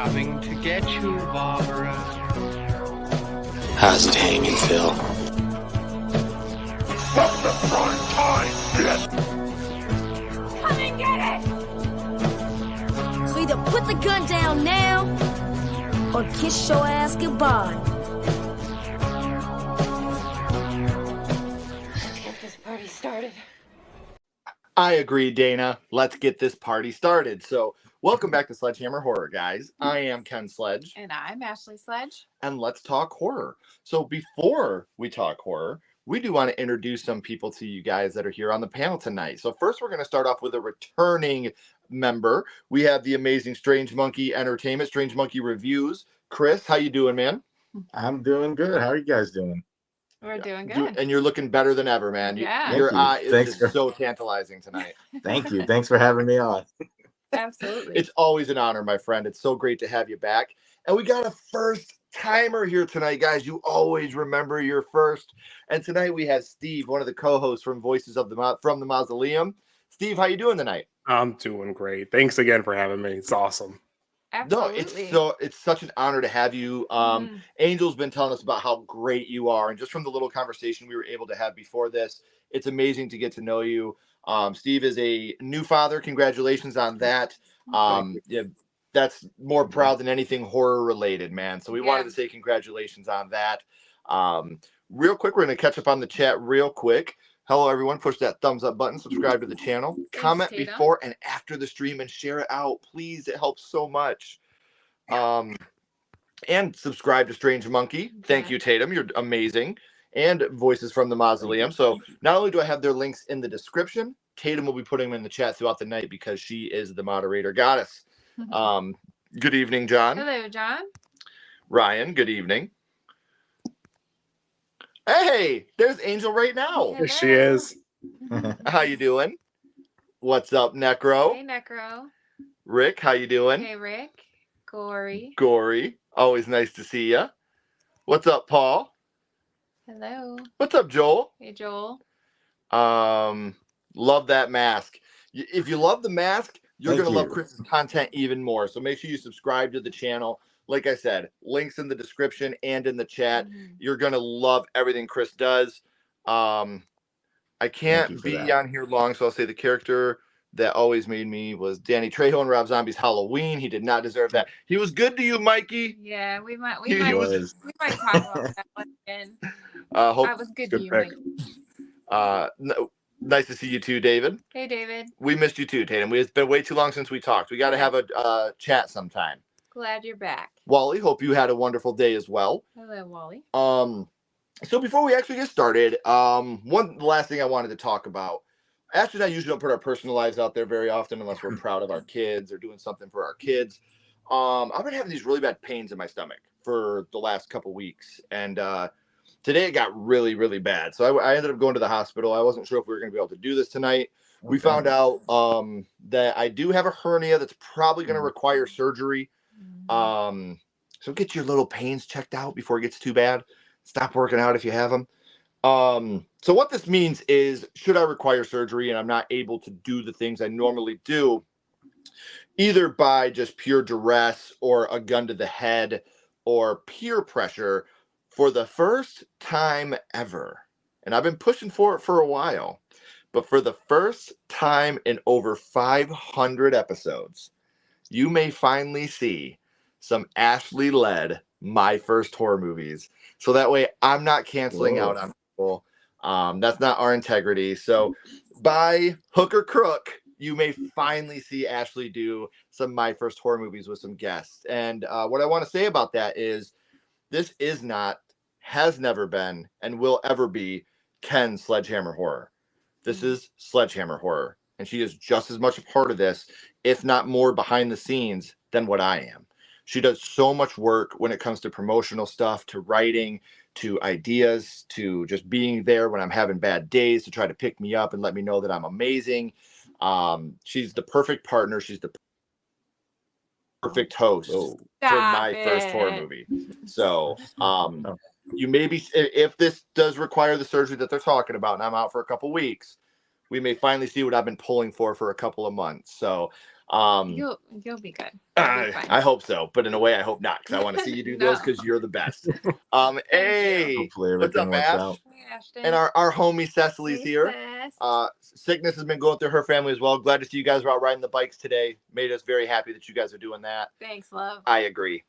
Coming to get you, Barbara. How's it hanging, Phil? Not the prime time yet. Come and get it! So either put the gun down now, or kiss your ass goodbye. Let's get this party started. I agree, Dana. Let's get this party started. So, welcome back to Sledgehammer Horror, guys. I am Ken Sledge. And I'm Ashley Sledge. And let's talk horror. So, before we talk horror, we do want to introduce some people to you guys that are here on the panel tonight. So, first, we're going to start off with a returning member. We have the amazing Strange Monkey Entertainment, Strange Monkey Reviews. Chris, how you doing, man? I'm doing good. How are you guys doing? We're doing good. And you're looking better than ever, man. Yeah. Your eye is Thanks so tantalizing tonight. Thank you. Thanks for having me on. Absolutely. It's always an honor, my friend. It's so great to have you back. And we got a first timer here tonight, guys. You always remember your first. And tonight we have Steve, one of the co-hosts from Voices of from the Mausoleum. Steve, how you doing tonight? I'm doing great. Thanks again for having me. It's awesome. Absolutely. No, it's such an honor to have you. Angel's been telling us about how great you are, and just from the little conversation we were able to have before this, it's amazing to get to know you. Steve is a new father. Congratulations on that. Yeah, that's more proud than anything horror related, man. So we wanted to say congratulations on that. Real quick, we're going to catch up on the chat real quick. Hello, everyone. Push that thumbs up button. Subscribe to the channel. Comment before and after the stream and share it out. Please. It helps so much. And subscribe to Strange Monkey. Thank you, Tatum. You're amazing. And Voices from the Mausoleum. So not only do I have their links in the description, Tatum will be putting them in the chat throughout the night because she is the moderator goddess. Good evening, John. Hello, John. Ryan, good evening. Hey, there's Angel right now. Here she is. How you doing? What's up, Necro? Hey, Necro. Rick, how you doing? Hey, Rick. Gory. Gory, always nice to see you. What's up, Paul? Hello. What's up, Joel? Hey, Joel. Love that mask. If you love the mask, you're going to love you. Chris's content even more. So make sure you subscribe to the channel. Like I said, links in the description and in the chat. You're going to love everything Chris does. I can't be on here long, so I'll say the character that always made me was Danny Trejo in Rob Zombie's Halloween. He did not deserve that. He was good to you, Mikey. Yeah, we might talk about that one again. I was good to you, Mikey. Nice to see you too, David. Hey, David. We missed you too, Tatum. It's been way too long since we talked. We got to have a chat sometime. Glad you're back. Wally, hope you had a wonderful day as well. Hello, Wally. So before we actually get started, the last thing I wanted to talk about. Ashley and I usually don't put our personal lives out there very often unless we're proud of our kids or doing something for our kids. I've been having these really bad pains in my stomach for the last couple weeks, and today it got really, really bad. So I ended up going to the hospital. I wasn't sure if we were going to be able to do this tonight. Okay. We found out that I do have a hernia that's probably going to require surgery. So get your little pains checked out before it gets too bad. Stop working out if you have them. So what this means is, should I require surgery and I'm not able to do the things I normally do, either by just pure duress or a gun to the head or peer pressure, for the first time ever, and I've been pushing for it for a while, but for the first time in over 500 episodes, you may finally see some Ashley-led My First Horror Movies. So that way I'm not canceling out on people. That's not our integrity. So by hook or crook, you may finally see Ashley do some My First Horror Movies with some guests. And what I want to say about that is, this is not, has never been, and will ever be Ken's Sledgehammer Horror. This is Sledgehammer Horror. And she is just as much a part of this, if not more behind the scenes, than what I am. She does so much work when it comes to promotional stuff, to writing, to ideas, to just being there when I'm having bad days to try to pick me up and let me know that I'm amazing. She's the perfect partner. She's the perfect host for my first horror movie. So you may be, if this does require the surgery that they're talking about and I'm out for a couple weeks, we may finally see what I've been pulling for a couple of months. So You'll be good. I hope so, but in a way, I hope not, because I want to see you do those because you're the best. Hey, hopefully what's up, everything works Ash? out. And our homie Cecily's here. Sickness has been going through her family as well. Glad to see you guys are out riding the bikes today. Made us very happy that you guys are doing that. Thanks, love. I agree.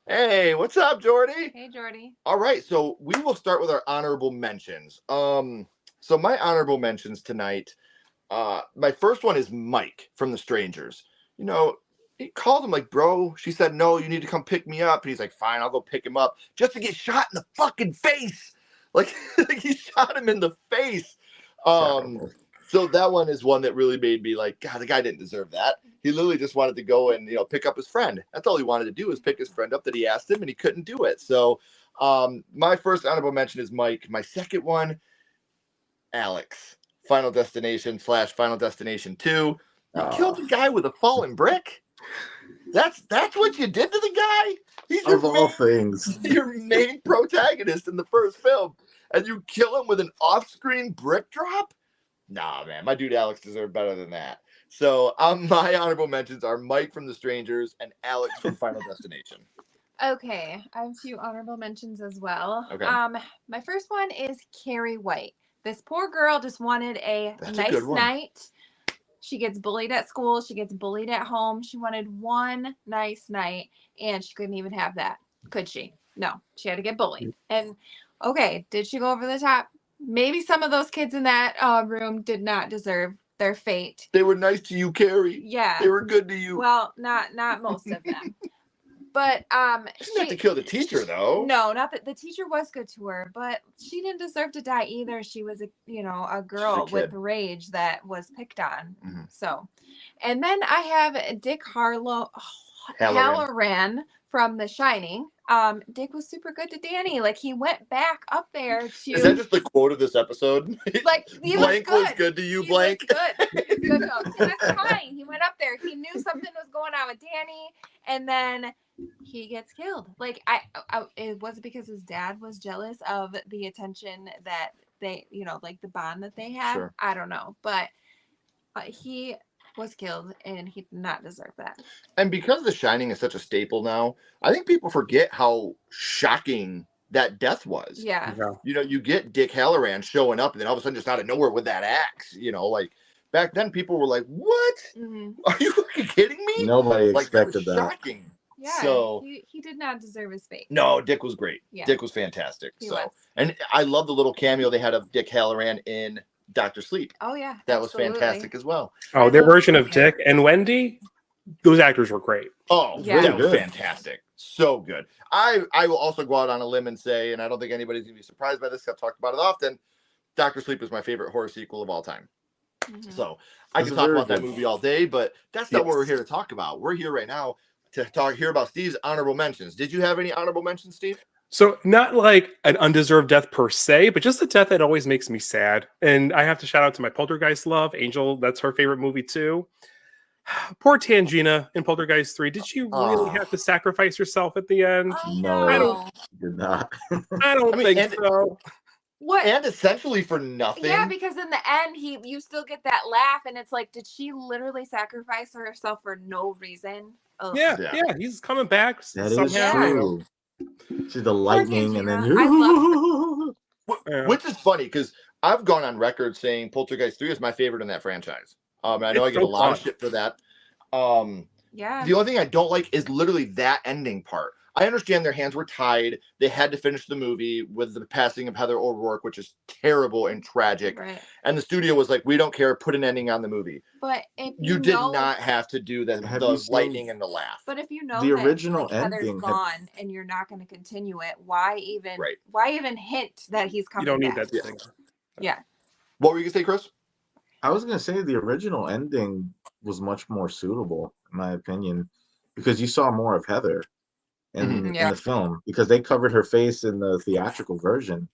Hey, what's up, Jordy? Hey, Jordy. All right, so we will start with our honorable mentions. So my honorable mentions tonight. My first one is Mike from The Strangers. You know, he called him like, bro. She said, no, you need to come pick me up. And he's like, fine, I'll go pick him up. Just to get shot in the fucking face. Like he shot him in the face. So that one is one that really made me like, God, the guy didn't deserve that. He literally just wanted to go and, pick up his friend. That's all he wanted to do was pick his friend up that he asked him, and he couldn't do it. So my first honorable mention is Mike. My second one, Alex. Final Destination / Final Destination 2. You killed the guy with a fallen brick? That's what you did to the guy? He's things. Your main protagonist in the first film, and you kill him with an off-screen brick drop? Nah, man, my dude Alex deserved better than that. So my honorable mentions are Mike from The Strangers and Alex from Final Destination. Okay, I have a few honorable mentions as well. Okay. My first one is Carrie White. This poor girl just wanted That's nice night. She gets bullied at school. She gets bullied at home. She wanted one nice night, and she couldn't even have that. Could she? No, she had to get bullied. And okay, did she go over the top? Maybe some of those kids in that room did not deserve their fate. They were nice to you, Carrie. Yeah. They were good to you. Well, not most of them. But she didn't have to kill the teacher, though. No, not that the teacher was good to her, but she didn't deserve to die either. She was a girl with rage that was picked on. Mm-hmm. So, and then I have Dick Halloran from The Shining. Dick was super good to Danny. Like, he went back up there to. Is that just the quote of this episode? Like, he Blank was good to you, he Blank. Was good. He was good to him. That's fine. He went up there. He knew something was going on with Danny, and then he gets killed. Like, it was because his dad was jealous of the attention that they, like the bond that they had. Sure. I don't know, but he was killed, and he did not deserve that. And because The Shining is such a staple now, I think people forget how shocking that death was. Yeah. You get Dick Halloran showing up, and then all of a sudden, just out of nowhere with that axe. Like back then, people were like, "What? Mm-hmm. Are you fucking kidding me?" Nobody expected that. Shocking. Yeah. So he did not deserve his fate. No, Dick was great. Yeah. Dick was fantastic. He was. And I love the little cameo they had of Dick Halloran in Dr. Sleep. Oh yeah, that was fantastic as well. Oh, their version of Dick and Wendy, those actors were great. Oh, yeah. That was fantastic. So good. I will also go out on a limb and say, and I don't think anybody's gonna be surprised by this, I've talked about it often, Dr. Sleep is my favorite horror sequel of all time. Mm-hmm. So I can talk about that movie all day, but that's not what we're here to talk about. We're here right now to hear about Steve's honorable mentions. Did you have any honorable mentions, Steve? So not like an undeserved death per se, but just a death that always makes me sad. And I have to shout out to my Poltergeist love, Angel. That's her favorite movie too. Poor Tangina in Poltergeist 3. Did she really have to sacrifice herself at the end? No, I did not. I don't think so. What? And essentially for nothing. Yeah, because in the end, you still get that laugh, and it's like, did she literally sacrifice herself for no reason? Ugh. Yeah, he's coming back. That is true. She's the lightning, and then which is funny because I've gone on record saying Poltergeist 3 is my favorite in that franchise. I know I get a lot of shit for that. The only thing I don't like is literally that ending part. I understand their hands were tied. They had to finish the movie with the passing of Heather O'Rourke, which is terrible and tragic. Right. And the studio was like, we don't care. Put an ending on the movie. But if you did not have to do the lightning and the laugh. But if you know the original ending, Heather's gone and you're not going to continue it, why even hint that he's coming back? You don't need that thing. Yeah. What were you going to say, Chris? I was going to say the original ending was much more suitable, in my opinion, because you saw more of Heather in the film, because they covered her face in the theatrical version.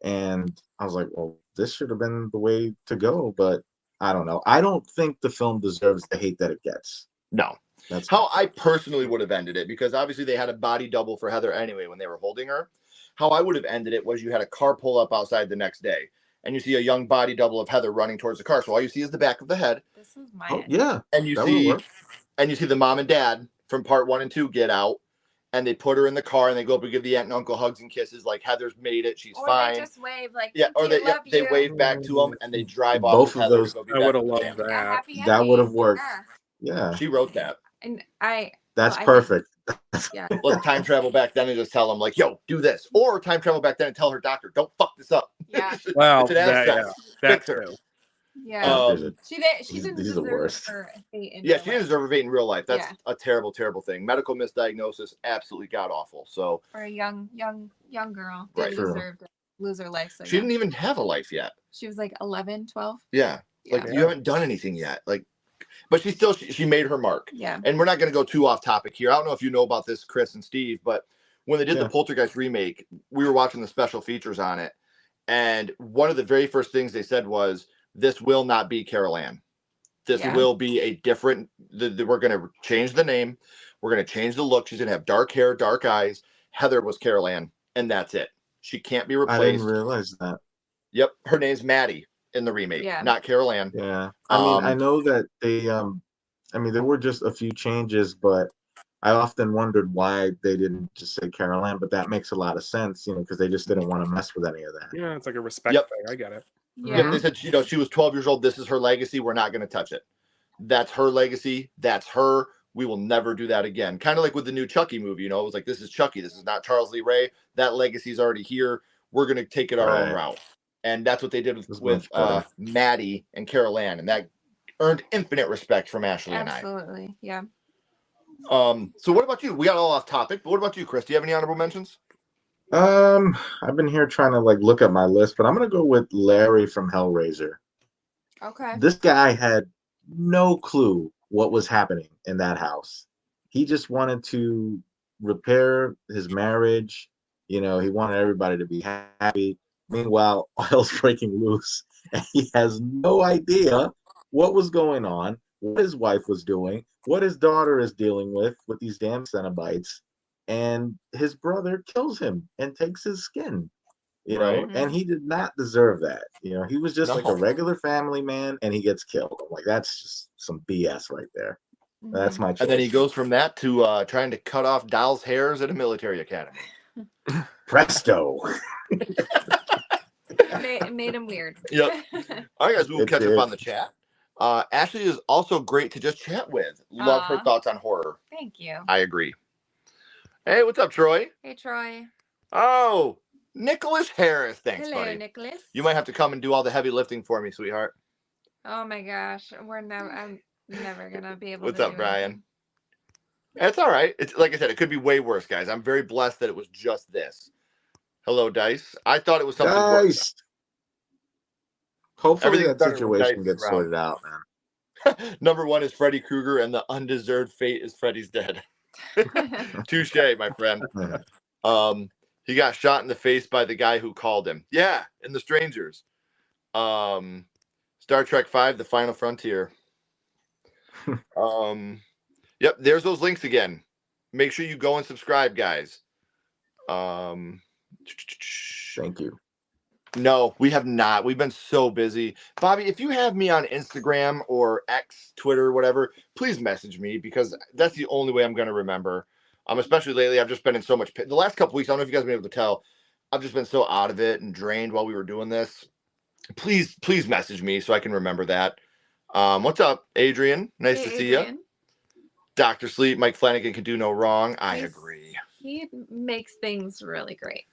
And I was like, well, this should have been the way to go, but I don't know. I don't think the film deserves the hate that it gets. No. That's how I personally would have ended it, because obviously they had a body double for Heather anyway when they were holding her. How I would have ended it was you had a car pull up outside the next day, and you see a young body double of Heather running towards the car. So all you see is the back of the head. This is my yeah. And you see and you see the mom and dad from part 1 and 2 get out, and they put her in the car, and they go up and give the aunt and uncle hugs and kisses, like Heather's made it, she's fine. They just wave like, yeah, or they they wave back to them, and they drive off with Both of Heather those. to go be I back would have with the loved family. that. That would have ending. worked. Yeah. Yeah, She wrote that. And that's I perfect. Yeah. Let's time travel back then and just tell them, like, yo, do this. Or time travel back then and tell her doctor, don't fuck this up. Yeah. Well, It's an that, abscess. that Fix her. too. Yeah. She These didn't are the deserve worst. her fate in Yeah, real she life. didn't deserve a fate in real life. That's Yeah. a terrible, terrible thing. Medical misdiagnosis, absolutely god awful. So For a young girl. Right. Didn't True. deserve to lose her life. So she didn't even have a life yet. She was like 11, 12. Yeah. Like, Yeah. you haven't done anything yet. Like, but she made her mark. Yeah. And we're not going to go too off topic here. I don't know if you know about this, Chris and Steve, but when they did the Poltergeist remake, we were watching the special features on it. And one of the very first things they said was, this will not be Carol Ann. This will be a different, we're going to change the name. We're going to change the look. She's going to have dark hair, dark eyes. Heather was Carol Ann, and that's it. She can't be replaced. I didn't realize that. Yep. Her name's Maddie in the remake, not Carol Ann. Yeah. I mean, I know that they, there were just a few changes, but I often wondered why they didn't just say Carol Ann, but that makes a lot of sense, because they just didn't want to mess with any of that. Yeah, it's like a respect thing. I get it. Yeah. They said, she was 12 years old. This is her legacy. We're not going to touch it. That's her legacy. That's her. We will never do that again. Kind of like with the new Chucky movie, it was like, this is Chucky. This is not Charles Lee Ray. That legacy is already here. We're going to take it our own route. And that's what they did with Maddie and Carol Ann. And that earned infinite respect from Ashley and I. Absolutely. Yeah. So what about you? We got all off topic, but what about you, Chris? Do you have any honorable mentions? I've been here trying to look at my list, but I'm gonna go with Larry from Hellraiser. Okay. This guy had no clue what was happening in that house. He just wanted to repair his marriage. He wanted everybody to be happy. Meanwhile, oil's breaking loose, and he has no idea what was going on, what his wife was doing, what his daughter is dealing with these damn Cenobites. And his brother kills him and takes his skin, and he did not deserve that. He was just like a regular family man, and he gets killed. I'm like, that's just some BS right there. That's my choice. And then he goes from that to trying to cut off dolls' hairs at a military academy. Presto. It made him weird. Yep. All right, guys, we'll catch up on the chat. Ashley is also great to just chat with. Love her thoughts on horror. Thank you. I agree. Hey, what's up, Troy? Hey, Troy. Oh, Nicholas Harris. Thanks, Hello, buddy. Nicholas. You might have to come and do all the heavy lifting for me, sweetheart. Oh my gosh, I'm never gonna be able. What's to up, Brian? It's all right. It's like I said, it could be way worse, guys. I'm very blessed that it was just this. Hello, Dice. I thought it was something worse. Hopefully that situation gets sorted out, man. Number 1 is Freddy Krueger, and the undeserved fate is Freddy's dead. Touche, my friend. He got shot in the face by the guy who called him. Yeah, in The Strangers. Star Trek V, The Final Frontier. Yep, there's those links again. Make sure you go and subscribe, guys. Thank you. No, we have not. We've been so busy. Bobby, if you have me on Instagram or X, Twitter, whatever, please message me, because that's the only way I'm going to remember. Especially lately, I've just been in so much pain. The last couple weeks, I don't know if you guys have been able to tell, I've just been so out of it and drained while we were doing this. Please message me so I can remember that. What's up, Adrian? Nice to see you. Dr. Sleep, Mike Flanagan can do no wrong. I agree. He makes things really great.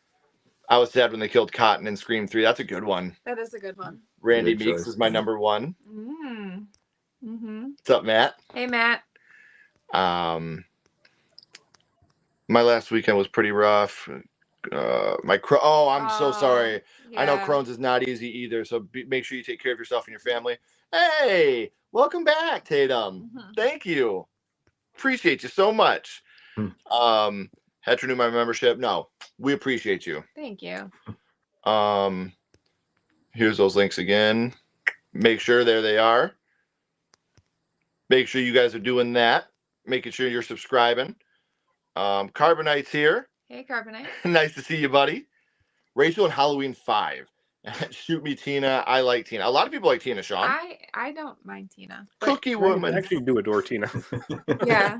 I was sad when they killed Cotton in Scream 3. That's a good one. That is a good one. Randy Meeks is my number 1. What's up, Matt? Hey, Matt. My last weekend was pretty rough. I'm so sorry. Yeah. I know Crohn's is not easy either, so make sure you take care of yourself and your family. Hey, welcome back, Tatum. Thank you. Appreciate you so much. Had to renew my membership. No, we appreciate you. Thank you. Here's those links again. Make sure there they are. Make sure you guys are doing that. Making sure you're subscribing. Carbonite's here. Hey, Carbonite. Nice to see you, buddy. Rachel and Halloween 5. Shoot me, Tina. I like Tina. A lot of people like Tina, Sean. I don't mind Tina. Cookie I Woman. actually do adore Tina. Yeah.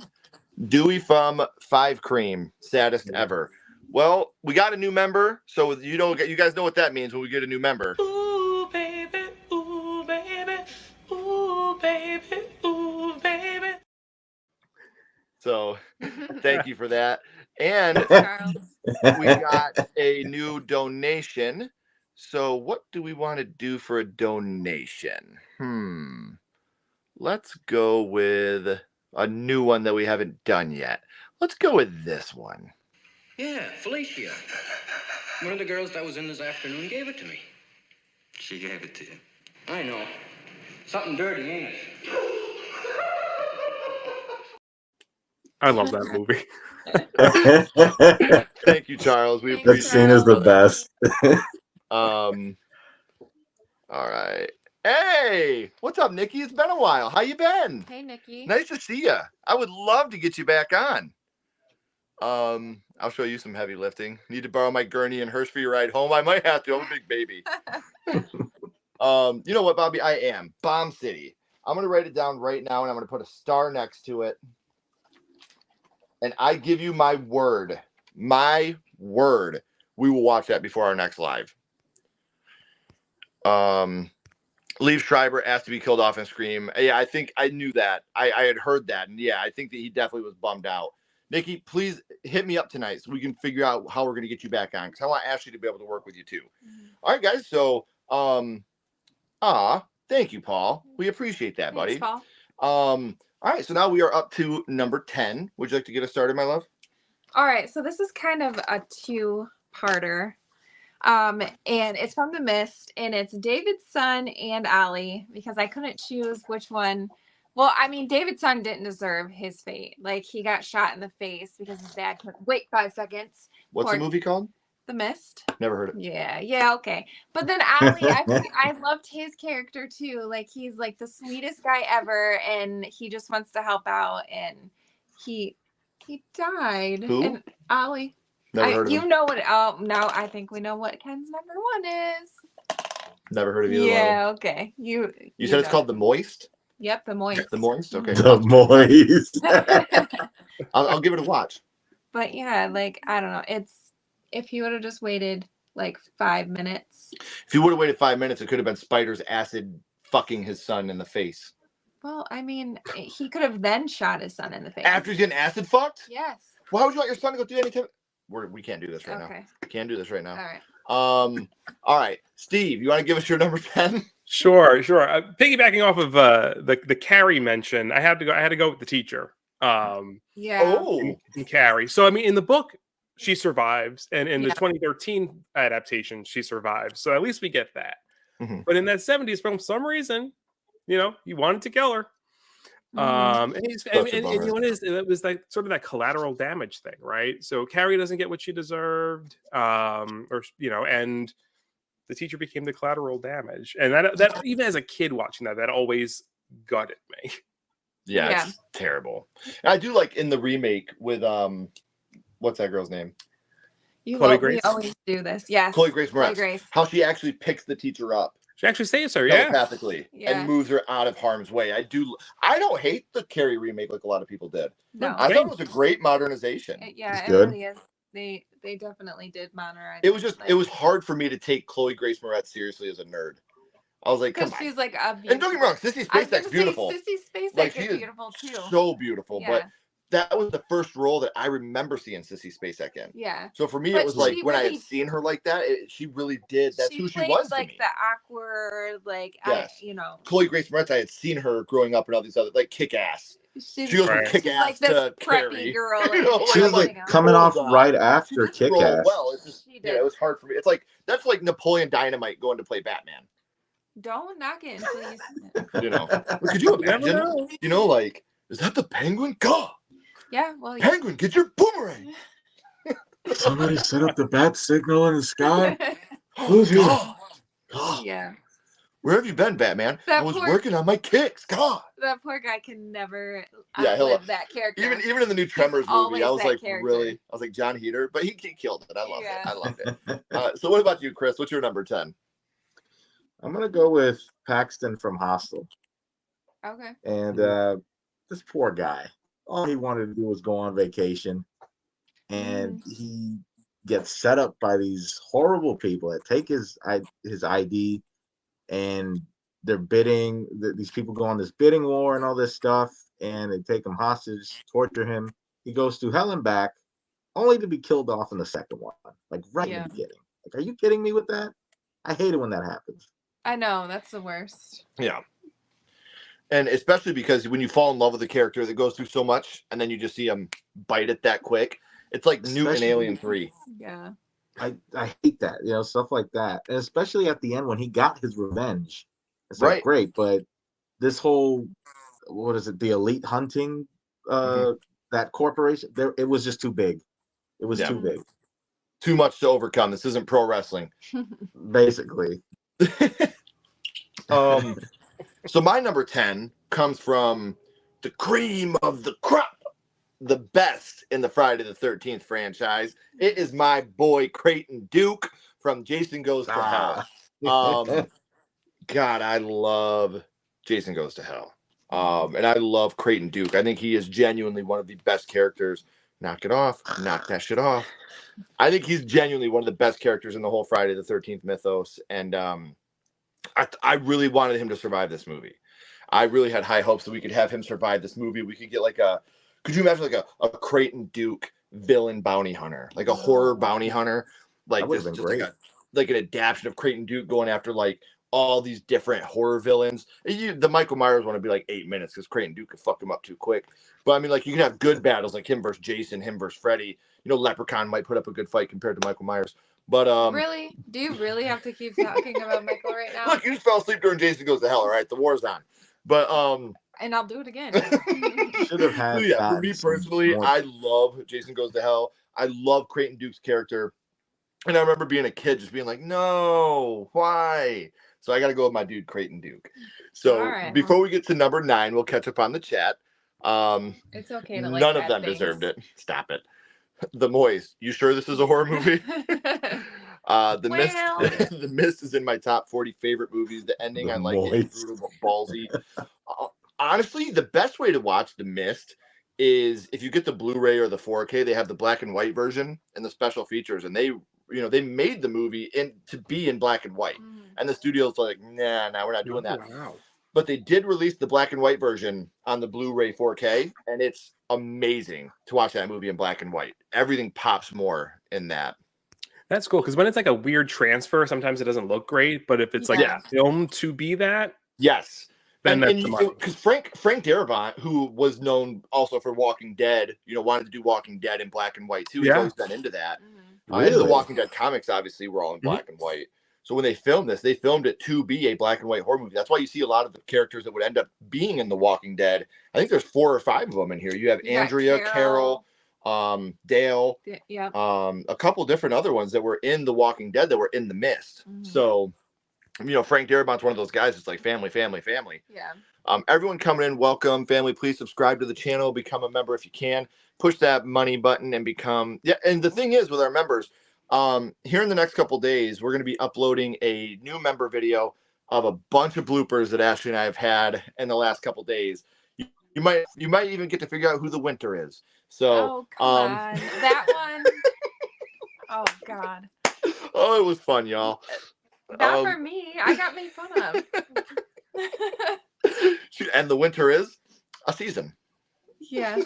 Dewey from Five Cream, saddest ever. Well, we got a new member, so you guys know what that means when we get a new member. Ooh, baby, ooh, baby, ooh, baby, ooh, baby. So thank you for that. And Charles. we got a new donation. So what do we want to do for a donation? Let's go with a new one that we haven't done yet. Let's go with this one. Yeah, Felicia. One of the girls that was in this afternoon gave it to me. She gave it to you. I know. Something dirty, ain't it? I love that movie. Thank you, Charles. We Thanks, That appreciate scene is the best. All right. Hey, what's up, Nikki? It's been a while. How you been? Hey, Nikki. Nice to see you. I would love to get you back on. I'll show you some heavy lifting. Need to borrow my gurney and hearse for your ride home? I might have to. I'm a big baby. You know what, Bobby? I am. Bomb City. I'm going to write it down right now, and I'm going to put a star next to it. And I give you my word. My word. We will watch that before our next live. Liev Schreiber asked to be killed off in Scream. Yeah, I think I knew that. I had heard that. And yeah, I think that he definitely was bummed out. Nikki, please hit me up tonight so we can figure out how we're going to get you back on, because I want Ashley to be able to work with you too. All right, guys. So, thank you, Paul. We appreciate that, buddy. Thanks, Paul. All right. So now we are up to number 10. Would you like to get us started, my love? All right. So this is kind of a two-parter. And it's from The Mist, and it's David's son and Ollie, because I couldn't choose which one. Well, I mean, David's son didn't deserve his fate. Like, he got shot in the face because his dad couldn't wait 5 seconds. What's the movie called? The Mist. Never heard it. Yeah, okay. But then Ollie, I loved his character too. Like, he's like the sweetest guy ever, and he just wants to help out, and he died. Who? And Ollie. Never heard of you him. know what? Oh, now I think we know what Ken's number one is. Never heard of either one. Yeah, okay. You said it's called The Moist? Yep, The Moist. The Moist? Okay. The Moist. I'll give it a watch. But yeah, like, I don't know. It's, if he would have just waited like 5 minutes. If he would have waited 5 minutes, it could have been Spider's acid fucking his son in the face. Well, I mean, he could have then shot his son in the face. After he's getting acid fucked? Yes. Why would you want your son to go through anything? We can't do this right now. Okay. We can't do this right now. All right. All right. Steve, you want to give us your number 10? Sure. Piggybacking off of the Carrie mention, I had to go with the teacher. Yeah. Oh. In Carrie. So I mean, in the book, she survives, and in the 2013 adaptation, she survives. So at least we get that. Mm-hmm. But in that 70s film, for some reason, he wanted to kill her. And you know what it is? It was like sort of that collateral damage thing, right? So Carrie doesn't get what she deserved, and the teacher became the collateral damage, and that even as a kid watching that always gutted me. Yeah, it's terrible. And I do like in the remake with what's that girl's name? Chloe Grace. We always do this. Yes. Chloe Grace Moretz. Chloe Grace. How she actually picks the teacher up. She actually saves her, telepathically, yeah, and moves her out of harm's way. I don't hate the Carrie remake like a lot of people did. No. I thought it was a great modernization. Yeah, it good. really is. They definitely did modernize. It was just it was hard for me to take Chloe Grace Moretz seriously as a nerd. I was like, come on. She's like a And don't get me wrong, Sissy Spacek's beautiful. Sissy Spacek Like, is she is beautiful too. So beautiful, Yeah. but that was the first role that I remember seeing Sissy Spacek in. Yeah. So for me, But it was like she when I really- had seen her like that, she really did. That's who she played, was like to me. the awkward, like Yes. Chloe Grace Moretz, I had seen her growing up and all these other like Kick Ass. She She goes from Right. Kick she's Ass like this to preppy Carrie. girl. You know, She was like coming off right after Kick Ass. Well, it's just She yeah, did. it was hard for me. It's like that's like Napoleon Dynamite going to play Batman. Don't knock it until you see it. You know, could you never imagine? know. You know, like is that the Penguin? God, Yeah, well, yeah. Penguin, get your boomerang. Somebody set up the bat signal in the sky. Who's here? God. God. Yeah. Where have you been, Batman? That I was poor- working on my kicks. God. That poor guy can never Yeah, he'll- outlive that character. Even in the new Tremors movie, always I was that like character. really, I was like John Heater, but he killed it. I love Yeah. it. I love it. So what about you, Chris? What's your number 10? I'm gonna go with Paxton from Hostel. Okay. And this poor guy, all he wanted to do was go on vacation, and he gets set up by these horrible people that take his ID, and they're bidding. These people go on this bidding war and all this stuff, and they take him hostage, torture him. He goes through hell and back, only to be killed off in the second one, like right in the beginning. Like, are you kidding me with that? I hate it when that happens. I know, that's the worst. Yeah. And especially because when you fall in love with a character that goes through so much, and then you just see him bite it that quick, it's like Newt in Alien 3. Yeah. I hate that, stuff like that. And especially at the end when he got his revenge. It's like, great, but this whole, what is it, the elite hunting, that corporation, it was just too big. It was too big. Too much to overcome. This isn't pro wrestling. Basically. So my number 10 comes from the cream of the crop, the best in the Friday the 13th franchise. It is my boy Creighton Duke from Jason Goes to Hell. God, I love Jason Goes to Hell. And I love Creighton Duke. I think he is genuinely one of the best characters. Knock it off. Knock that shit off. I think he's genuinely one of the best characters in the whole Friday the 13th mythos. And I really wanted him to survive this movie. I really had high hopes that we could have him survive this movie. We could get could you imagine like a Creighton Duke villain bounty hunter, like a horror bounty hunter, like this, just like an adaptation of Creighton Duke going after like all these different horror villains. The Michael Myers one would be like 8 minutes because Creighton Duke could fuck him up too quick. But I mean, like you can have good battles like him versus Jason, him versus Freddy. Leprechaun might put up a good fight compared to Michael Myers. But really, do you really have to keep talking about Michael right now? Look, you just fell asleep during Jason Goes to Hell. All right, the war's on. But and I'll do it again. Should have had. For me personally, I love Jason Goes to Hell. I love Creighton Duke's character, and I remember being a kid just being like, "No, why?" So I got to go with my dude Creighton Duke. So before we get to number 9, we'll catch up on the chat. It's okay to none of them deserved it. Stop it. The Moist. You sure this is a horror movie? The Mist is in my top 40 favorite movies. The ending, I like it. It's brutal, ballsy. Honestly, the best way to watch The Mist is if you get the Blu-ray or the 4K. They have the black and white version and the special features, and they made the movie to be in black and white. And the studio's like, nah, we're not doing that. Wow. But they did release the black and white version on the Blu-ray 4K, and it's amazing to watch that movie in black and white. Everything pops more in that. That's cool, because when it's like a weird transfer, sometimes it doesn't look great. But if it's like filmed to be that, yes, then because Frank Darabont, who was known also for Walking Dead, wanted to do Walking Dead in black and white too. He's always been into that. And the Walking Dead comics obviously were all in black and white. So when they filmed this, they filmed it to be a black and white horror movie. That's why you see a lot of the characters that would end up being in The Walking Dead. I think there's 4 or 5 of them in here. You have Andrea, Carol, Dale, a couple different other ones that were in The Walking Dead that were in The Mist. So, Frank Darabont's one of those guys. It's like family. Yeah. Everyone coming in, welcome. Family, please subscribe to the channel. Become a member if you can. Push that money button and become. Yeah, and the thing is with our members, here in the next couple days, we're going to be uploading a new member video of a bunch of bloopers that Ashley and I have had in the last couple days. You might even get to figure out who the Winter is. So, come on. That one. Oh God. Oh, it was fun, y'all. Not for me. I got made fun of. And the Winter is a season. Yes.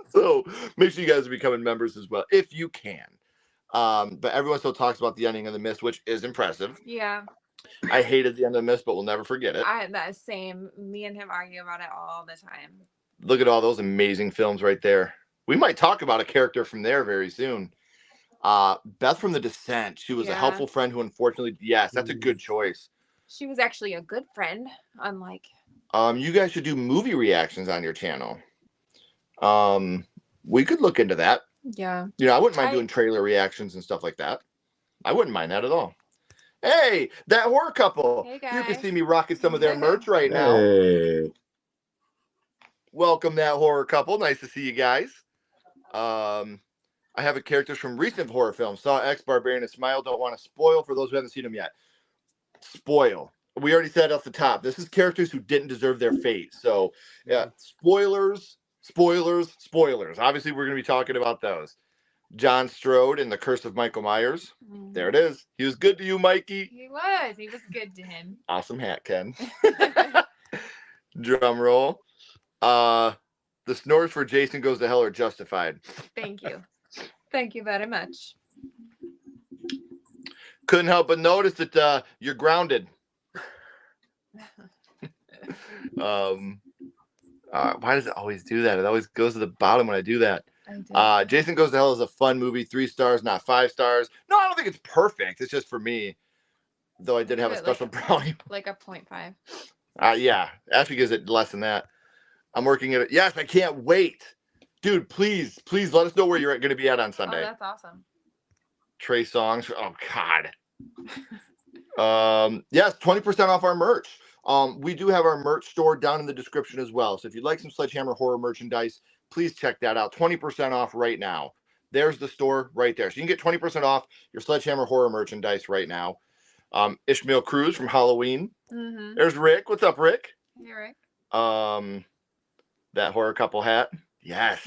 So make sure you guys are becoming members as well if you can. But everyone still talks about the ending of The Mist, which is impressive. Yeah. I hated the end of The Mist, but we'll never forget it. That same. Me and him argue about it all the time. Look at all those amazing films right there. We might talk about a character from there very soon. Beth from The Descent. She was a helpful friend who unfortunately, yes, that's a good choice. She was actually a good friend, unlike. You guys should do movie reactions on your channel. We could look into that. Yeah. I wouldn't mind doing trailer reactions and stuff like that. I wouldn't mind that at all. Hey, that horror couple. Hey guys. You can see me rocking some of their merch right now. Hey. Welcome, that horror couple. Nice to see you guys. I have a characters from recent horror films. Saw X, Barbarian, and Smile. Don't want to spoil for those who haven't seen them yet. spoil. We already said off the top, this is characters who didn't deserve their fate. So, yeah, spoilers. Obviously, we're going to be talking about those. John Strode in The Curse of Michael Myers. There it is. He was good to you, Mikey. He was good to him. Awesome hat, Ken. Drum roll. The snores for Jason Goes to Hell are justified. Thank you very much. Couldn't help but notice that you're grounded. Why does it always do that? It always goes to the bottom when I do that. Jason Goes to Hell is a fun movie. 3 stars, not 5 stars. No, I don't think it's perfect. It's just for me. Though I did have a special brownie. Like a 0.5. Yeah. Ashley gives it less than that. I'm working at it. Yes, I can't wait. Dude, please let us know where you're going to be at on Sunday. Oh, that's awesome. Trey Songs. Oh, God. Yes, 20% off our merch. We do have our merch store down in the description as well. So if you'd like some Sledgehammer horror merchandise, please check that out. 20% off right now. There's the store right there. So you can get 20% off your Sledgehammer horror merchandise right now. Ishmael Cruz from Halloween. Mm-hmm. There's Rick. What's up, Rick? Hey, Rick. That horror couple hat. Yes.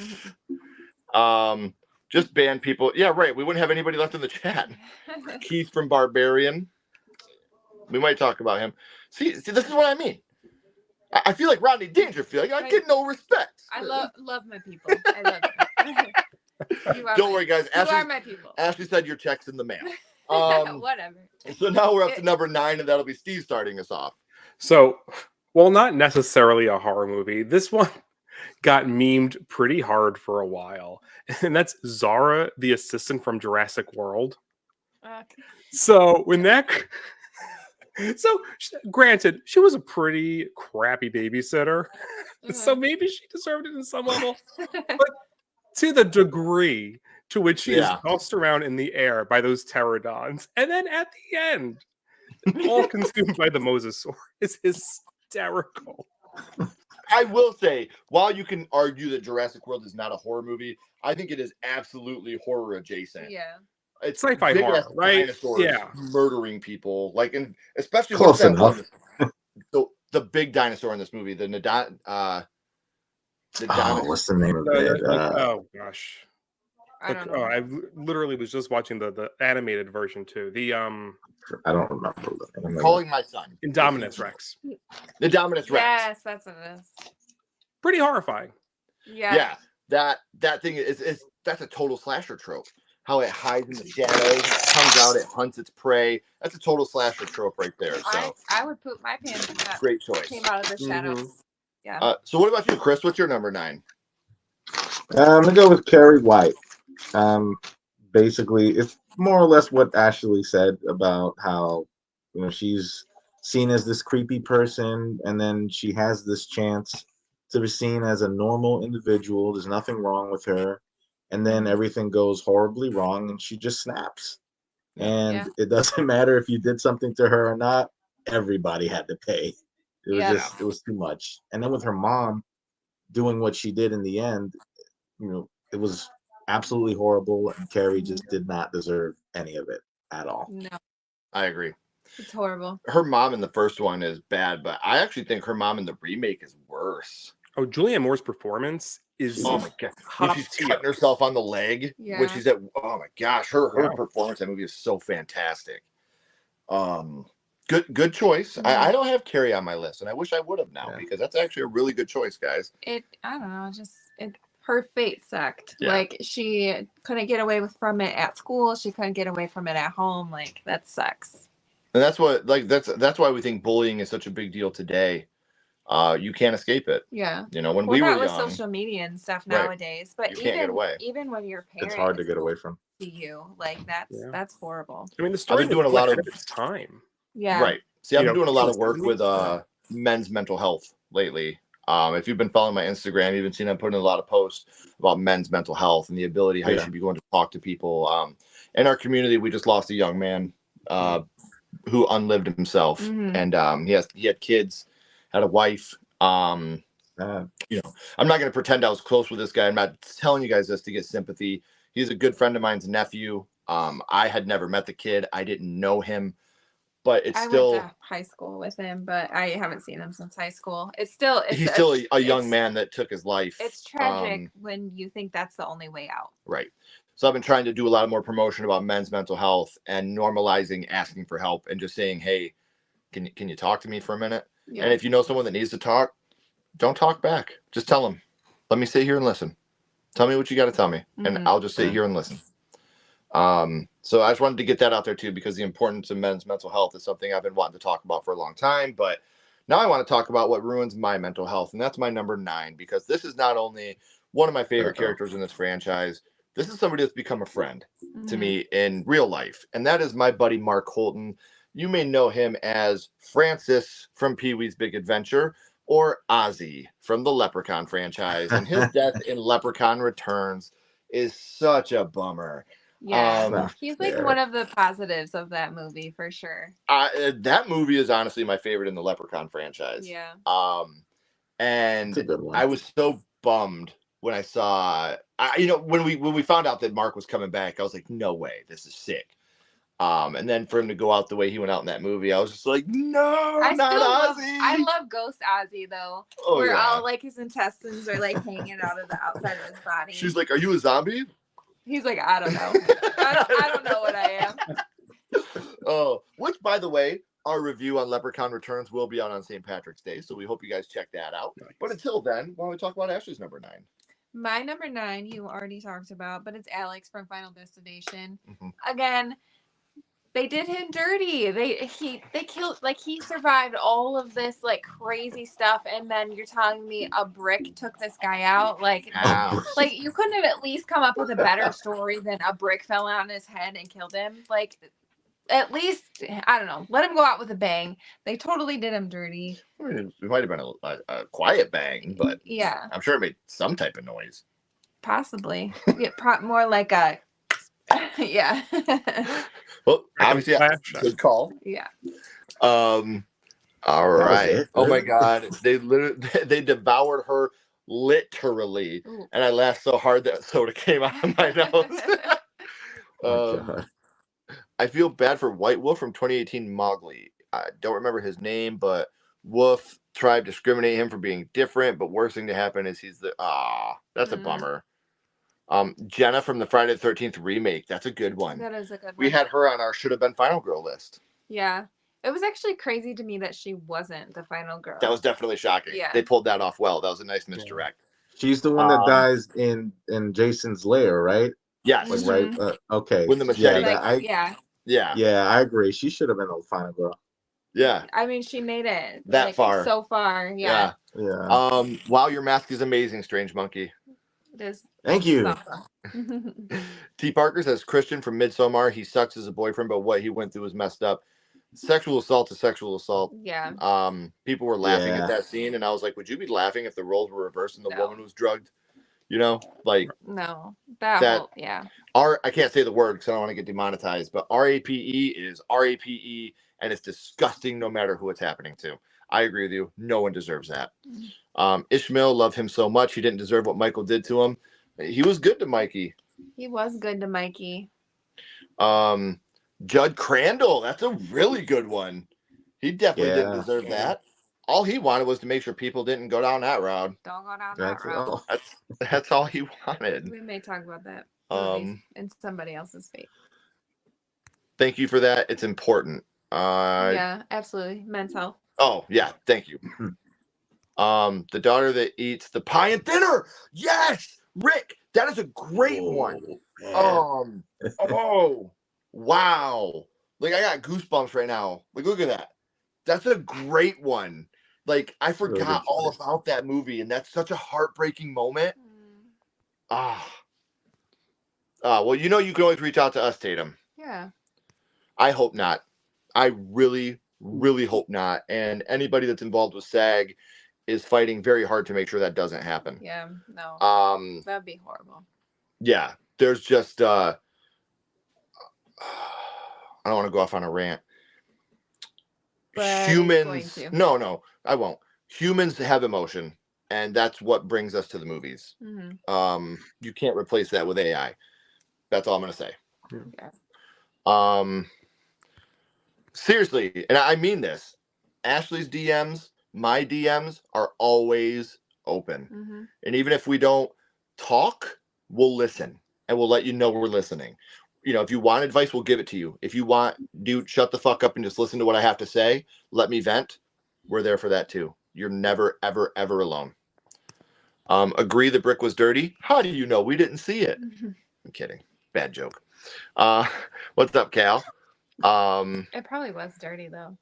Just banned people. Yeah, right. We wouldn't have anybody left in the chat. Keith from Barbarian. We might talk about him. See, this is what I mean. I feel like Rodney Dangerfield. I get no respect. I love my people. I love them. Don't worry, guys. You are my people. Ashley said your check's in the mail. Whatever. So now we're up to number 9, and that'll be Steve starting us off. So, well, not necessarily a horror movie. This one got memed pretty hard for a while, and that's Zara, the assistant from Jurassic World. So when that... So, granted, she was a pretty crappy babysitter, so maybe she deserved it in some level. But to the degree to which she is tossed around in the air by those pterodons, and then at the end, all consumed by the Mosasaur, is hysterical. I will say, while you can argue that Jurassic World is not a horror movie, I think it is absolutely horror adjacent. Yeah. It's sci-fi horror, right? Murdering people, like, and especially close enough. The big dinosaur in this movie, the what's the name of it? Oh gosh, I don't know. I literally was just watching the animated version too. The I don't remember the name. Calling My Son. Indominus Rex. Indominus Rex. Yes, that's what it is. Pretty horrifying. Yeah. Yeah. That thing is that's a total slasher trope. How it hides in the shadows, comes out, it hunts its prey. That's a total slasher trope right there. So I would poop my pants in that. Great choice. Came out of the shadows. Mm-hmm. Yeah. So what about you, Chris? What's your number 9? I'm gonna go with Carrie White. Basically, it's more or less what Ashley said about how she's seen as this creepy person, and then she has this chance to be seen as a normal individual. There's nothing wrong with her. And then everything goes horribly wrong, and she just snaps. And it doesn't matter if you did something to her or not. Everybody had to pay. It was too much. And then with her mom doing what she did in the end, it was absolutely horrible. And Carrie just did not deserve any of it at all. No, I agree. It's horrible. Her mom in the first one is bad, but I actually think her mom in the remake is worse. Oh, Julianne Moore's performance is my god! When she's cutting herself on the leg when she's at oh my gosh, her performance in that movie is so fantastic. Good choice. Mm-hmm. I don't have Carrie on my list, and I wish I would have now because that's actually a really good choice, guys. I don't know, her fate sucked. Yeah. Like she couldn't get away from it at school. She couldn't get away from it at home. Like that sucks. And that's what that's why we think bullying is such a big deal today. You can't escape it. Yeah. When we were young, with social media and stuff nowadays, but you can't get away. Even when your parents, it's hard to get away from. See you like that's horrible. I mean, the story I've been doing a lot of its time. Yeah. Right. See, I've been doing a lot of work with men's mental health lately. If you've been following my Instagram, you've been seeing I'm putting a lot of posts about men's mental health and the ability how you should be going to talk to people. In our community, we just lost a young man who unlived himself, and he had kids. Had a wife. I'm not going to pretend I was close with this guy. I'm not telling you guys this to get sympathy. He's a good friend of mine's nephew. I had never met the kid. I didn't know him. but it's I still went to high school with him, but I haven't seen him since high school. He's still a young man that took his life. It's tragic when you think that's the only way out. Right. So I've been trying to do a lot more promotion about men's mental health and normalizing asking for help and just saying, hey, can you talk to me for a minute? Yeah. And if you know someone that needs to talk, don't talk back. Just tell them, let me sit here and listen. Tell me what you got to tell me, and I'll just sit here and listen. So I just wanted to get that out there too, because the importance of men's mental health is something I've been wanting to talk about for a long time. But now I want to talk about what ruins my mental health, and that's my number 9, because this is not only one of my favorite characters in this franchise. This is somebody that's become a friend to me in real life, and that is my buddy Mark Holton. You may know him as Francis from Pee-wee's Big Adventure, or Ozzy from the Leprechaun franchise, and his death in Leprechaun Returns is such a bummer. Yeah, he's like one of the positives of that movie for sure. That movie is honestly my favorite in the Leprechaun franchise. Yeah. And I was so bummed when I saw, when we found out that Mark was coming back, I was like, no way, this is sick. And then for him to go out the way he went out in that movie, I was just like, no, not Ozzy. I love Ghost Ozzy though. Where all like his intestines are like hanging out of the outside of his body. She's like, are you a zombie? He's like, I don't know. I don't know what I am. Oh, which by the way, our review on Leprechaun Returns will be out on St. Patrick's Day, so we hope you guys check that out. Nice. But until then, why don't we talk about Ashley's number 9? My number 9, you already talked about, but it's Alex from Final Destination. Again, they did him dirty. They killed, like, he survived all of this like crazy stuff, and then you're telling me a brick took this guy out? Like, like you couldn't have at least come up with a better story than a brick fell on his head and killed him? Like, at least, I don't know, let him go out with a bang. They totally did him dirty. I mean, it might have been a quiet bang, but yeah, I'm sure it made some type of noise. Possibly. More like a yeah. Well, obviously, good call. Yeah. All right. Oh my God, they devoured her literally. Ooh. And I laughed so hard that soda came out of my nose. I feel bad for White Wolf from 2018 Mowgli. I don't remember his name, but Wolf tried to discriminate him for being different. But worst thing to happen is he's the that's a bummer. Jenna from the Friday the 13th remake. That's a good one. That is a good one. We had her on our should have been final girl list. Yeah. It was actually crazy to me that she wasn't the final girl. That was definitely shocking. Yeah. They pulled that off well. That was a nice misdirect. She's the one that dies in Jason's lair, right? Yes. Like, right. Okay. When the machete. Yeah, I agree. She should have been the final girl. Yeah. I mean, she made it that far. So far. Yeah. Wow, your mask is amazing, Strange Monkey. It is. Thank you. T. Parker says Christian from Midsommar. He sucks as a boyfriend, but what he went through was messed up. Sexual assault is sexual assault. Yeah. People were laughing at that scene, and I was like, would you be laughing if the roles were reversed and the woman was drugged? You know, like no, I can't say the word because I don't want to get demonetized, but RAPE is RAPE, and it's disgusting no matter who it's happening to. I agree with you. No one deserves that. Ishmael, love him so much. He didn't deserve what Michael did to him. He was good to Mikey. He was good to Mikey. Judd Crandall, that's a really good one. He definitely didn't deserve that. All he wanted was to make sure people didn't go down that road. Don't go down that road. That's all he wanted. We may talk about that in somebody else's fate. Thank you for that. It's important. Yeah, absolutely. Men's health. Oh, yeah. Thank you. The daughter that eats the pie and thinner. Yes, Rick. That is a great one. Man. Oh, wow. Like, I got goosebumps right now. Like, look at that. That's a great one. Like, I forgot all about that movie, and that's such a heartbreaking moment. Well, you know you can always reach out to us, Tatum. Yeah. I hope not. I really, really hope not. And anybody that's involved with SAG is fighting very hard to make sure that doesn't happen. Yeah, no. That'd be horrible. Yeah. There's just I don't want to go off on a rant. But humans no, I won't. Humans have emotion, and that's what brings us to the movies. You can't replace that with AI. That's all I'm gonna say. seriously, and I mean this. Ashley's DMs, my DMs are always open. Mm-hmm. And even if we don't talk, we'll listen and we'll let you know we're listening. You know, if you want advice, we'll give it to you. If you want, dude, shut the fuck up and just listen to what I have to say. Let me vent. We're there for that too. You're never, ever, ever alone. Agree the brick was dirty. How do you know we didn't see it? I'm kidding. Bad joke. What's up, Cal? It probably was dirty though.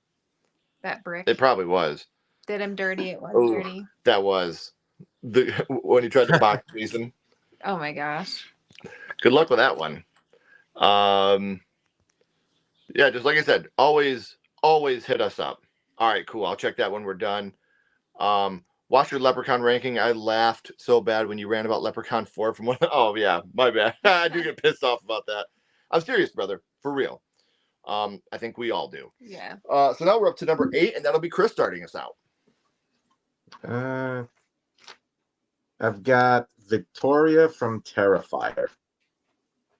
That brick. It probably was. Did him dirty. It was dirty. That was when he tried to box Jason. Oh my gosh. Good luck with that one. Yeah, just like I said, always hit us up. All right, cool. I'll check that when we're done. Watch your Leprechaun ranking. I laughed so bad when you ran about Leprechaun 4 from one. Oh yeah, my bad. I do get pissed off about that. I'm serious, brother, for real. I think we all do. Yeah. So now we're up to number 8, and that'll be Chris starting us out. I've got Victoria from Terrifier.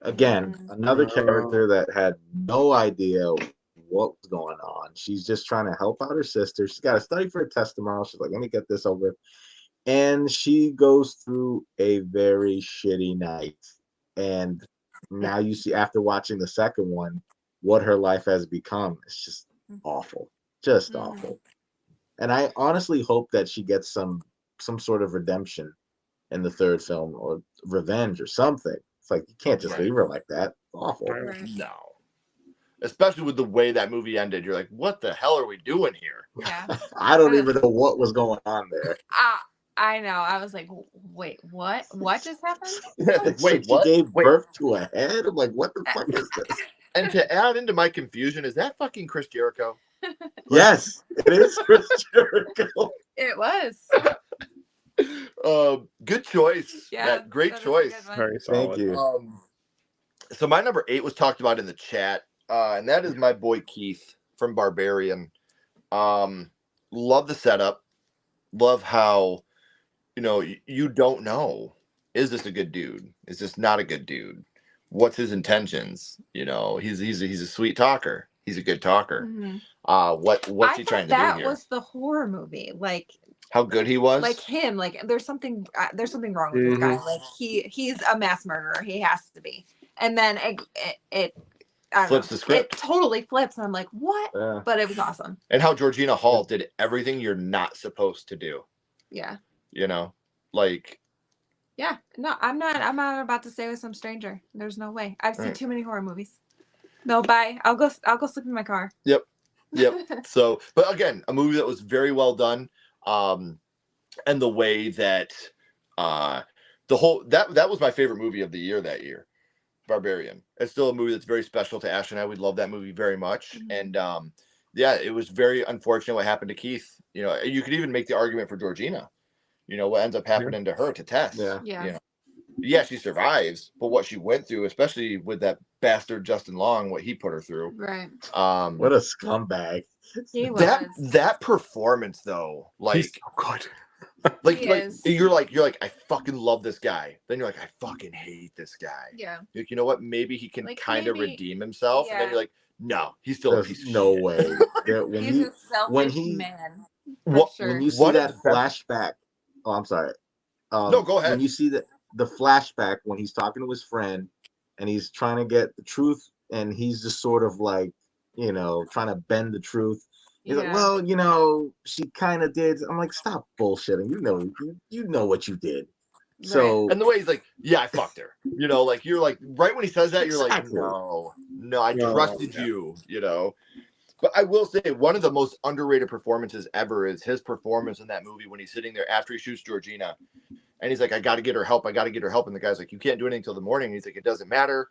Again, another character that had no idea what was going on. She's just trying to help out her sister. She's got to study for a test tomorrow. She's like, let me get this over. And she goes through a very shitty night. And now you see, after watching the second one, what her life has become. It's just awful. Just awful. And I honestly hope that she gets some sort of redemption in the third film, or revenge or something. It's like, you can't just leave her like that. It's awful. No. Especially with the way that movie ended. You're like, what the hell are we doing here? Yeah. I don't even know what was going on there. I know. I was like, wait, what? What just happened? Wait, she what? gave birth to a head? I'm like, what the fuck is this? And to add into my confusion, is that fucking Chris Jericho? Yes, it is Chris Jericho. It was. Good choice. Yeah, great that is a choice. good one. Very solid. Thank you. So my number 8 was talked about in the chat, and that is my boy Keith from Barbarian. Love the setup. Love how, you don't know, is this a good dude? Is this not a good dude? What's his intentions? He's a sweet talker. He's a good talker. Mm-hmm. What's he trying to do here? That was the horror movie. Like how good he was. Like him. Like there's something wrong with this guy. Like he's a mass murderer. He has to be. And then it flips the script. It totally flips, and I'm like, what? Yeah. But it was awesome. And how Georgina Hall did everything you're not supposed to do. Yeah. Like. Yeah. No, I'm not about to stay with some stranger. There's no way. I've seen too many horror movies. No, bye. I'll go sleep in my car. Yep. So, but again, a movie that was very well done. And the way that the whole that was my favorite movie of the year that year. Barbarian. It's still a movie that's very special to Ash and I. We love that movie very much. Mm-hmm. And it was very unfortunate what happened to Keith. You could even make the argument for Georgina. What ends up happening to her, to Tess. Yeah, she survives, but what she went through, especially with that bastard Justin Long, what he put her through. Right. What a scumbag. He was. That performance though, like, he's so good. like you're like, I fucking love this guy. Then you're like, I fucking hate this guy. Yeah. Like, you know what? Maybe he can kind of redeem himself. Yeah. And then you're like, no, he's still a piece of shit. Way. He's a selfish man. When you see that flashback. Oh, I'm sorry. No, go ahead. When you see the flashback when he's talking to his friend and he's trying to get the truth, and he's just sort of like, trying to bend the truth. He's like, well, she kind of did. I'm like, stop bullshitting. You know what you did. Right. So, and the way he's like, yeah, I fucked her. Like you're like, right when he says that, you're like, no, I trusted you. But I will say one of the most underrated performances ever is his performance in that movie when he's sitting there after he shoots Georgina. And he's like, I got to get her help. And the guy's like, you can't do anything until the morning. And he's like, it doesn't matter.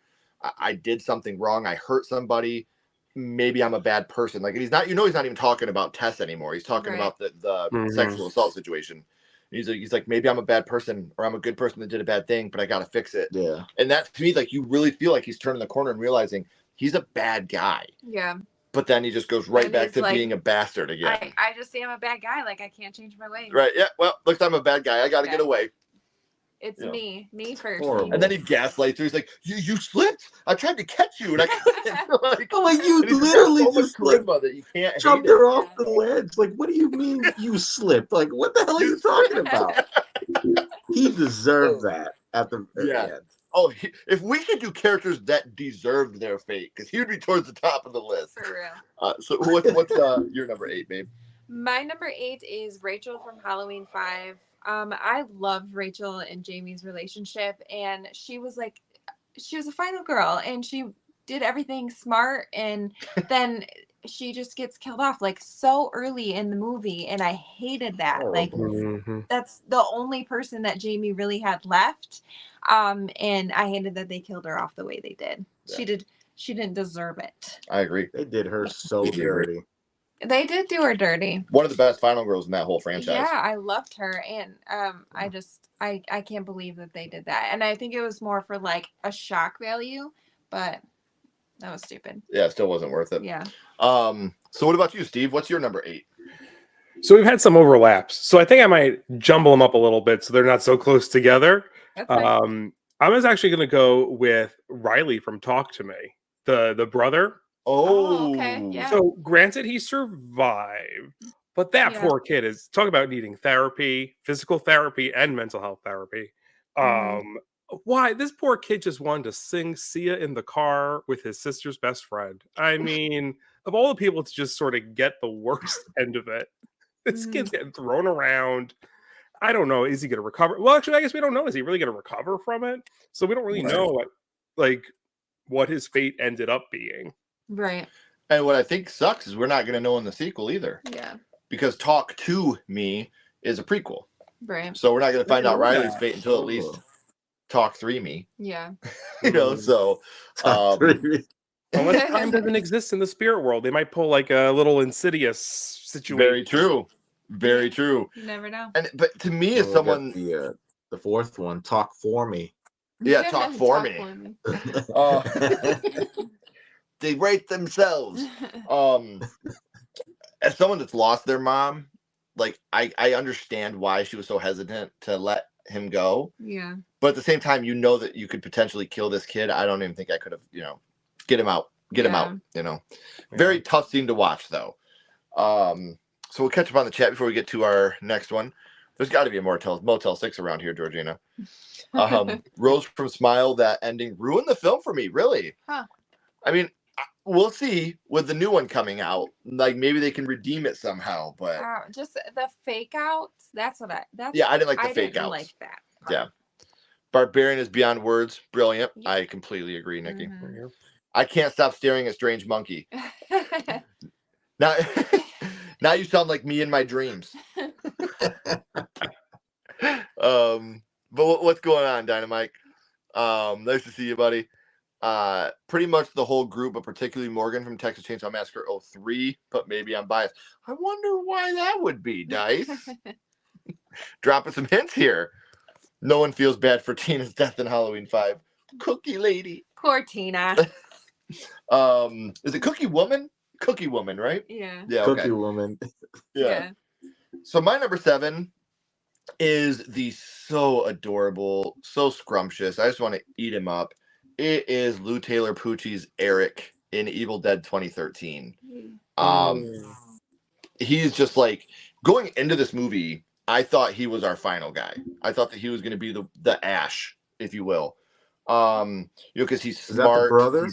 I did something wrong. I hurt somebody. Maybe I'm a bad person. Like, he's not, he's not even talking about Tess anymore. He's talking about the sexual assault situation. And he's like, maybe I'm a bad person, or I'm a good person that did a bad thing, but I got to fix it. Yeah. And that, to me, like, you really feel like he's turning the corner and realizing he's a bad guy. Yeah. But then he just goes right back to being a bastard again. I just say I'm a bad guy. Like, I can't change my ways. Right. Yeah. Well, looks like I'm a bad guy. I got to get away. It's You know. me first. Horrible. And then he gaslights her. He's like, you slipped. I tried to catch you, and I couldn't. Like, I'm like, you and he's got literally so much just like charisma that you can't jumped hate her it. off the ledge. Like, what do you mean you slipped? Like, what the hell are you talking about? He deserved that at the end. Oh, if we could do characters that deserved their fate, because he would be towards the top of the list. For real. So what's your number 8, babe? My number 8 is Rachel from Halloween 5. I loved Rachel and Jamie's relationship, and she was a final girl, and she did everything smart, and then she just gets killed off like so early in the movie, and I hated that. Like that's the only person that Jamie really had left, and I hated that they killed her off the way they did. Yeah. She didn't deserve it. I agree. They did her so dirty. They did do her dirty. One of the best final girls in that whole franchise. Yeah, I loved her, and I can't believe that they did that. And I think it was more for like a shock value, but that was stupid. Yeah, it still wasn't worth it. Yeah. So what about you, Steve? What's your number 8? So we've had some overlaps. So I think I might jumble them up a little bit so they're not so close together. That's nice. I was actually going to go with Riley from Talk to Me, the brother. Oh, okay. Yeah. So granted, he survived, but that poor kid is talk about needing therapy, physical therapy, and mental health therapy. Why this poor kid just wanted to sing Sia in the car with his sister's best friend. I mean, of all the people to just sort of get the worst end of it, this kid's getting thrown around. I don't know. Is he going to recover? Well, actually, I guess we don't know. Is he really going to recover from it? So we don't really know what his fate ended up being. Right. And what I think sucks is we're not going to know in the sequel either. Yeah. Because Talk to Me is a prequel. Right. So we're not going to find out Riley's fate until at least Talk 3 Me. Yeah. So Unless time doesn't exist in the spirit world, they might pull like a little Insidious situation. Very true. Very true. You never know. But to me, as someone the fourth one, Talk for Me. Yeah, Talk for Me. They rate themselves. As someone that's lost their mom, like I understand why she was so hesitant to let him go. Yeah. But at the same time, that you could potentially kill this kid. I don't even think I could have, get him out. Very tough scene to watch though. So we'll catch up on the chat before we get to our next one. There's got to be a Motel 6 around here, Georgina. Rose from Smile, that ending ruined the film for me, really. Huh. I mean, we'll see with the new one coming out. Like maybe they can redeem it somehow, but just the fake outs. I didn't like the fake outs. Like that. Yeah. Barbarian is beyond words. Brilliant. Yeah. I completely agree, Nikki. Mm-hmm. I can't stop staring at Strange Monkey. Now you sound like me in my dreams. But what's going on, Dynamite? Nice to see you, buddy. Pretty much the whole group, but particularly Morgan from Texas Chainsaw Massacre 03, but maybe I'm biased. I wonder why that would be, Dice. Dropping some hints here. No one feels bad for Tina's death in Halloween 5. Cookie lady. Poor Tina. Is it Cookie Woman? Cookie Woman, right? Yeah. Yeah. Cookie okay. Woman. Yeah. So my number 7 is the so adorable, so scrumptious. I just want to eat him up. It is Lou Taylor Pucci's Eric in Evil Dead 2013. He's just like going into this movie. I thought he was our final guy. I thought that he was going to be the Ash, if you will. Because he's smart. Is that the brother?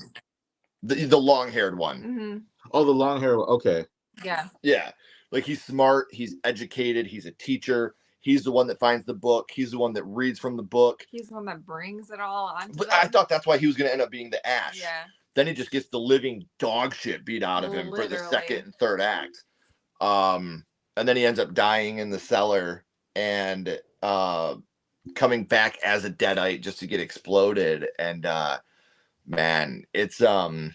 The long-haired one. Mm-hmm. Oh, the long-haired one. Okay. Yeah. Yeah. Like he's smart. He's educated. He's a teacher. He's the one that finds the book. He's the one that reads from the book. He's the one that brings it all on. But I thought that's why he was going to end up being the Ash. Yeah. Then he just gets the living dog shit beat out of him for the second and third act. And then he ends up dying in the cellar and coming back as a deadite just to get exploded. And man, it's and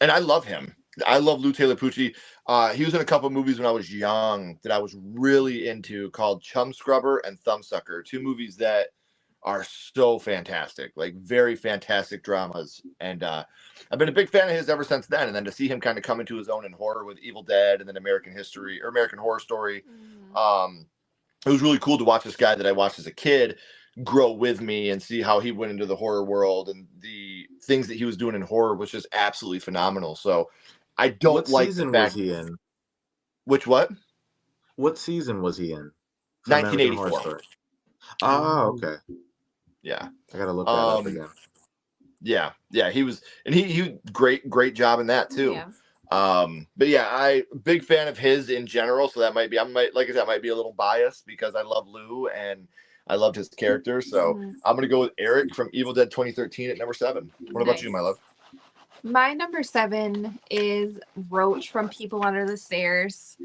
I love him. I love Lou Taylor Pucci. He was in a couple movies when I was young that I was really into called Chum Scrubber and Thumbsucker. 2 movies that are so fantastic, like very fantastic dramas. And I've been a big fan of his ever since then. And then to see him kind of come into his own in horror with Evil Dead and then American Horror Story. It was really cool to watch this guy that I watched as a kid grow with me and see how he went into the horror world, and the things that he was doing in horror was just absolutely phenomenal. So I don't What like season the fact was he in? Which what? What season was he in? For American Horror 1984. Story. Oh, okay. Yeah. I gotta look that up again. Yeah, he was, and he great job in that too. Yeah. But yeah, I big fan of his in general, so that might be, like I said, I might be a little biased because I love Lou and I loved his character. So I'm gonna go with Eric from Evil Dead 2013 at number 7. What about you, my love? My number 7 is Roach from People Under the Stairs.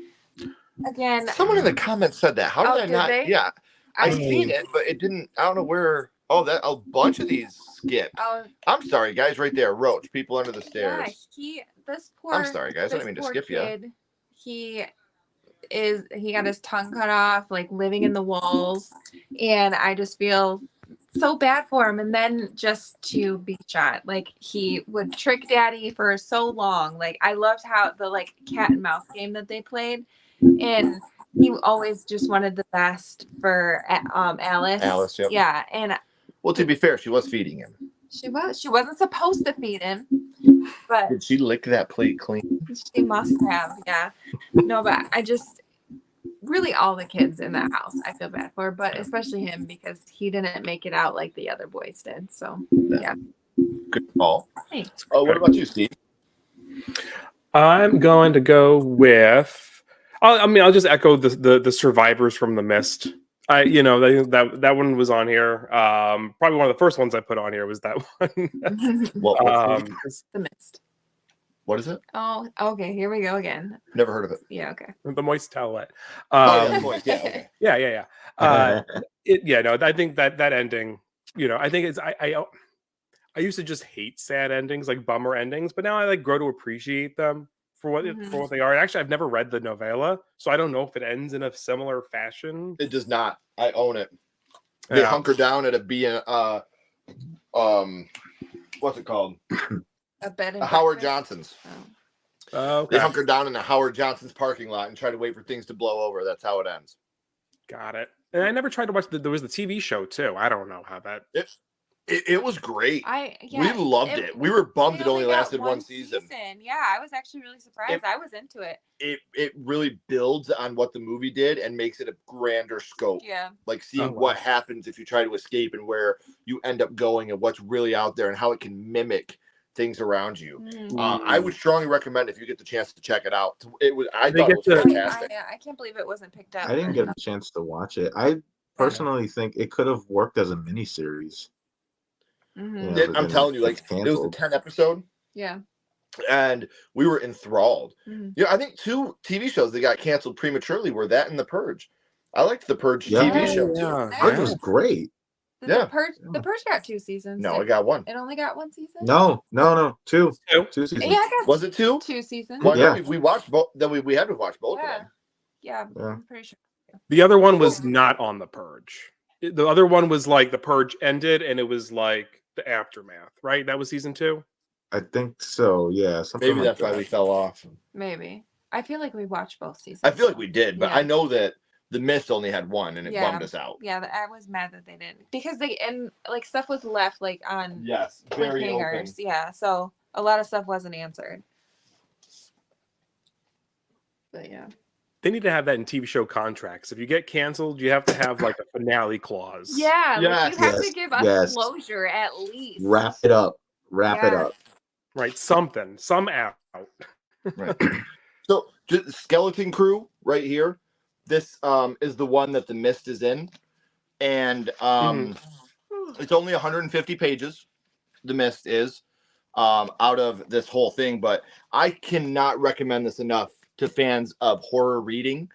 Again, someone in the comments said that. How did I not? They? Yeah, I've seen it, but it didn't. I don't know where. Oh, that a bunch of these skipped. Oh, I'm sorry, guys. Right there, Roach. People Under the Stairs. Yeah, I'm sorry, guys. I didn't mean to skip you. He got his tongue cut off, like living in the walls, and I just feel so bad for him. And then just to be shot, like he would trick Daddy for so long. Like I loved how the like cat and mouse game that they played, and he always just wanted the best for Alice. Alice, yep. Yeah, and well, to be fair, she was feeding him. She wasn't supposed to feed him, but did she lick that plate clean? She must have, yeah. No, but I just really all the kids in that house I feel bad for, but especially him because he didn't make it out like the other boys did. So yeah. Good call. Thanks. Oh, what about you, Steve? I'm going to go with. I'll just echo the survivors from The Mist. That one was on here. Probably one of the first ones I put on here was that one. What's The Mist. What is it? Oh, okay. Here we go again. Never heard of it. Yeah. Okay. The Moist Towelette. Moist. Yeah. Okay. Yeah. I think that ending. I think it's I used to just hate sad endings, like bummer endings, but now I like grow to appreciate them for what they are. And actually, I've never read the novella, so I don't know if it ends in a similar fashion. It does not. I own it. They hunker down at what's it called? A Howard Johnson's. Oh. Okay. They hunker down in a Howard Johnson's parking lot and try to wait for things to blow over. That's how it ends. Got it. And I never tried to watch there was the TV show too. I don't know how that. It was great. We loved it. We were bummed it only lasted one season. Yeah, I was actually really surprised. I was into it. It really builds on what the movie did and makes it a grander scope. Yeah. Like seeing what happens if you try to escape and where you end up going and what's really out there and how it can mimic things around you. I would strongly recommend if you get the chance to check it out. I thought it was fantastic. I can't believe it wasn't picked up. I didn't get a chance to watch it. I personally think it could have worked as a miniseries. I'm telling you, like it was a 10 episode. Yeah. And we were enthralled. I think 2 TV shows that got canceled prematurely were that and The Purge. I liked The Purge TV show too. Purge was great. The Purge got 2 seasons. No, it got 1. It only got 1 season? No. 2 seasons. Yeah, was it 2? 2 seasons. Well, yeah. We watched both. Then we had to watch both of them. Yeah, I'm pretty sure. The other one was not on The Purge. The other one was like The Purge ended and it was like the aftermath, right? That was season 2? I think so, yeah. Maybe that's why we fell off. Maybe. I feel like we watched both seasons. I feel like we did, but I know that The Mist only had 1 and it bummed us out. Yeah, I was mad that they didn't. Because stuff was left like on very hangers. open. Yeah, so a lot of stuff wasn't answered. But yeah. They need to have that in TV show contracts. If you get canceled, you have to have like a finale clause. Yeah, you have to give us closure at least. Wrap it up. Right, some out. Right. So, Skeleton Crew right here. This is the one that The Mist is in, and it's only 150 pages. The Mist is out of this whole thing, but I cannot recommend this enough to fans of horror reading,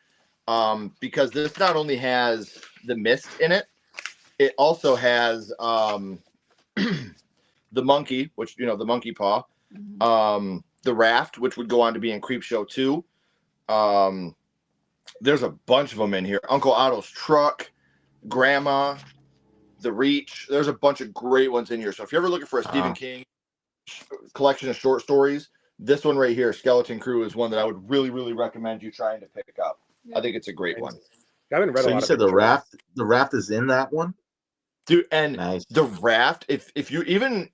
because this not only has The Mist in it, it also has the monkey, which the monkey paw, the raft, which would go on to be in Creepshow 2. There's a bunch of them in here. Uncle Otto's Truck, Grandma, The Reach. There's a bunch of great ones in here. So if you're ever looking for a Stephen King collection of short stories, this one right here, Skeleton Crew, is one that I would really, really recommend you trying to pick up. I think it's a great one. I haven't read a lot. You said the raft is in that one? Dude, and Nice. the raft, if you even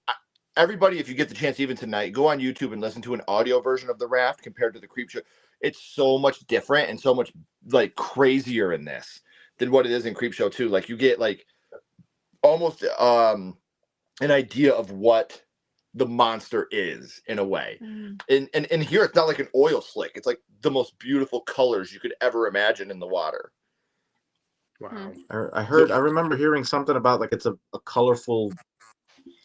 everybody, if you get the chance even tonight, go on YouTube and listen to an audio version of the raft compared to the creep show. It's so much different and so much like crazier in this than what it is in Creep Show 2. Like you get like almost an idea of what the monster is in a way. And here it's not like an oil slick. It's like the most beautiful colors you could ever imagine in the water. Wow. I remember hearing something about like it's a colorful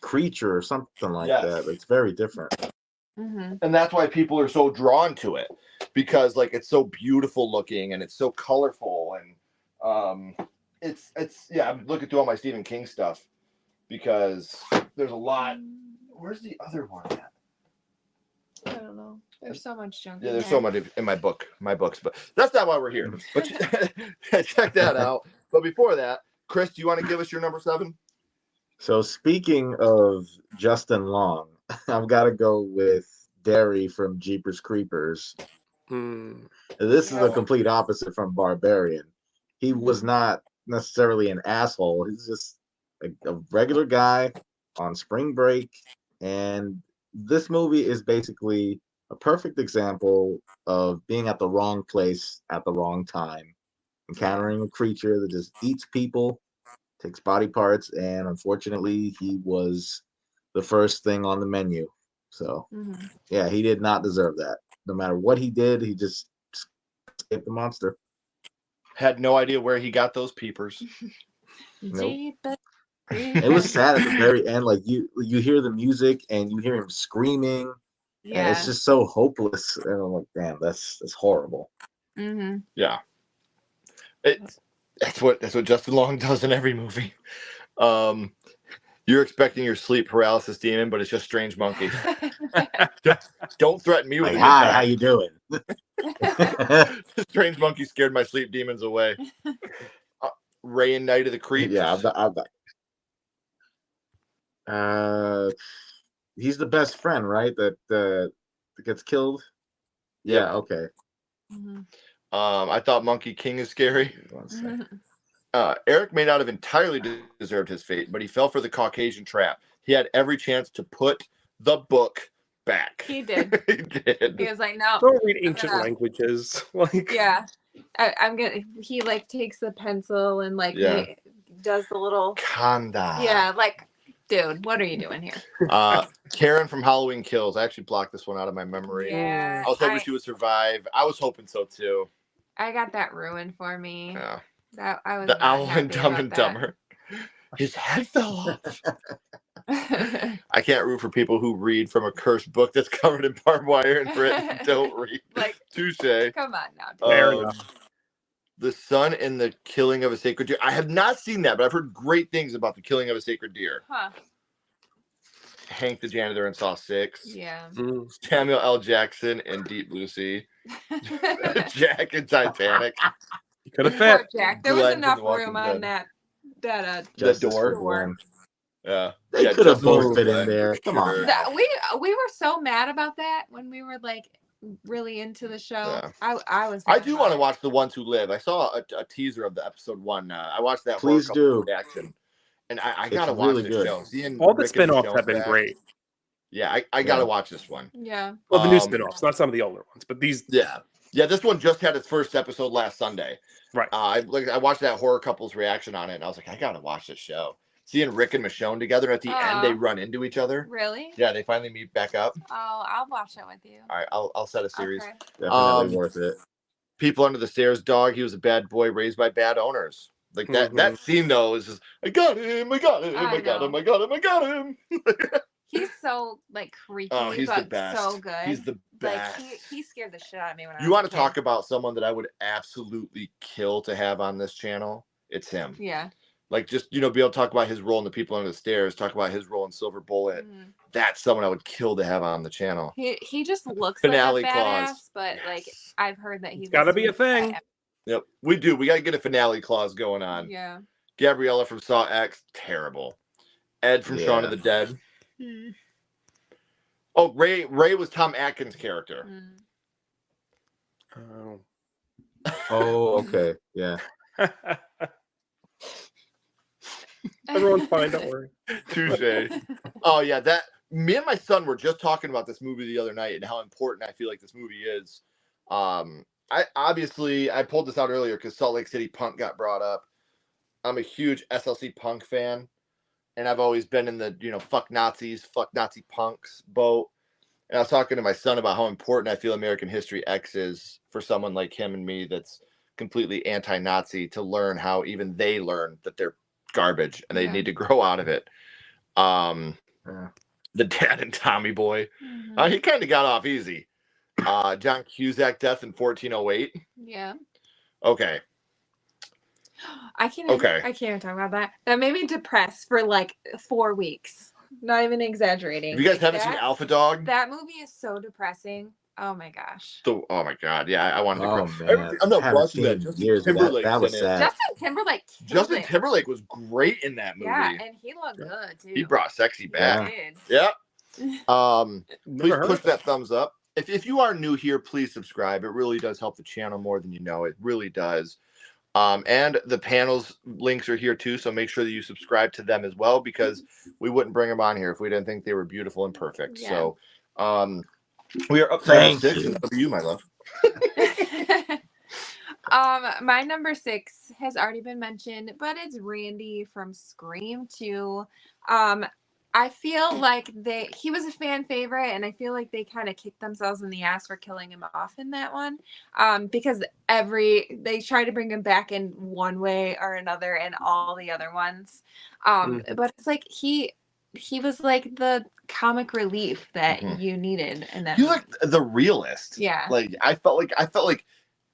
creature or something like that. It's very different. And that's why people are so drawn to it, because like it's so beautiful looking and it's so colorful, and it's yeah, I'm looking through all my Stephen King stuff because there's a lot. Where's the other one at? I don't know. There's so much junk. Yeah, there's so much in my books, but that's not why we're here. But check that out. But before that, Chris, do you want to give us your number 7? So speaking of Justin Long, I've got to go with Derry from Jeepers Creepers. This is a complete opposite from Barbarian. He was not necessarily an asshole. He's just a regular guy on spring break. And this movie is basically a perfect example of being at the wrong place at the wrong time, encountering a creature that just eats people, takes body parts, and unfortunately he was the first thing on the menu. So yeah, he did not deserve that. No matter what he did, he just escaped the monster. Had no idea where he got those peepers. Nope. It was sad at the very end. Like you hear the music and you hear him screaming, and it's just so hopeless. And I'm like, damn, that's horrible. Yeah, that's what Justin Long does in every movie. You're expecting your sleep paralysis demon, but it's just strange monkeys. Don't threaten me with like, a good hi, time. how you doing? Strange monkey scared my sleep demons away. Ray and Night of the Creeps. Yeah, he's the best friend, right? That gets killed. Yeah. Okay. I thought Monkey King is scary. Eric may not have entirely deserved his fate, but he fell for the Caucasian trap. He had every chance to put the book back. He did. He did. He was like, no. Don't read ancient languages. Like, yeah. I'm gonna. He like takes the pencil and like he does the little Kanda. Yeah, like, dude, what are you doing here? Karen from Halloween Kills. I actually blocked this one out of my memory. Yeah, I was hoping she would survive. I was hoping so too. I got that ruined for me. Yeah. That I was the Owl and Dumb and Dumber. His head fell off. I can't root for people who read from a cursed book that's covered in barbed wire and for it don't read. Like, touche. Come on now. Fair enough. The Sun and the Killing of a Sacred Deer. I have not seen that, but I've heard great things about the Killing of a Sacred Deer. Huh. Hank the Janitor in Saw 6. Yeah. Samuel L. Jackson in Deep Blue Sea. Jack in Titanic. Could have fit. Jack. There was enough room on that the door. Yeah. They could have both fit in there. Come on. We were so mad about that when we were like really into the show. Yeah. I do want to watch The Ones Who Live. I saw a teaser of the episode 1. I watched that. Please do. Reaction. And I gotta watch really this good. show. All the spinoffs have been great. Yeah, I gotta watch this one. Yeah. Well, the new spinoffs, not some of the older ones, but these. Yeah. This one just had its first episode last Sunday. Right. I watched that horror couple's reaction on it, and I was like, I gotta watch this show. Seeing Rick and Michonne together at the end, they run into each other. Really? Yeah, they finally meet back up. Oh, I'll watch it with you. All right, I'll set a series. Okay. Definitely worth it. People Under the Stairs dog. He was a bad boy raised by bad owners. Like that. That scene though is just, I got him. I got him. I got him. I got him. I got him. He's so like creepy. Oh, he's but the best. So good. He's the best. Like he scared the shit out of me when I was You want a to kid. talk about someone that I would absolutely kill to have on this channel? It's him. Yeah. Like just be able to talk about his role in The People Under the Stairs, talk about his role in Silver Bullet. That's someone I would kill to have on the channel. He just looks Finale like a badass, clause. but like I've heard that he's got to be a thing. Yep, we do. We got to get a finale clause going on. Yeah. Gabriella from Saw X, terrible. Ed from Shaun of the Dead. Oh, Ray was Tom Atkins' character. Oh, okay. Yeah. Everyone's fine. Don't worry. Touche. Oh yeah, that me and my son were just talking about this movie the other night and how important I feel like this movie is. I pulled this out earlier because Salt Lake City Punk got brought up. I'm a huge SLC Punk fan, and I've always been in the fuck Nazis, fuck Nazi punks boat. And I was talking to my son about how important I feel American History X is for someone like him and me that's completely anti-Nazi to learn how even they learn that they're garbage and they need to grow out of it. The Dad and Tommy Boy, he kind of got off easy. John Cusack death in 1408. Yeah. Okay. I can't even talk about that. That made me depressed for like 4 weeks. Not even exaggerating. If you guys haven't seen Alpha Dog, that movie is so depressing. Oh my gosh. So, oh my god, yeah, I wanted to cry. I'm not watching that. Justin Timberlake. That was sad. Justin Timberlake was great in that movie. Yeah, and he looked good too. He brought sexy back. Yeah. Please push that thumbs up. If you are new here, please subscribe. It really does help the channel more than you know. It really does. And the panels links are here too, so make sure that you subscribe to them as well, because we wouldn't bring them on here if we didn't think they were beautiful and perfect. Yeah. So we are up to number 6, and over you, my love. My number 6 has already been mentioned, but it's Randy from Scream 2. I feel like he was a fan favorite, and I feel like they kind of kicked themselves in the ass for killing him off in that one. Because they try to bring him back in one way or another in all the other ones. But it's like he was like the comic relief that you needed in that. He was like the realist. Yeah. Like I felt like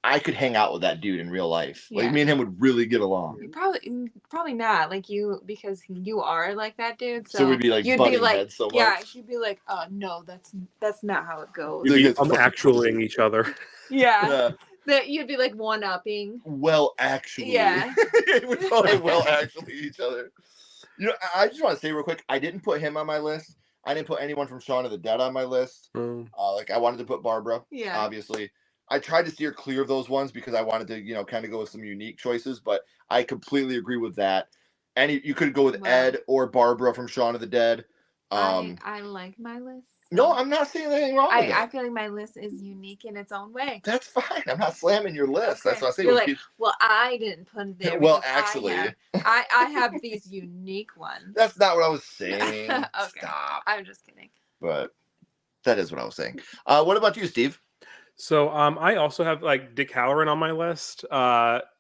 I could hang out with that dude in real life. Like me and him would really get along. Probably not like you, because you are like that dude. So we'd be like, you'd butting heads so much. Yeah, you'd be like, oh no, that's not how it goes. I'm actually each other. Yeah. That you'd be like one-upping. Well, actually. Yeah. We probably actually each other. I just want to say real quick, I didn't put him on my list. I didn't put anyone from Shaun of the Dead on my list. Like I wanted to put Barbara. Yeah. Obviously. I tried to steer clear of those ones because I wanted to, kind of go with some unique choices, but I completely agree with that. And you could go with Ed or Barbara from Shaun of the Dead. I like my list. No, I'm not saying anything wrong with it. I feel like my list is unique in its own way. That's fine. I'm not slamming your list. Okay. That's what I say. You're like, well, I didn't put it there. Well, actually. I have these unique ones. That's not what I was saying. Okay. Stop. I'm just kidding. But that is what I was saying. What about you, Steve? So I also have like Dick Halloran on my list.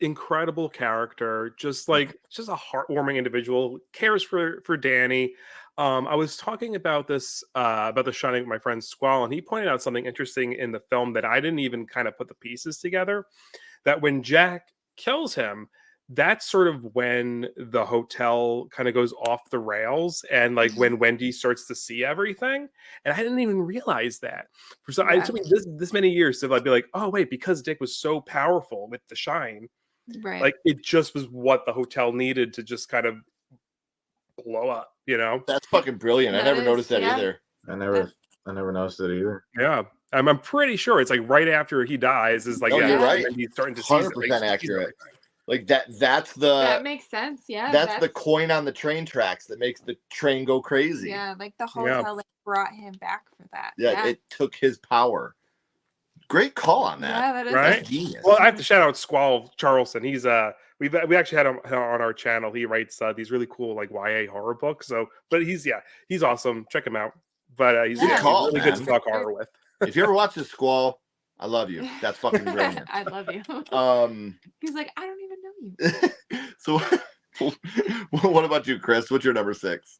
Incredible character, just a heartwarming individual, cares for Danny. I was talking about this about The Shining with my friend Squall, and he pointed out something interesting in the film that I didn't even kind of put the pieces together. That when Jack kills him, that's sort of when the hotel kind of goes off the rails, and like when Wendy starts to see everything. And I didn't even realize that. It took me this many years to be like, oh wait, because Dick was so powerful with the shine, right? Like it just was what the hotel needed to just kind of blow up. That's fucking brilliant. I never noticed that either. I never noticed it either. Yeah. I'm pretty sure it's like right after he dies is like, you're right. He's starting to see 100% accurate. Like that makes sense. Yeah. That's the coin on the train tracks that makes the train go crazy. Yeah. Like the hotel brought him back for that. Yeah. It took his power. Great call on that. Yeah, that is right. Genius. Well, I have to shout out Squall Charleston. He's we actually had him on our channel. He writes these really cool like YA horror books. So, but he's awesome. Check him out. But he's really good to talk horror with. If you ever watch the Squall, I love you. That's fucking brilliant. I love you. He's like, I don't even know you. So, what about you, Chris? What's your number 6?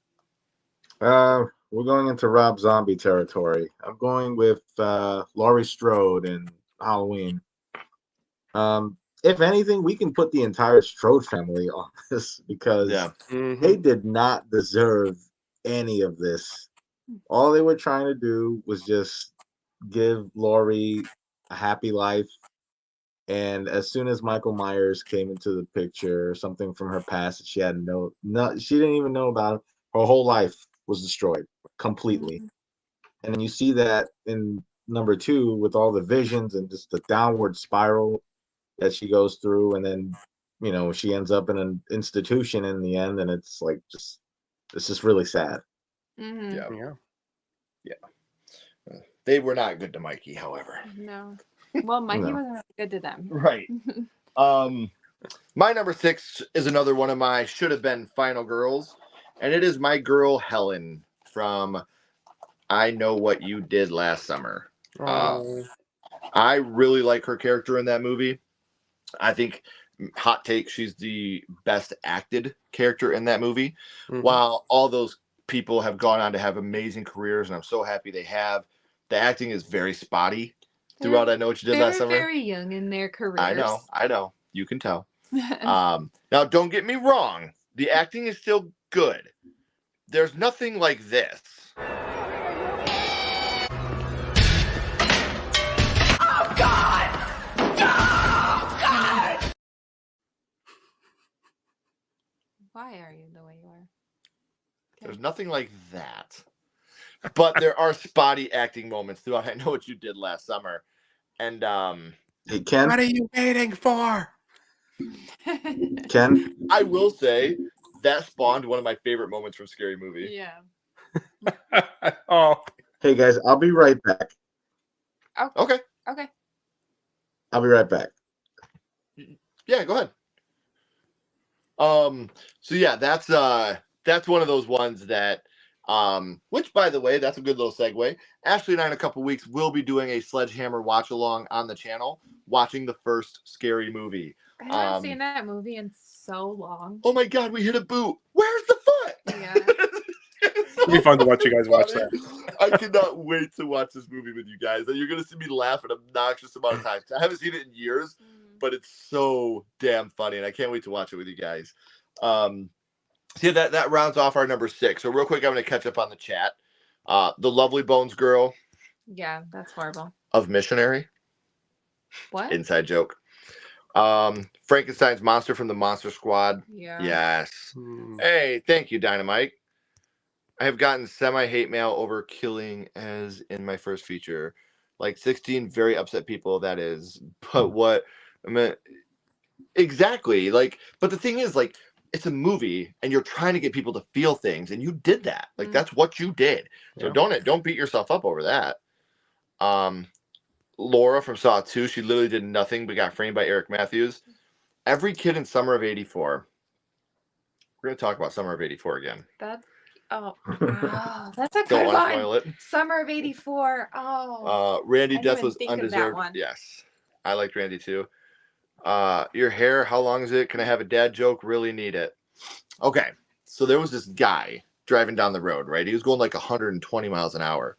We're going into Rob Zombie territory. I'm going with Laurie Strode in Halloween. If anything, we can put the entire Strode family on this because they did not deserve any of this. All they were trying to do was just give Laurie a happy life. And as soon as Michael Myers came into the picture, something from her past that she had she didn't even know about, her whole life was destroyed completely. And then you see that in number 2 with all the visions and just the downward spiral that she goes through. And then, you know, she ends up in an institution in the end, and it's like it's just really sad. Mm-hmm. Yeah. They were not good to Mikey, however. No. Well, Mikey No. wasn't really good to them. Right. My number 6 is another one of my should have been final girls, and it is my girl Helen from I Know What You Did Last Summer. I really like her character in that movie. I think, hot take, she's the best acted character in that movie. Mm-hmm. While all those people have gone on to have amazing careers, and I'm so happy they have, the acting is very spotty throughout I Know What You Did Last Summer. They're very young in their careers. I know. You can tell. Now, don't get me wrong. The acting is still good. There's nothing like this. Oh, God! Oh, God! Why are you the way you are? Okay. There's nothing like that. But there are spotty acting moments throughout I Know What You Did Last Summer. And, hey, Ken? What are you waiting for? Ken? I will say that spawned one of my favorite moments from Scary Movie. Yeah. Oh. Hey, guys, I'll be right back. Okay. I'll be right back. Yeah, go ahead. So yeah, that's one of those ones that which, by the way, that's a good little segue. Ashley and I in a couple weeks will be doing a Sledgehammer watch along on the channel, watching the first Scary Movie. I haven't seen that movie in so long. Oh my God, we hit a boot. Where's the foot? Yeah. It'll be fun to watch you guys watch that. I cannot wait to watch this movie with you guys. And you're going to see me laugh an obnoxious amount of times. I haven't seen it in years, but it's so damn funny. And I can't wait to watch it with you guys. So yeah, that rounds off our number 6. So real quick, I'm going to catch up on the chat. The Lovely Bones girl. Yeah, that's horrible. Of Missionary. What? Inside joke. Frankenstein's monster from the Monster Squad. Yeah. Yes. Hey, thank you, Dynamite. I have gotten semi-hate mail over killing as in my first feature. Like 16 very upset people, that is. But what I mean, exactly. Like, but the thing is, like, it's a movie and you're trying to get people to feel things, and you did that. Like, that's what you did. So don't beat yourself up over that. Laura from Saw 2, she literally did nothing but got framed by Eric Matthews. Every kid in Summer of '84. We're gonna talk about Summer of '84 again. That's that's a Don't good want to one. spoil it. Summer of '84. Oh. Randy I Death didn't was think of that undeserved. one. Yes, I liked Randy too. Your hair, how long is it? Can I have a dad joke? Really need it. Okay, so there was this guy driving down the road, right? He was going like 120 miles an hour,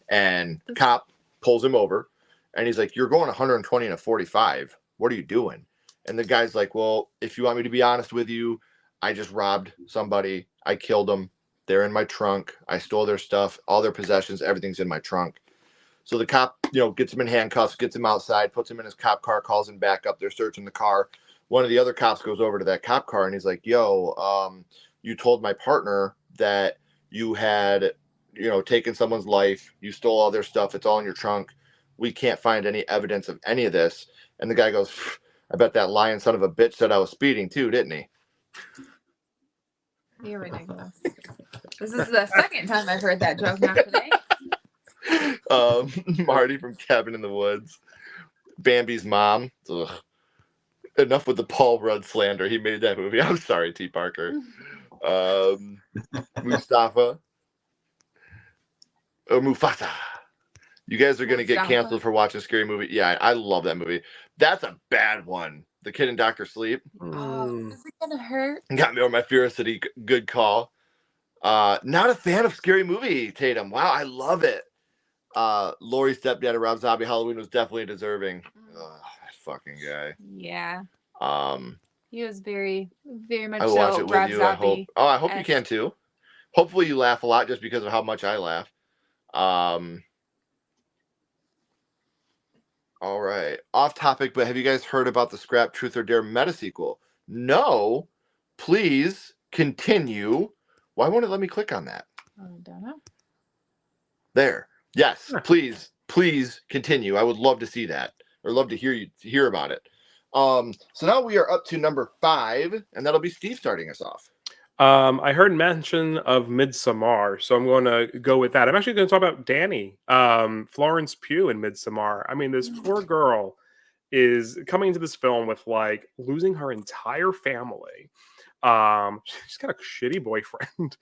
and the cop pulls him over, and he's like, "You're going 120 in a 45. What are you doing?" And the guy's like, "Well, if you want me to be honest with you, I just robbed somebody. I killed them. They're in my trunk. I stole their stuff, all their possessions. Everything's in my trunk." So the cop, gets him in handcuffs, gets him outside, puts him in his cop car, calls him back up. They're searching the car. One of the other cops goes over to that cop car and he's like, "Yo, you told my partner that you had, taken someone's life. You stole all their stuff. It's all in your trunk. We can't find any evidence of any of this." And the guy goes, "I bet that lying son of a bitch said I was speeding too, didn't he?" You're ridiculous. This is the second time I've heard that joke now today. Marty from Cabin in the Woods. Bambi's mom. Ugh. Enough with the Paul Rudd slander. He made that movie. I'm sorry, T. Parker. Mustafa. Or Mufasa. You guys are going to get canceled for watching a Scary Movie. Yeah, I love that movie. That's a bad one. The Kid in Dr. Sleep. Oh, is it going to hurt? Got me over my Furacity. Good call. Not a fan of Scary Movie, Tatum. Wow, I love it. Laurie's stepdad, Rob Zombie Halloween, was definitely deserving. Ugh, that fucking guy. Yeah. He was very, very much I so watch it with Rob you. Zombie. I hope you can too. Hopefully you laugh a lot just because of how much I laugh. All right. Off topic, but have you guys heard about the Scrap Truth or Dare meta sequel? No. Please continue. Why won't it let me click on that? I don't know. There. Yes. Please continue. I would love to see that, or love to hear about it. So now we are up to number 5, and that'll be Steve starting us off. I heard mention of Midsommar, so I'm going to go with that. I'm actually going to talk about Danny, Florence Pugh in Midsommar. I mean, this poor girl is coming into this film with like losing her entire family. She's got a shitty boyfriend,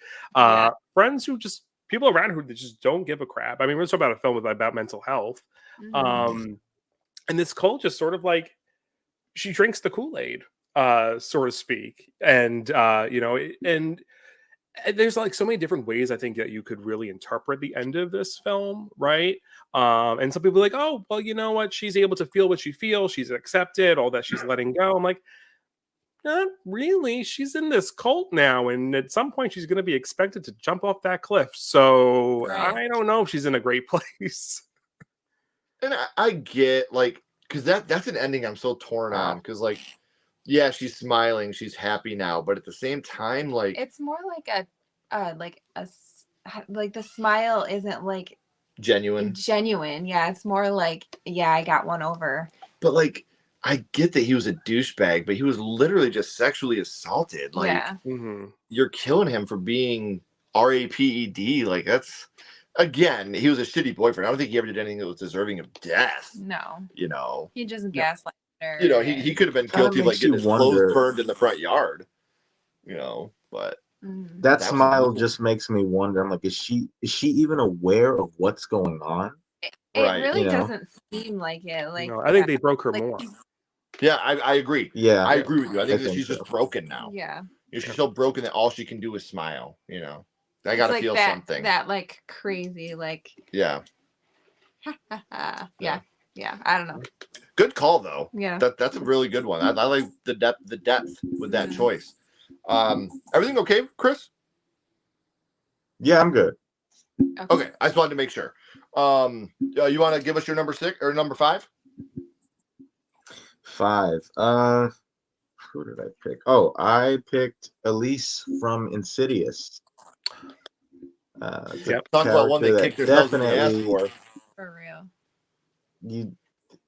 friends who just people around who just don't give a crap. I mean, we're talking about a film about mental health, and this cult just sort of like she drinks the Kool-Aid, so to speak, and and there's like so many different ways I think that you could really interpret the end of this film, right? And some people are like, oh, well, you know what? She's able to feel what she feels. She's accepted all that she's letting go. I'm like, not really. She's in this cult now, and at some point she's going to be expected to jump off that cliff. So I don't know if she's in a great place. And I get like, because that's an ending I'm so torn on, because like, yeah, she's smiling, she's happy now, but at the same time, like it's more like the smile isn't like genuine. Yeah, it's more like, yeah, I got one over. But like, I get that he was a douchebag, but he was literally just sexually assaulted. Like, you're killing him for being raped. Like, that's, again, he was a shitty boyfriend. I don't think he ever did anything that was deserving of death. No. You know, he just gaslighted her. You know, he could have been guilty of like getting his clothes burned in the front yard. You know, but that smile just makes me wonder. I'm like, is she even aware of what's going on? It really doesn't seem like it. Like, no, I think they broke her more. Yeah, I agree. Yeah, I agree with you. I think that she's just broken now. Yeah, she's so broken that all she can do is smile. You know, I gotta feel something. That like crazy, like yeah. I don't know. Good call though. Yeah, that's a really good one. I like the depth with that choice. Everything okay, Chris? Yeah, I'm good. Okay, I just wanted to make sure. You want to give us your number 6 or number 5? 5. Who did I pick? Oh, I picked Elise from Insidious. Talk about one they kicked themselves in the ass for. For real.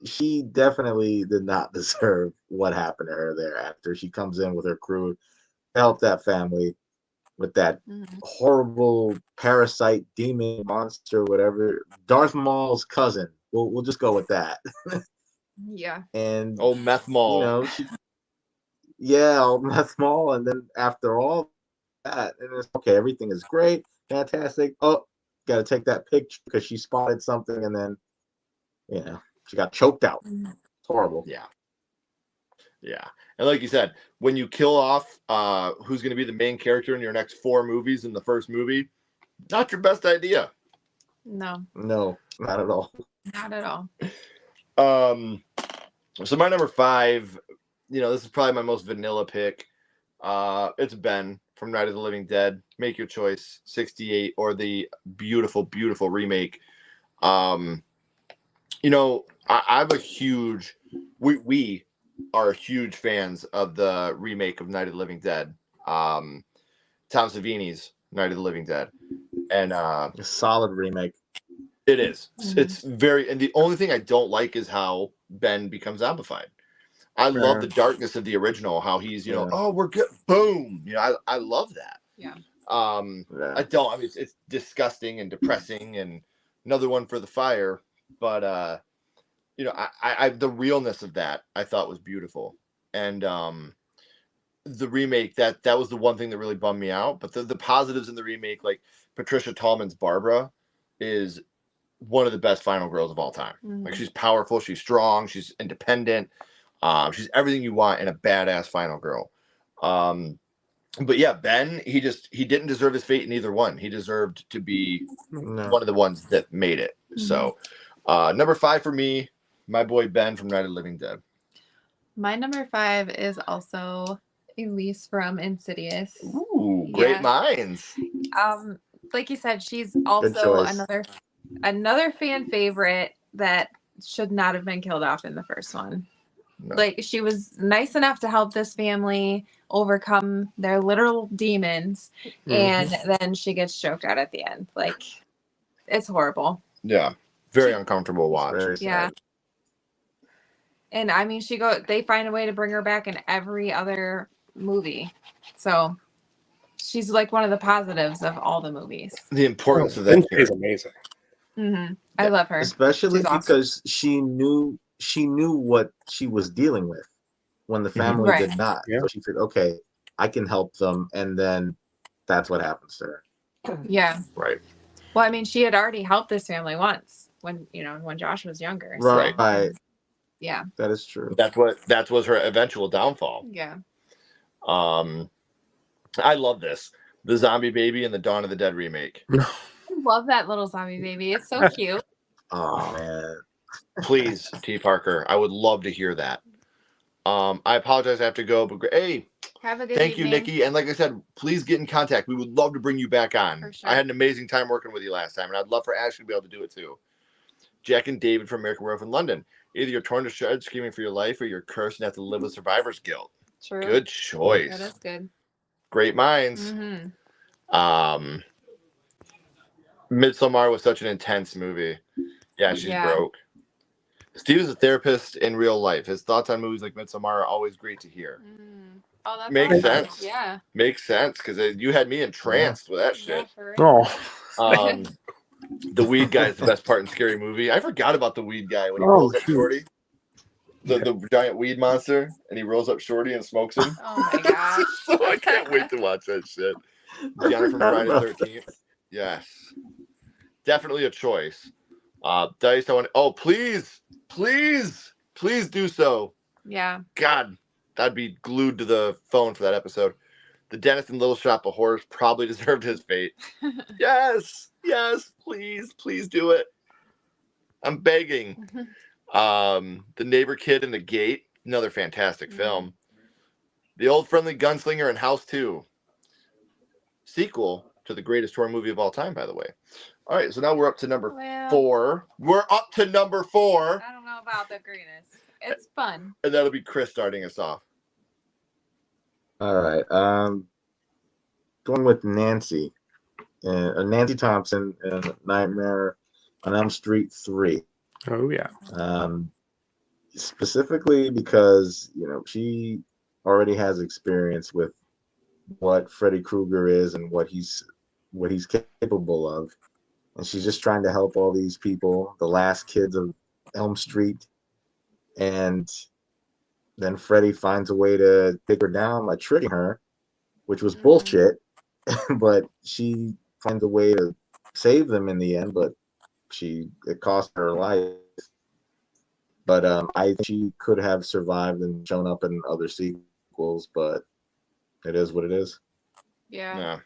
She definitely did not deserve what happened to her there after she comes in with her crew to help that family with that horrible parasite demon monster, whatever. Darth Maul's cousin. We'll just go with that. Yeah. And Meth Maul. You know, Meth Maul, and then after all that, and it's okay, everything is great, fantastic. Oh, gotta take that picture because she spotted something, and then she got choked out. It's horrible. Yeah. And like you said, when you kill off who's going to be the main character in your next 4 movies in the first movie, not your best idea. No, not at all. Not at all. So my number 5, this is probably my most vanilla pick. It's Ben from Night of the Living Dead. Make your choice, 68 or the beautiful, beautiful remake. I'm a huge, we are huge fans of the remake of Night of the Living Dead. Tom Savini's Night of the Living Dead. And a solid remake. It is. It's very, and the only thing I don't like is how Ben becomes zombified. I love the darkness of the original, how he's, oh, we're good. Boom. I love that. Yeah. I don't, I mean, it's disgusting and depressing and another one for the fire, but, I the realness of that I thought was beautiful. And, the remake, that was the one thing that really bummed me out, but the positives in the remake, like Patricia Tallman's Barbara is one of the best final girls of all time. Like, she's powerful, she's strong, she's independent. She's everything you want in a badass final girl. But yeah, Ben, he didn't deserve his fate in either one. He deserved to be one of the ones that made it. So, number 5 for me, my boy Ben from Night of the Living Dead. My number 5 is also Elise from Insidious. Ooh, great minds. Like you said, she's also another fan favorite that should not have been killed off in the first one. No. Like, she was nice enough to help this family overcome their literal demons, and then she gets choked out at the end. Like, it's horrible. Yeah, very uncomfortable watch. Yeah. And I mean, they find a way to bring her back in every other movie. So she's like one of the positives of all the movies. The importance of that is amazing. I love her. Especially She's awesome. because she knew what she was dealing with when the family Right. did not. Yeah. So she said, okay, I can help them. And then that's what happens to her. Yeah. Right. Well, I mean, she had already helped this family once when Josh was younger. Right. So, yeah. That is true. That was her eventual downfall. Yeah. I love this. The Zombie Baby and the Dawn of the Dead remake. I love that little zombie baby. It's so cute. Oh man. Please, T. Parker. I would love to hear that. I apologize I have to go, but hey, have a good thank evening. you, Nikki. And like I said, please get in contact. We would love to bring you back on. For sure. I had an amazing time working with you last time, and I'd love for Ashley to be able to do it too. Jack and David from American Werewolf in London. Either you're torn to shreds, screaming for your life, or you're cursed and have to live with survivor's guilt. True. Good choice. That is good. Great minds. Mm-hmm. Midsommar was such an intense movie. Yeah, she's broke. Steve is a therapist in real life. His thoughts on movies like Midsommar are always great to hear. Oh, that's Makes awesome. sense. Yeah. Makes sense because you had me entranced with that shit. Yeah, The weed guy is the best part in Scary Movie. I forgot about the weed guy when he rolls up Shorty. The giant weed monster, and he rolls up Shorty and smokes him. Oh my gosh. So I can't wait to watch that shit. Jennifer from Friday the 13th. Yes. Definitely a choice. Dice, please do so. Yeah. God, I'd be glued to the phone for that episode. The dentist in Little Shop of Horrors probably deserved his fate. Yes, please do it. I'm begging. The Neighbor Kid in the Gate, another fantastic film. The Old Friendly Gunslinger and House 2. Sequel to the greatest horror movie of all time, by the way. All right, so now we're up to number 4. We're up to number 4. I don't know about the greatest. It's fun. And that'll be Chris starting us off. All right. Going with Nancy. Nancy Thompson in Nightmare on Elm Street 3. Oh, yeah. Specifically because, she already has experience with what Freddy Krueger is and what he's capable of. And she's just trying to help all these people, the last kids of Elm Street. And then Freddy finds a way to take her down by tricking her, which was bullshit. But she finds a way to save them in the end, but it cost her life. But I think she could have survived and shown up in other sequels, but it is what it is. Yeah.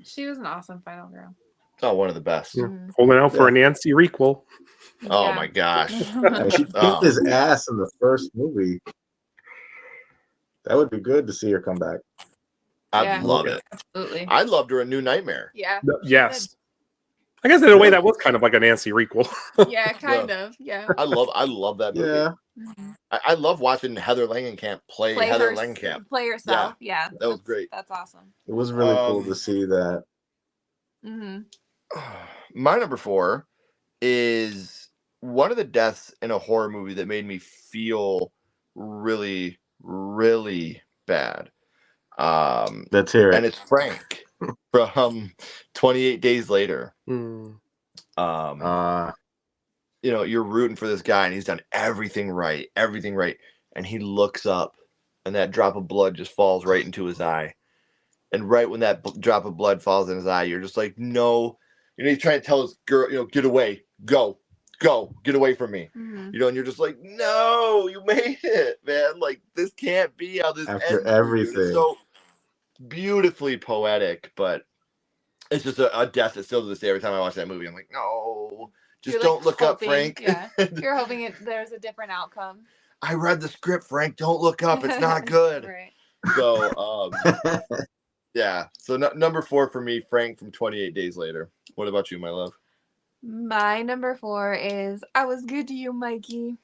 She was an awesome final girl. Oh, one of the best. Holding out for a Nancy requel. Oh my gosh. She kicked his ass in the first movie. That would be good to see her come back. I'd love it. Absolutely. I'd love her a new Nightmare. Yeah. Yes. I guess in a way that was kind of like a Nancy requel. Yeah, kind of. Yeah. I love that movie. Yeah. I love watching Heather Langenkamp play Heather Langenkamp. Play herself. Yeah. That was great. That's awesome. It was really cool to see that. My number 4 is one of the deaths in a horror movie that made me feel really, really bad. Let's hear it. And it's Frank from 28 Days Later. Mm. You're rooting for this guy, and he's done everything right, and he looks up, and that drop of blood just falls right into his eye. And right when that drop of blood falls in his eye, you're just like, no. He's trying to tell his girl, get away, go, get away from me. And you're just like, no, you made it, man. Like, this can't be how this After ends. everything. It's so beautifully poetic, but it's just a death that still to this day, every time I watch that movie, I'm like, no, just don't look up, Frank. Yeah. You're hoping there's a different outcome. I read the script, Frank. Don't look up. It's not good. Right. So, yeah. So number 4 for me, Frank from 28 Days Later. What about you, my love? My number 4 is I Was Good to You, Mikey.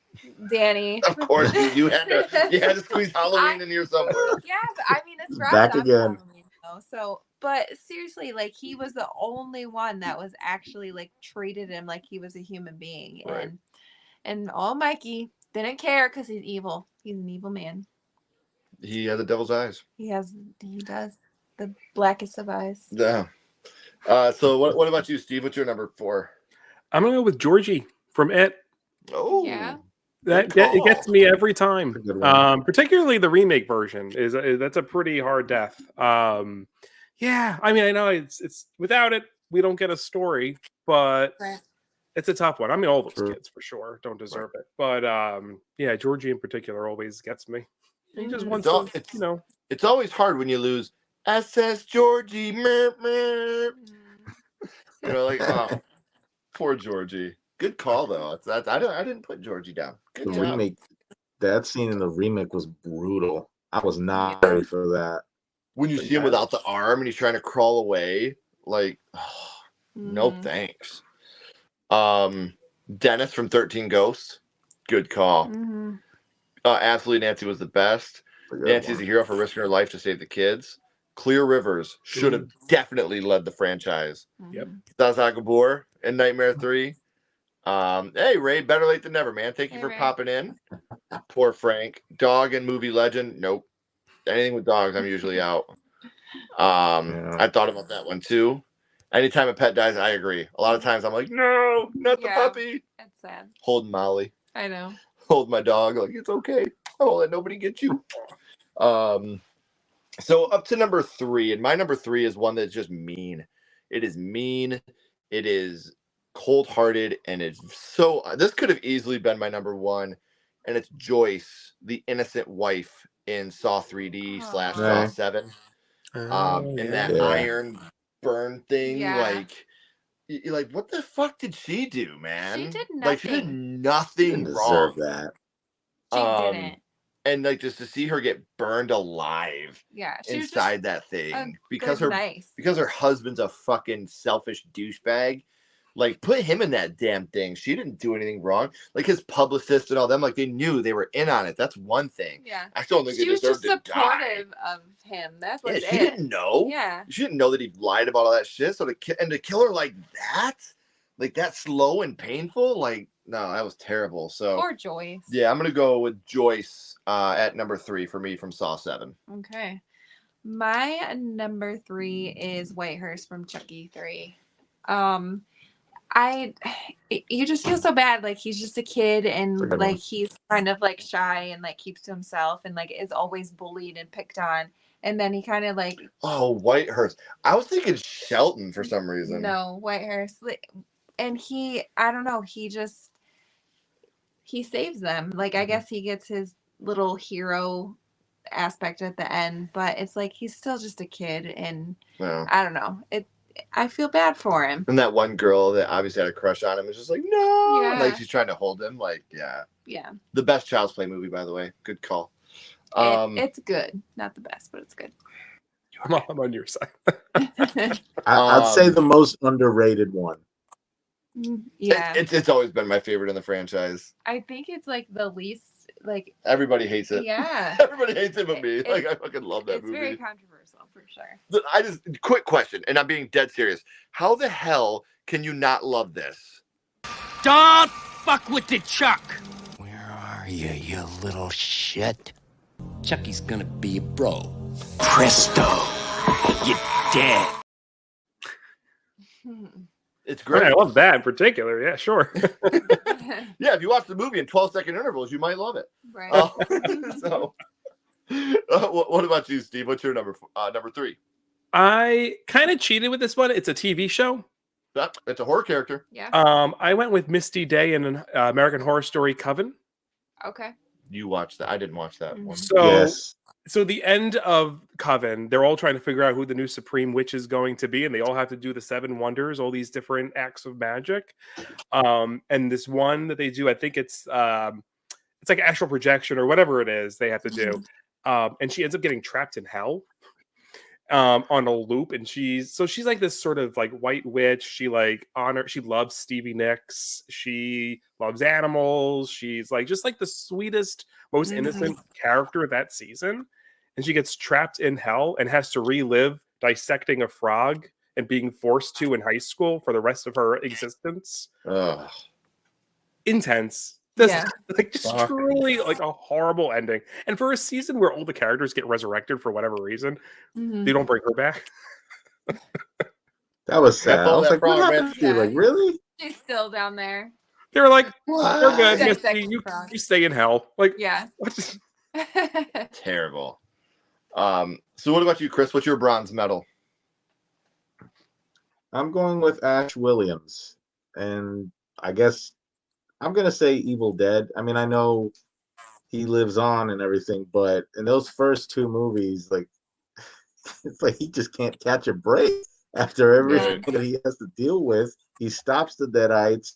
Danny. Of course, you had to squeeze Halloween in here somewhere. Yeah, I mean it's back again. Halloween, though, so, but seriously, like he was the only one that was actually like treated him like he was a human being, Right. and oh, Mikey, Didn't care because he's evil. He's an evil man. He has the devil's eyes. He does the blackest of eyes. Yeah. So what about you, Steve? What's your number 4? I'm gonna go with Georgie from It. Oh, Yeah. It gets me every time. Particularly the remake version that's a pretty hard death. Yeah, I mean, I know it's without it we don't get a story, but it's a tough one. I mean, all those kids for sure don't deserve it, but yeah, Georgie in particular always gets me. He just wants to, It's always hard when you lose SS Georgie. Like, oh, poor Georgie. Good call though. I didn't put Georgie down. Good job. Remake, that scene in the remake was brutal. I was not ready for that. When you see him without the arm and he's trying to crawl away, like, oh, no thanks. Dennis from 13 Ghosts, good call. Absolutely, Nancy was the best. Nancy's a hero for risking her life to save the kids. Clear Rivers should have definitely led the franchise. Yep. Zaza Gabor in Nightmare 3. Hey Ray, better late than never, man. Thank you for popping in. Poor Frank. Dog and movie legend. Nope. Anything with dogs, I'm usually out. I thought about that one too. Anytime a pet dies, I agree. A lot of times I'm like, no, not the puppy. That's sad. Holding Molly. I know. Hold my dog. Like, it's okay. I won't let nobody get you. So up to number 3, and my number 3 is one that's just mean. It is mean. It is cold-hearted, and it's so. This could have easily been my number 1, and it's Joyce, the innocent wife in Saw 3D / Saw 7. And that iron burn thing, like what the fuck did she do, man? She did nothing. Like she did nothing wrong. That. She didn't. And like just to see her get burned alive, inside that thing because her husband's a fucking selfish douchebag. Like, put him in that damn thing. She didn't do anything wrong. Like, his publicist and all them, like, they knew they were in on it. That's one thing. Yeah. I still don't think she they was deserved just to die. supportive of him. That's what she didn't know. Yeah. She didn't know that he lied about all that shit. So to kill her like that slow and painful, like, no, that was terrible. So poor Joyce. Yeah, I'm gonna go with Joyce at number 3 for me from Saw 7. Okay. My number 3 is Whitehurst from Chucky 3. You just feel so bad. Like, he's just a kid and like he's kind of like shy and like keeps to himself and like is always bullied and picked on. And then he kind of like, Whitehurst. I was thinking Shelton for some reason. No, Whitehurst. And I don't know, he saves them. Like, I guess he gets his little hero aspect at the end, but it's like he's still just a kid and I don't know. I feel bad for him. And that one girl that obviously had a crush on him is just like, no. Like, she's trying to hold him. Like, yeah. The best Child's Play movie, by the way. Good call. It's good. Not the best, but it's good. I'm on your side. I'd say the most underrated one. Yeah. It's always been my favorite in the franchise. I think it's like the least, like, everybody hates it. Yeah. Everybody hates it but me. Like, I fucking love that movie. It's very controversial for sure. Quick question, and I'm being dead serious. How the hell can you not love this? Don't fuck with the Chuck. Where are you, you little shit? Chucky's gonna be a bro. Presto, you're dead. It's great. I love that in particular. Yeah, sure. Yeah, if you watch the movie in 12-second intervals, you might love it. Right. What about you, Steve? What's your number 3? I kind of cheated with this one. It's a TV show. It's a horror character. Yeah. I went with Misty Day in an American Horror Story Coven. Okay. You watched that. I didn't watch that one. So the end of Coven, they're all trying to figure out who the new Supreme Witch is going to be, and they all have to do the 7 wonders, all these different acts of magic. And this one that they do, I think it's like astral projection or whatever it is they have to do. And she ends up getting trapped in hell on a loop, and she's like this sort of like white witch. She loves Stevie Nicks. She loves animals. She's like just like the sweetest, most innocent character of that season. And she gets trapped in hell and has to relive dissecting a frog and being forced to in high school for the rest of her existence. Intense. That's like just truly like a horrible ending. And for a season where all the characters get resurrected for whatever reason, they don't bring her back. That was sad. I was like, what happened to you? Like, really? She's still down there. They're like, they're good. Misty, you stay in hell. Like, yeah. Terrible. So what about you, Chris? What's your bronze medal? I'm going with Ash Williams. And I guess I'm going to say Evil Dead. I mean, I know he lives on and everything, but in those first two movies, like, it's like he just can't catch a break after everything that he has to deal with. He stops the Deadites,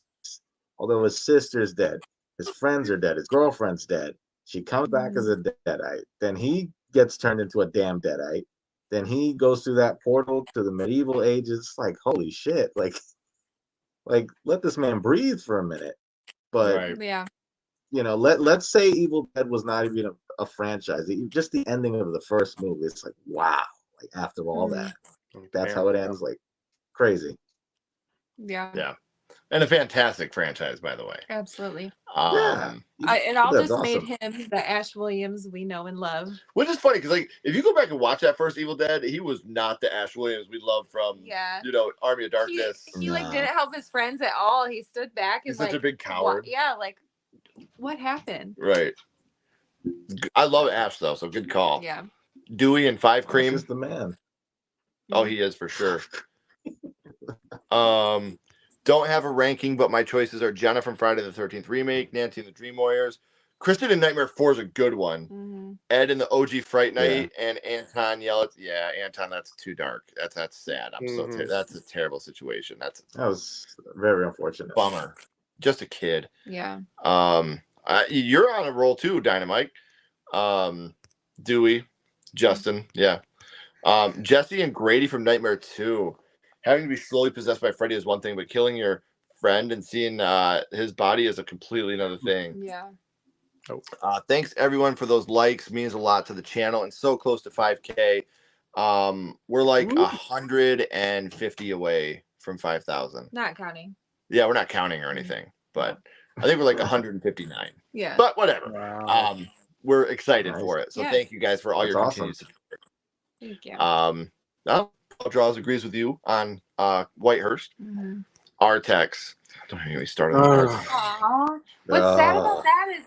although his sister's dead. His friends are dead. His girlfriend's dead. She comes back as a Deadite. Then he gets turned into a damn Deadite. Then he goes through that portal to the medieval ages. It's like, holy shit. Like let this man breathe for a minute. But you know, let's say Evil Dead was not even a franchise. Just the ending of the first movie, it's like, wow. Like after all that, that's how it ends. Like crazy. Yeah. And a fantastic franchise, by the way. Absolutely. It all just made him the Ash Williams we know and love. Which is funny because, like, if you go back and watch that first Evil Dead, he was not the Ash Williams we love from, you know, Army of Darkness. He like didn't help his friends at all. He stood back and he's such a big coward. Like what happened? Right. I love Ash though, so good call. Yeah. Dewey and Five Cream. He's the man. Oh, he is for sure. Don't have a ranking, but my choices are Jenna from Friday the 13th remake, Nancy and the Dream Warriors, Kristen in Nightmare 4 is a good one. Ed in the OG Fright Night, and Anton Yellis. Yeah, Anton, that's too dark. That's sad. I'm so that's a terrible situation. That was very unfortunate. Bummer. Just a kid. Yeah. You're on a roll too, Dynamite. Dewey, Justin, Jesse and Grady from Nightmare 2. Having to be slowly possessed by Freddy is one thing, but killing your friend and seeing his body is a completely another thing. Yeah. Thanks everyone for those likes. Means a lot to the channel and so close to 5K. We're like 150 away from 5,000. Not counting. Yeah, we're not counting or anything, but I think we're like 159. Yeah. But whatever. Wow. We're excited for it. So thank you guys for all your continued support. Thank you. Paul Draws agrees with you on Whitehurst. Artex. Don't even get me started on Aww. What's sad about that is,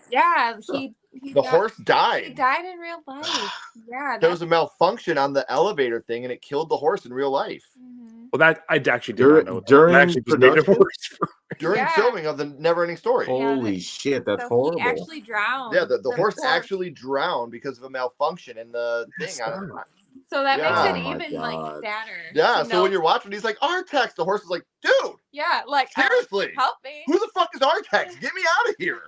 he the horse died. He died in real life. Yeah. There was a malfunction on the elevator thing, and it killed the horse in real life. Well, that I actually did not know. During filming of the Neverending Story. Holy shit, that's horrible. He actually drowned. Yeah, the horse actually drowned because of a malfunction in the thing. So that makes it even like sadder. Yeah, so when you're watching, he's like, Artex. The horse is like, dude. Yeah, like seriously, help me. Who the fuck is Artex? Get me out of here.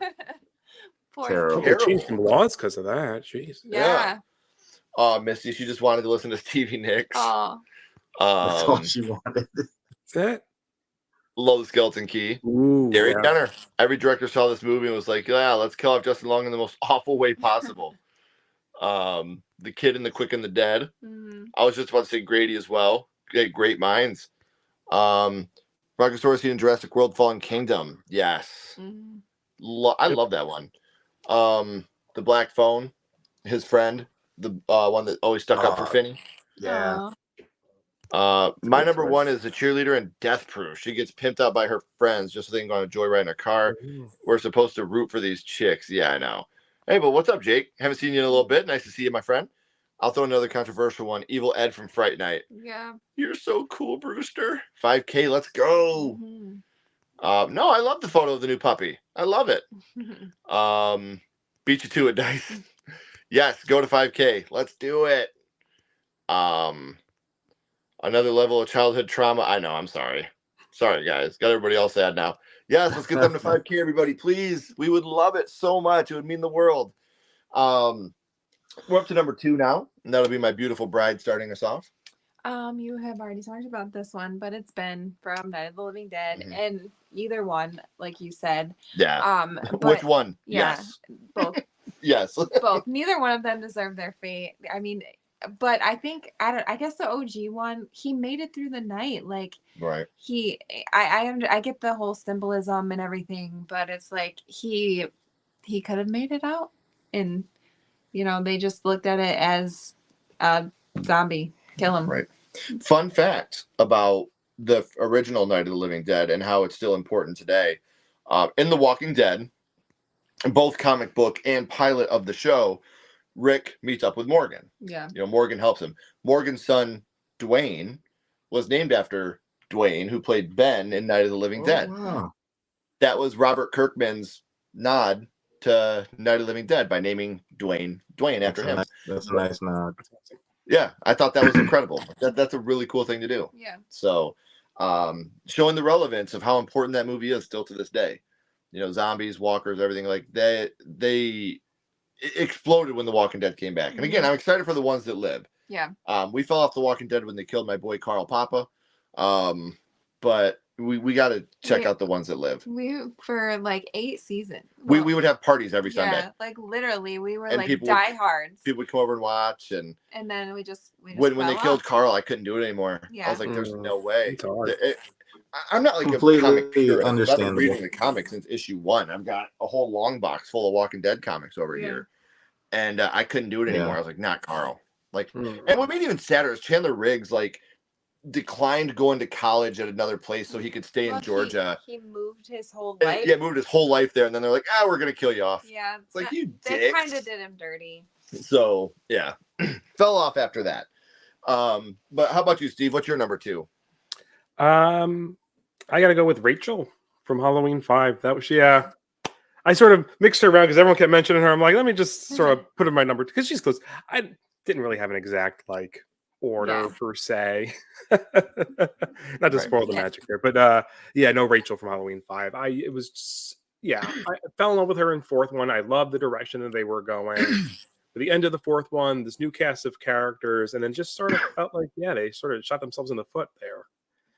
Terrible. They changed some laws because of that. Jeez. Yeah. Misty, she just wanted to listen to Stevie Nicks. Oh. That's all she wanted. That Love the Skeleton Key. Gary Jenner. Every director saw this movie and was like, yeah, let's kill off Justin Long in the most awful way possible. The Kid and the Quick and the Dead. I was just about to say Grady as well. Great minds. Brontosaurus in Jurassic World Fallen Kingdom. Yes. I love that one. The Black Phone, his friend, the one that always stuck up for Finney. Yeah. My number one is the cheerleader in Death Proof. She gets pimped out by her friends just so they can go on a joyride in a car. We're supposed to root for these chicks. Yeah, I know. Hey, but what's up, Jake? Haven't seen you in a little bit. Nice to see you, my friend. I'll throw another controversial one. Evil Ed from Fright Night. Yeah. You're so cool, Brewster. 5K, let's go. No, I love the photo of the new puppy. I love it. Beat you to it, Dice. Yes, go to 5K. Let's do it. Another level of childhood trauma. I know, I'm sorry. Sorry, guys. Got everybody else sad now. Yes, let's get them to 5K, everybody, please. We would love it so much. It would mean the world. We're up to number 2 now, and that'll be My Beautiful Bride starting us off. You have already talked about this one, but it's been from Night of the Living Dead, and either one, like you said. Yeah. But, which one? Yeah, yes. Both. Yes. Both. Neither one of them deserve their fate. I mean, but I think I guess the OG one, he made it through the night. Like right. I get the whole symbolism and everything, but it's like he he could have made it out, and they just looked at it as a zombie. Kill him. Right. Fun fact about the original Night of the Living Dead and how it's still important today. In The Walking Dead, both comic book and pilot of the show, Rick meets up with Morgan. Yeah. Morgan helps him. Morgan's son, Dwayne, was named after Dwayne, who played Ben in Night of the Living Dead. Wow. That was Robert Kirkman's nod to Night of the Living Dead by naming Dwayne after him. That's a nice nod. Yeah, I thought that was incredible. That's a really cool thing to do. Yeah. So, showing the relevance of how important that movie is still to this day. Zombies, walkers, everything like that. It exploded when The Walking Dead came back. And again, I'm excited for the ones that live. Yeah. We fell off The Walking Dead when they killed my boy Carl Papa. But we got to check out the ones that live. For like 8 seasons. We would have parties every Sunday. Yeah, like literally, we were And like diehards. People would come over and watch, and then we just when they killed Carl, I couldn't do it anymore. Yeah. I was like, "There's no way." It's hard. I'm not like Completely a comic purist. understandable. I've been reading the comics since issue 1. I've got a whole long box full of Walking Dead comics over here, and I couldn't do it anymore. I was like, "Not Carl." And what made it even sadder is Chandler Riggs declined going to college at another place so he could stay in Georgia. He moved his whole life. Moved his whole life there, and then they're like, we're gonna kill you off. Yeah, it's like you dicks. They kind of did him dirty. So yeah, fell off after that. But how about you, Steve? What's your number 2? I gotta go with Rachel from Halloween 5. That was I sort of mixed her around because everyone kept mentioning her. I'm like, let me just sort of put in my number because she's close. I didn't really have an exact order per se. Not to spoil the magic there, but no, Rachel from Halloween 5. I fell in love with her in 4th one. I loved the direction that they were going. At the end of the 4th one, this new cast of characters, and then just sort of felt like they sort of shot themselves in the foot there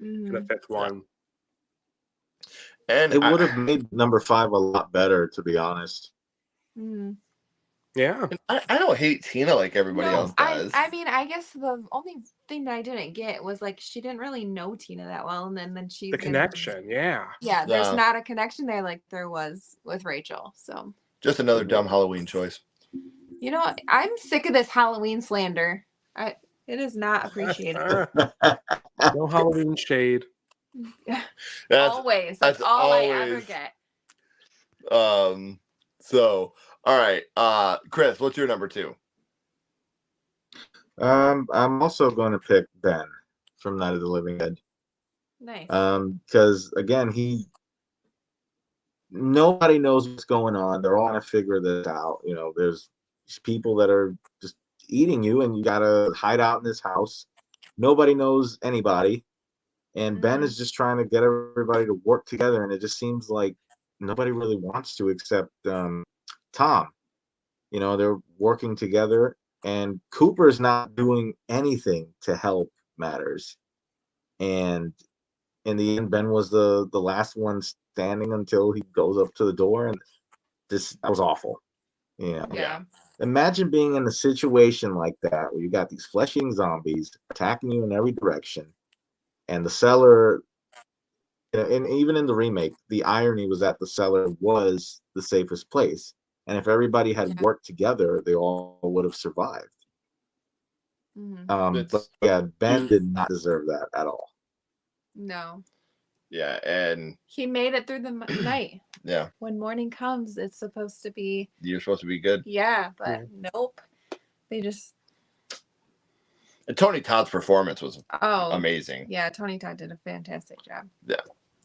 in the 5th one. And it would have made number 5 a lot better, to be honest. Yeah. I don't hate Tina like everybody else does. I mean, I guess the only thing that I didn't get was she didn't really know Tina that well, and then she's the connection. Yeah, there's not a connection there like there was with Rachel. So just another dumb Halloween choice. I'm sick of this Halloween slander. It is not appreciated. No Halloween shade. That's all I ever get. So all right, Chris, what's your number 2? I'm also going to pick Ben from Night of the Living Dead. Nice. Because again, nobody knows what's going on. They're all trying to figure this out. There's people that are just eating you, and you gotta hide out in this house. Nobody knows anybody, and Ben is just trying to get everybody to work together, and it just seems like nobody really wants to except Tom. They're working together, and Cooper's not doing anything to help matters. And in the end, Ben was the last one standing until he goes up to the door, and that was awful. Yeah. Imagine being in a situation like that where you got these flesh-eating zombies attacking you in every direction, and the cellar. And even in the remake, the irony was that the cellar was the safest place. And if everybody had worked together, they all would have survived. But Ben did not deserve that at all. No. Yeah, and he made it through the night. Yeah. When morning comes, it's supposed to be. You're supposed to be good. Yeah, but nope. They just. And Tony Todd's performance was amazing. Yeah, Tony Todd did a fantastic job. Yeah.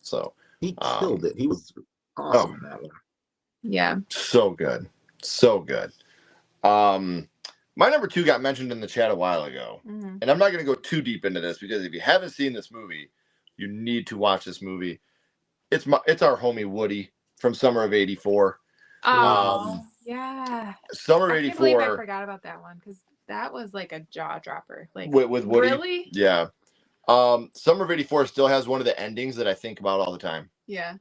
So he killed it. He was awesome in that one. Yeah. So good. So good. My number 2 got mentioned in the chat a while ago. And I'm not going to go too deep into this because if you haven't seen this movie, you need to watch this movie. It's our homie Woody from Summer of '84. Oh, yeah. Summer of I '84. can't believe I forgot about that one because that was like a jaw dropper. Like with Woody. Really? Yeah. Summer of '84 still has one of the endings that I think about all the time. Yeah.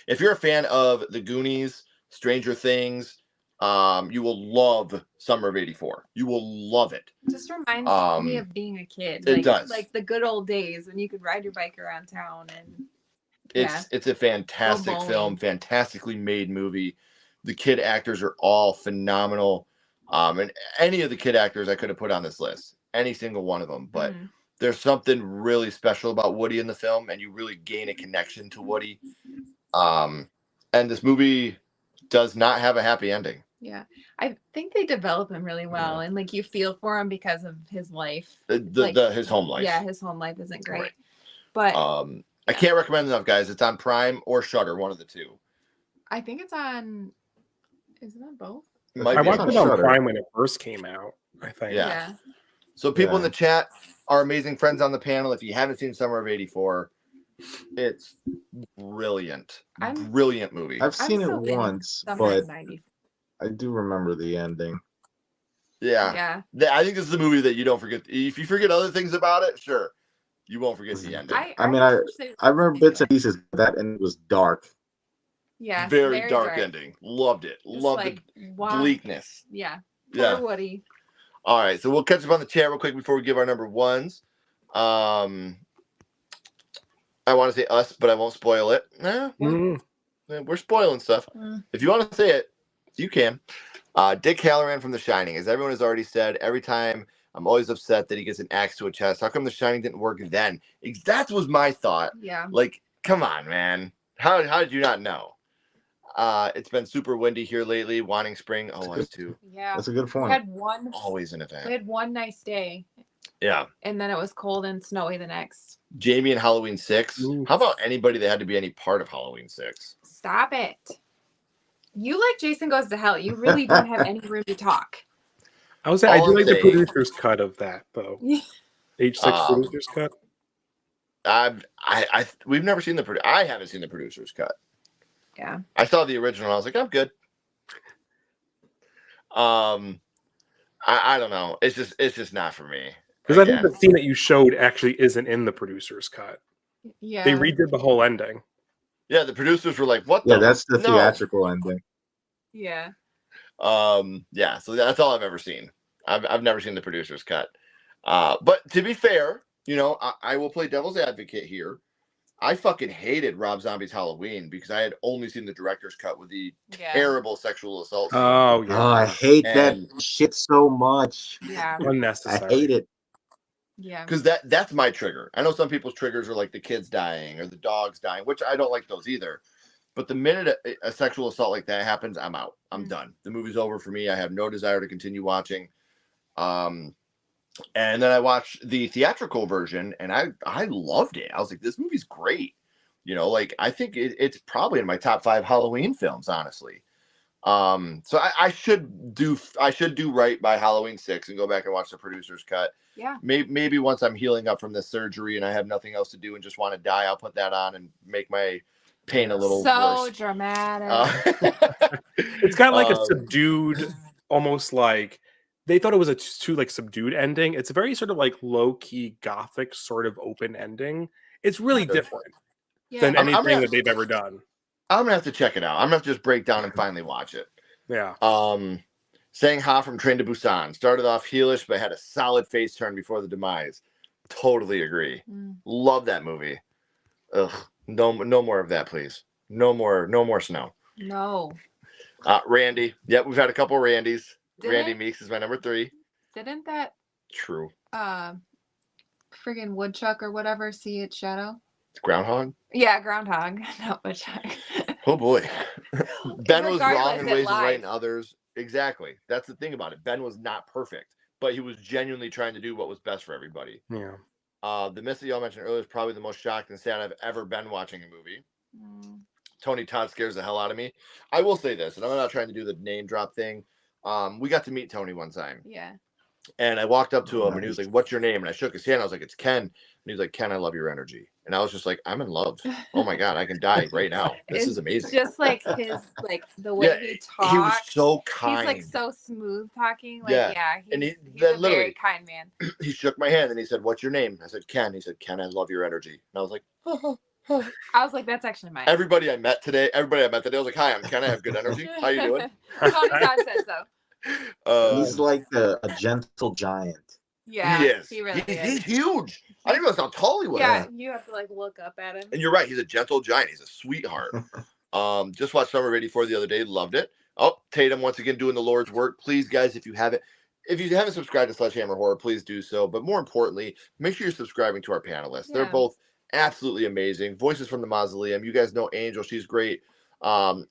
If you're a fan of The Goonies, Stranger Things, you will love Summer of '84. You will love it. It just reminds me of being a kid. It does. Like the good old days when you could ride your bike around town and it's a fantastic film, fantastically made movie. The kid actors are all phenomenal. And any of the kid actors I could have put on this list, any single one of them. But there's something really special about Woody in the film, and you really gain a connection to Woody. And this movie does not have a happy ending. Yeah, I think they develop him really well, and like you feel for him because of his life, his home life. Yeah, his home life isn't great, but I can't recommend enough, guys. It's on Prime or Shudder, one of the two. I think it's on. Is it on both? I watched it on Prime when it first came out. I think. Yeah. So people in the chat, our amazing friends on the panel, if you haven't seen Summer of '84, it's brilliant. Brilliant movie. I've seen it once, but I do remember the ending. Yeah. I think this is a movie that you don't forget. If you forget other things about it, sure, you won't forget the ending. I remember bits and pieces of that, and it was dark. Yeah, very dark ending. Loved it. Loved the bleakness. Yeah. Poor Woody. All right, so we'll catch up on the chat real quick before we give our number ones. I want to say Us, but I won't spoil it. We're spoiling stuff. If you want to say it, you can. Dick Halloran from The Shining. As everyone has already said, every time I'm always upset that he gets an axe to a chest. How come The Shining didn't work then? That was my thought. Yeah. Like, come on, man. How did you not know? It's been super windy here lately. Wanting spring. Oh, us too. Yeah. That's a good point. We had one. Always an event. We had one nice day. Yeah. And then it was cold and snowy the next. Jamie and Halloween 6. Ooh. How about anybody that had to be any part of Halloween 6? Stop it. You like Jason Goes to Hell. You really don't have any room to talk. I do like the producer's cut of that, though. Age 6 producer's cut. We've never seen I haven't seen the producer's cut. Yeah. I saw the original. I was like, I'm good. I don't know. It's just not for me. Because I think the scene that you showed actually isn't in the producer's cut. Yeah. They redid the whole ending. Yeah, the producers were like, "What?" Yeah, that's the theatrical ending. Yeah. Yeah. So that's all I've ever seen. I've never seen the producer's cut. But to be fair, I will play devil's advocate here. I fucking hated Rob Zombie's Halloween because I had only seen the director's cut with the terrible sexual assault. Oh yeah. Oh, I hate that shit so much. Yeah. Unnecessary. I hate it. Yeah. Because that's my trigger. I know some people's triggers are like the kids dying or the dogs dying, which I don't like those either. But the minute a sexual assault like that happens, I'm out. I'm done. The movie's over for me. I have no desire to continue watching. And then I watched the theatrical version, and I loved it. I was like, this movie's great. I think it's probably in my top 5 Halloween films, honestly. So I should do right by Halloween 6 and go back and watch the producer's cut. Yeah. Maybe once I'm healing up from this surgery and I have nothing else to do and just want to die, I'll put that on and make my pain a little worse. Dramatic. It's got like a subdued, almost like they thought it was a too subdued ending. It's a very sort of like low key gothic sort of open ending. It's really different than anything that they've ever done. I'm gonna have to check it out. I'm gonna have to just break down and finally watch it. Yeah. Sang Ha from Train to Busan started off heelish, but had a solid face turn before the demise. Totally agree. Love that movie. Ugh. No more of that, please. No more snow. No. Randy. Yep, we've had a couple Randys. Randy Meeks is my number 3. Didn't that true? Friggin' woodchuck or whatever see its shadow? Groundhog? Yeah, groundhog, not woodchuck. Oh boy. Ben was wrong in ways and right in others. Exactly. That's the thing about it. Ben was not perfect, but he was genuinely trying to do what was best for everybody. Yeah. The miss that y'all mentioned earlier is probably the most shocked and sad I've ever been watching a movie. Tony Todd scares the hell out of me. I will say this, and I'm not trying to do the name drop thing. We got to meet Tony one time. Yeah. And I walked up to him and he was like, "What's your name?" And I shook his hand. I was like, "It's Ken." And he was like, "Ken, I love your energy." And I was just like, I'm in love. Oh my God, I can die right now. This is amazing. Just like his, the way he talks. He was so kind. He's so smooth talking. He's a very kind man. He shook my hand and he said, "What's your name?" I said, "Ken." He said, "Ken, I love your energy." And I was like, I was like, that's actually mine. Everybody I met today, I was like, "Hi, I'm Ken. I have good energy. How you doing?" Tony Todd said so. He's like a gentle giant. Yeah, he is. He really is. He's huge. I didn't realize how tall he was. Yeah, you have to look up at him. And you're right. He's a gentle giant. He's a sweetheart. Just watched Summer of '84 the other day. Loved it. Oh, Tatum once again doing the Lord's work. Please, guys, if you haven't subscribed to Sledgehammer Horror, please do so. But more importantly, make sure you're subscribing to our panelists. They're both absolutely amazing. Voices from the Mausoleum. You guys know Angel. She's great.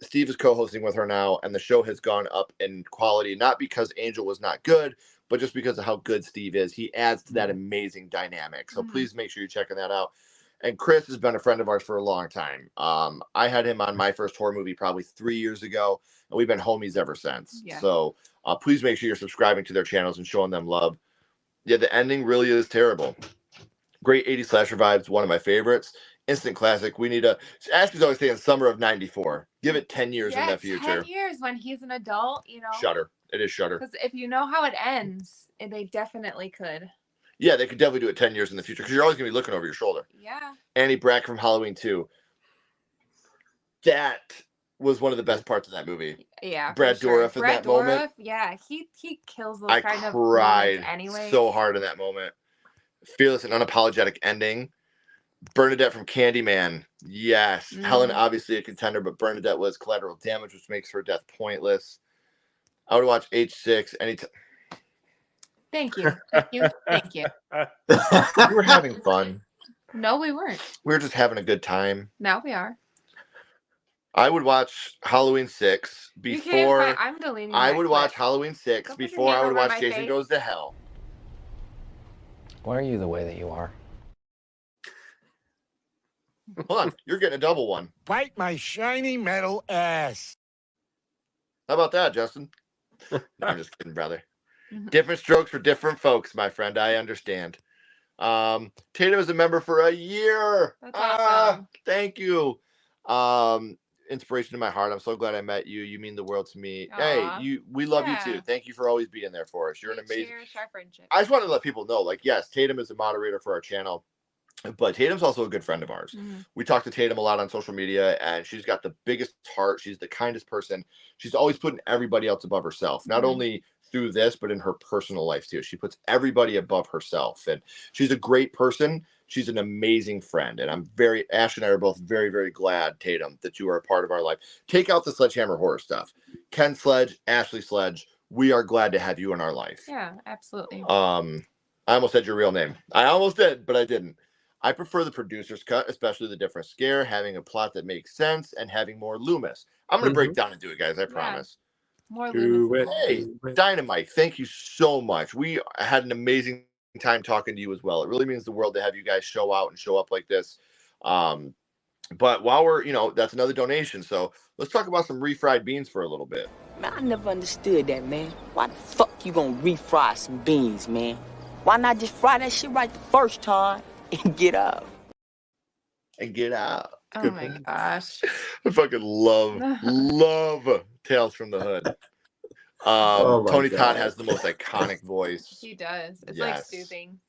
Steve is co-hosting with her now, and the show has gone up in quality, not because Angel was not good, but just because of how good Steve is. He adds to that amazing dynamic. So please make sure you're checking that out. And Chris has been a friend of ours for a long time. I had him on my first horror movie probably 3 years ago, and we've been homies ever since. Yeah. So please make sure you're subscribing to their channels and showing them love. Yeah, the ending really is terrible. Great 80s slasher vibes, one of my favorites. Instant classic. We need a... Ashley's always saying summer of 94. Give it 10 years in the future. 10 years when he's an adult, you know. Shudder. It is Shudder. Because if you know how it ends, they definitely could. Yeah, they could definitely do it 10 years in the future because you're always going to be looking over your shoulder. Yeah. Annie Brack from Halloween 2. That was one of the best parts of that movie. Yeah. Brad Dourif in that moment. Yeah, he kills those kind of movies anyway. So hard in that moment. Fearless and unapologetic ending. Bernadette from Candyman. Yes. Helen, obviously a contender, but Bernadette was collateral damage, which makes her death pointless. I would watch H6 anytime. Thank you. Thank you. Thank you. We were having fun. No, we weren't. We were just having a good time. Now we are. I would watch Halloween 6 before. I'm deleting. I would watch Halloween 6 before I would watch Jason Goes to Hell. Why are you the way that you are? Hold on, you're getting a double one. Bite my shiny metal ass. How about that, Justin? No, I'm just kidding, brother. Different strokes for different folks, my friend. I understand. Tatum is a member for a year. That's awesome. Thank you. Inspiration to my heart. I'm so glad I met you. You mean the world to me. Aww. Hey, we love you too. Thank you for always being there for us. You're an amazing. Cheers our friendship. I just wanted to let people know, like, yes, Tatum is a moderator for our channel, but Tatum's also a good friend of ours. We talk to Tatum a lot on social media, and she's got the biggest heart. She's the kindest person. She's always putting everybody else above herself, not only through this, but in her personal life too. She puts everybody above herself, and she's a great person. She's an amazing friend, and Ash and I are both very, very glad, Tatum, that you are a part of our life. Take out the Sledgehammer horror stuff. Ken Sledge, Ashley Sledge, we are glad to have you in our life. Yeah, absolutely. I almost said your real name. I almost did, but I didn't. I prefer the producer's cut, especially the different scare, having a plot that makes sense, and having more Loomis. I'm going to break down and do it, guys. I promise. More Loomis. Hey, Dynamite, thank you so much. We had an amazing time talking to you as well. It really means the world to have you guys show out and show up like this. But while we're, that's another donation. So let's talk about some refried beans for a little bit. Man, I never understood that, man. Why the fuck you gonna refry some beans, man? Why not just fry that shit right the first time and get out? Oh my gosh. I fucking love Tales from the Hood. Tony Todd has the most iconic voice. He does. It's like soothing.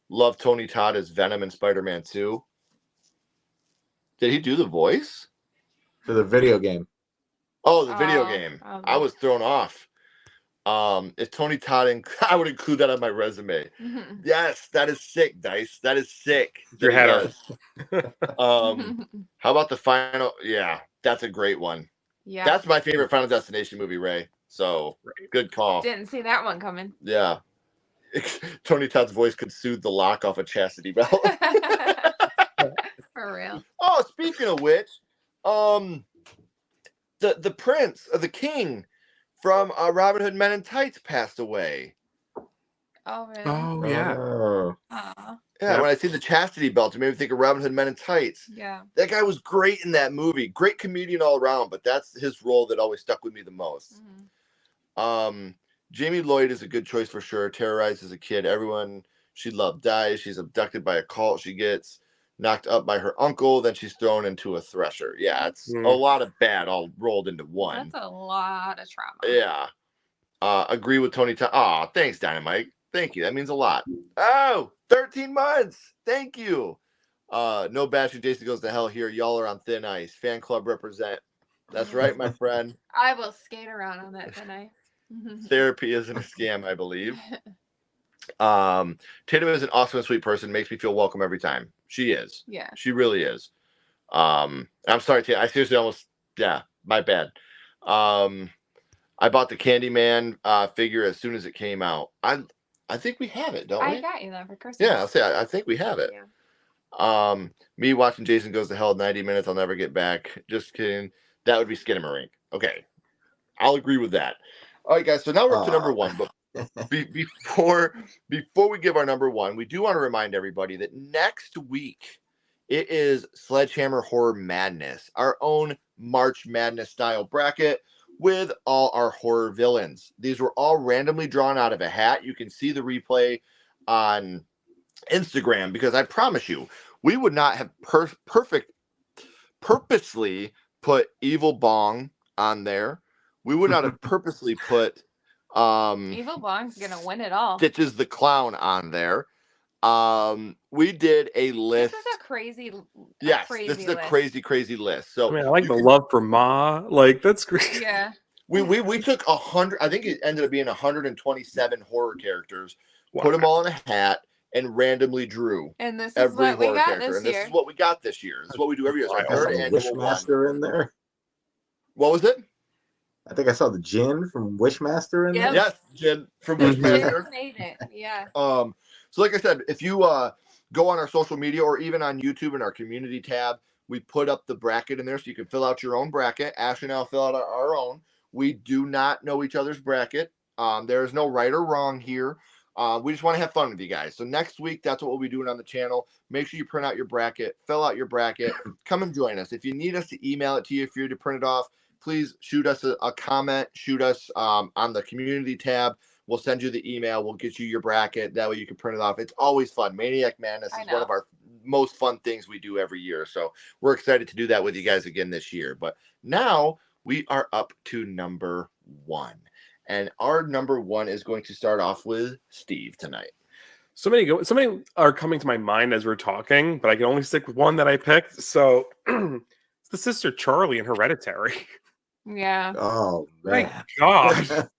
Love Tony Todd as Venom in Spider-Man 2. Did he do the voice? For the video game. Oh, the video game. I was thrown off. If Tony Todd, I would include that on my resume. Yes, that is sick, Dice. That is sick. Your hat on. How about the final? Yeah, that's a great one. Yeah, that's my favorite Final Destination movie, Ray. So good call. Didn't see that one coming. Yeah. Tony Todd's voice could soothe the lock off a chastity belt. For real. Oh, speaking of which, the prince, the king from Robin Hood Men in Tights passed away. Oh, really? Oh, yeah. Yeah, when I see the chastity belt, it made me think of Robin Hood Men in Tights. Yeah. That guy was great in that movie. Great comedian all around, but that's his role that always stuck with me the most. Jamie Lloyd is a good choice for sure. Terrorized as a kid. Everyone she loved dies. She's abducted by a cult. She gets knocked up by her uncle. Then she's thrown into a thresher. Yeah, it's a lot of bad all rolled into one. That's a lot of trauma. Yeah. Agree with Tony. Oh, thanks, Dynamite. Thank you. That means a lot. Oh, 13 months. Thank you. No bashing. Jason Goes to Hell here. Y'all are on thin ice. Fan club represent. That's right, my friend. I will skate around on that thin ice. Therapy isn't a scam, I believe. Tatum is an awesome and sweet person. Makes me feel welcome every time. She is. Yeah. She really is. I'm sorry, Tatum. I seriously my bad. I bought the Candyman figure as soon as it came out. I think we have it, don't we? I got you that for Christmas. Yeah, I'll say I think we have it. Yeah. Me watching Jason Goes to Hell 90 minutes, I'll never get back. Just kidding. That would be Skinamarink. Okay. I'll agree with that. All right, guys. So now we're up to number one. But before we give our number one, we do want to remind everybody that next week it is Sledgehammer Horror Madness, our own March Madness style bracket with all our horror villains. These were all randomly drawn out of a hat. You can see the replay on Instagram, because I promise you, we would not have purposely put Evil Bong on there. We would not have purposely put Evil Bong's gonna win it all. Stitches the Clown on there. We did a list. This is a crazy. Yes, this is a crazy list. So I mean, I like the love for Ma. Like, that's great. Yeah. We took 100. I think it ended up being 127 horror characters. Wow. Put them all in a hat and randomly drew. And this is what we got this year. And this is what we got this year. This is what we do every year. So I saw the Wishmaster in there. What was it? I think I saw the Jinn from Wishmaster in there. Yes, Jinn from Wishmaster. Jinn made it. Yeah. So like I said, if you go on our social media or even on YouTube in our community tab, we put up the bracket in there so you can fill out your own bracket. Ashley and I'll fill out our own. We do not know each other's bracket. There is no right or wrong here. We just want to have fun with you guys. So next week, that's what we'll be doing on the channel. Make sure you print out your bracket, fill out your bracket, come and join us. If you need us to email it to you, if you're to print it off, please shoot us a comment, shoot us on the community tab. We'll send you the email. We'll get you your bracket. That way you can print it off. It's always fun. Maniac Madness is one of our most fun things we do every year. So we're excited to do that with you guys again this year. But now we are up to number one. And our number one is going to start off with Steve tonight. So many are coming to my mind as we're talking, but I can only stick with one that I picked. So it's the sister Charlie in Hereditary. Yeah. Oh, man. My God.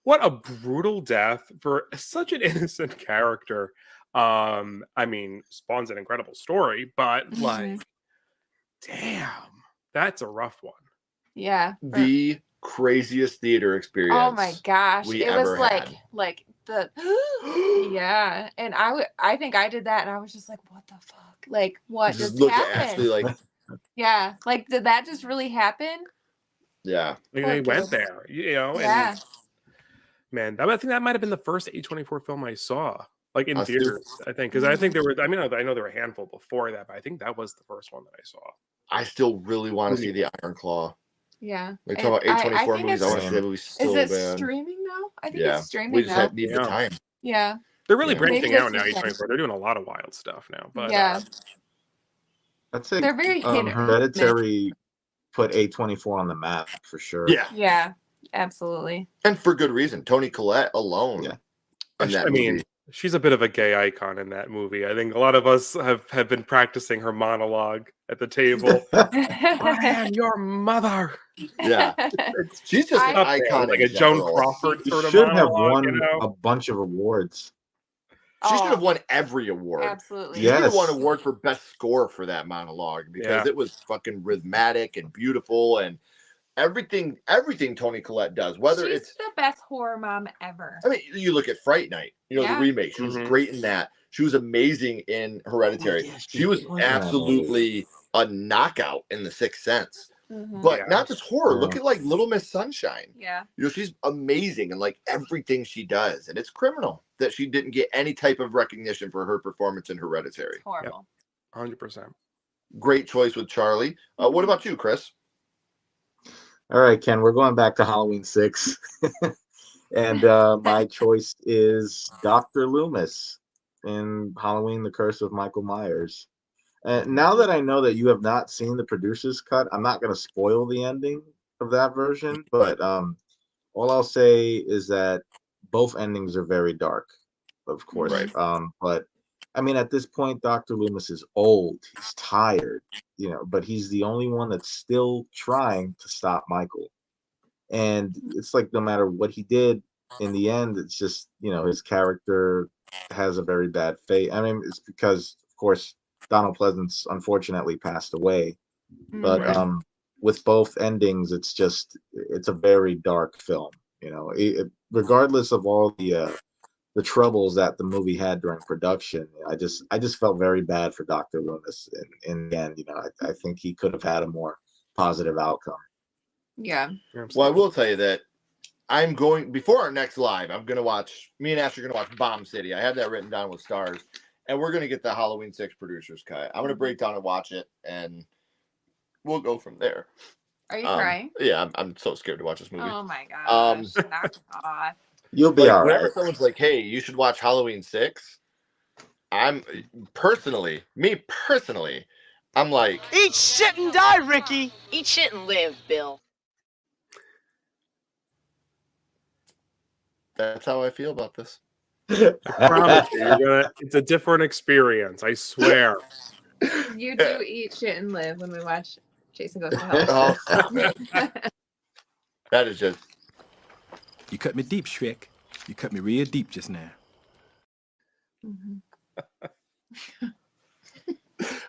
What a brutal death for such an innocent character. I mean, spawns an incredible story, but like, damn, that's a rough one. Yeah. The craziest theater experience. Oh my gosh. It was like the yeah. And I think I did that and I was just like, what the fuck? Like, what just happened? Like, yeah. Like, did that just really happen? Yeah. Like, they went there, you know? Yeah. And, man, I think that might have been the first A24 film I saw, like in theaters, I think. Because I think there were, I know there were a handful before that, but I think that was the first one that I saw. I still really want to see the Iron Claw. Yeah. Like, talk about A24 movies. I want to see that movie so bad. Is it streaming now? I think it's streaming now. We just need the time. Yeah. They're really branching out now, A24. They're doing a lot of wild stuff now. But yeah. I'd say they're very Hereditary put A24 on the map for sure. Yeah. Yeah. Absolutely. And for good reason. Toni Collette alone. Yeah. I mean, she's a bit of a gay icon in that movie. I think a lot of us have been practicing her monologue at the table. I am your mother. Yeah. She's just an icon. Like a Joan Crawford sort of should have monologue, won a bunch of awards. She should have won every award. Absolutely. She should have won an award for best score for that monologue because it was fucking rhythmic and beautiful and everything Toni Collette does, whether She's the best horror mom ever. I mean, you look at Fright Night, the remake. She was great in that. She was amazing in Hereditary. Oh, yeah, she was absolutely a knockout in The Sixth Sense. But not just horror. Look at like Little Miss Sunshine. Yeah. She's amazing in like everything she does. And it's criminal that she didn't get any type of recognition for her performance in Hereditary. It's horrible. 100%. Great choice with Charlie. What about you, Chris? All right, Ken, we're going back to Halloween 6. And my choice is Dr. Loomis in Halloween, The Curse of Michael Myers. And now that I know that you have not seen the producer's cut, I'm not going to spoil the ending of that version. But all I'll say is that both endings are very dark, of course. Right. But I mean, at this point, Dr. Loomis is old. He's tired, but he's the only one that's still trying to stop Michael. And it's like no matter what he did, in the end, it's just, his character has a very bad fate. I mean, it's because, of course, Donald Pleasance unfortunately passed away. But with both endings, it's a very dark film. You know, regardless of all the troubles that the movie had during production, I just felt very bad for Dr. Loomis in the end. You know, I think he could have had a more positive outcome. Yeah. Well, I will tell you that before our next live, me and Ash are going to watch Bomb City. I had that written down with stars, and we're going to get the Halloween 6 producer's cut. I'm going to break down and watch it, and we'll go from there. Are you crying? Yeah, I'm so scared to watch this movie. Oh my gosh. Knock it off. You'll be all right. Whenever someone's like, hey, you should watch Halloween 6, I'm personally, I'm like, Eat shit and die, Ricky. Eat shit and live, Bill. that's how I feel about this. I promise you, it's a different experience. I swear. You do eat shit and live when we watch Jason Goes to Hell. That is just. You cut me deep, Shrek. You cut me real deep just now.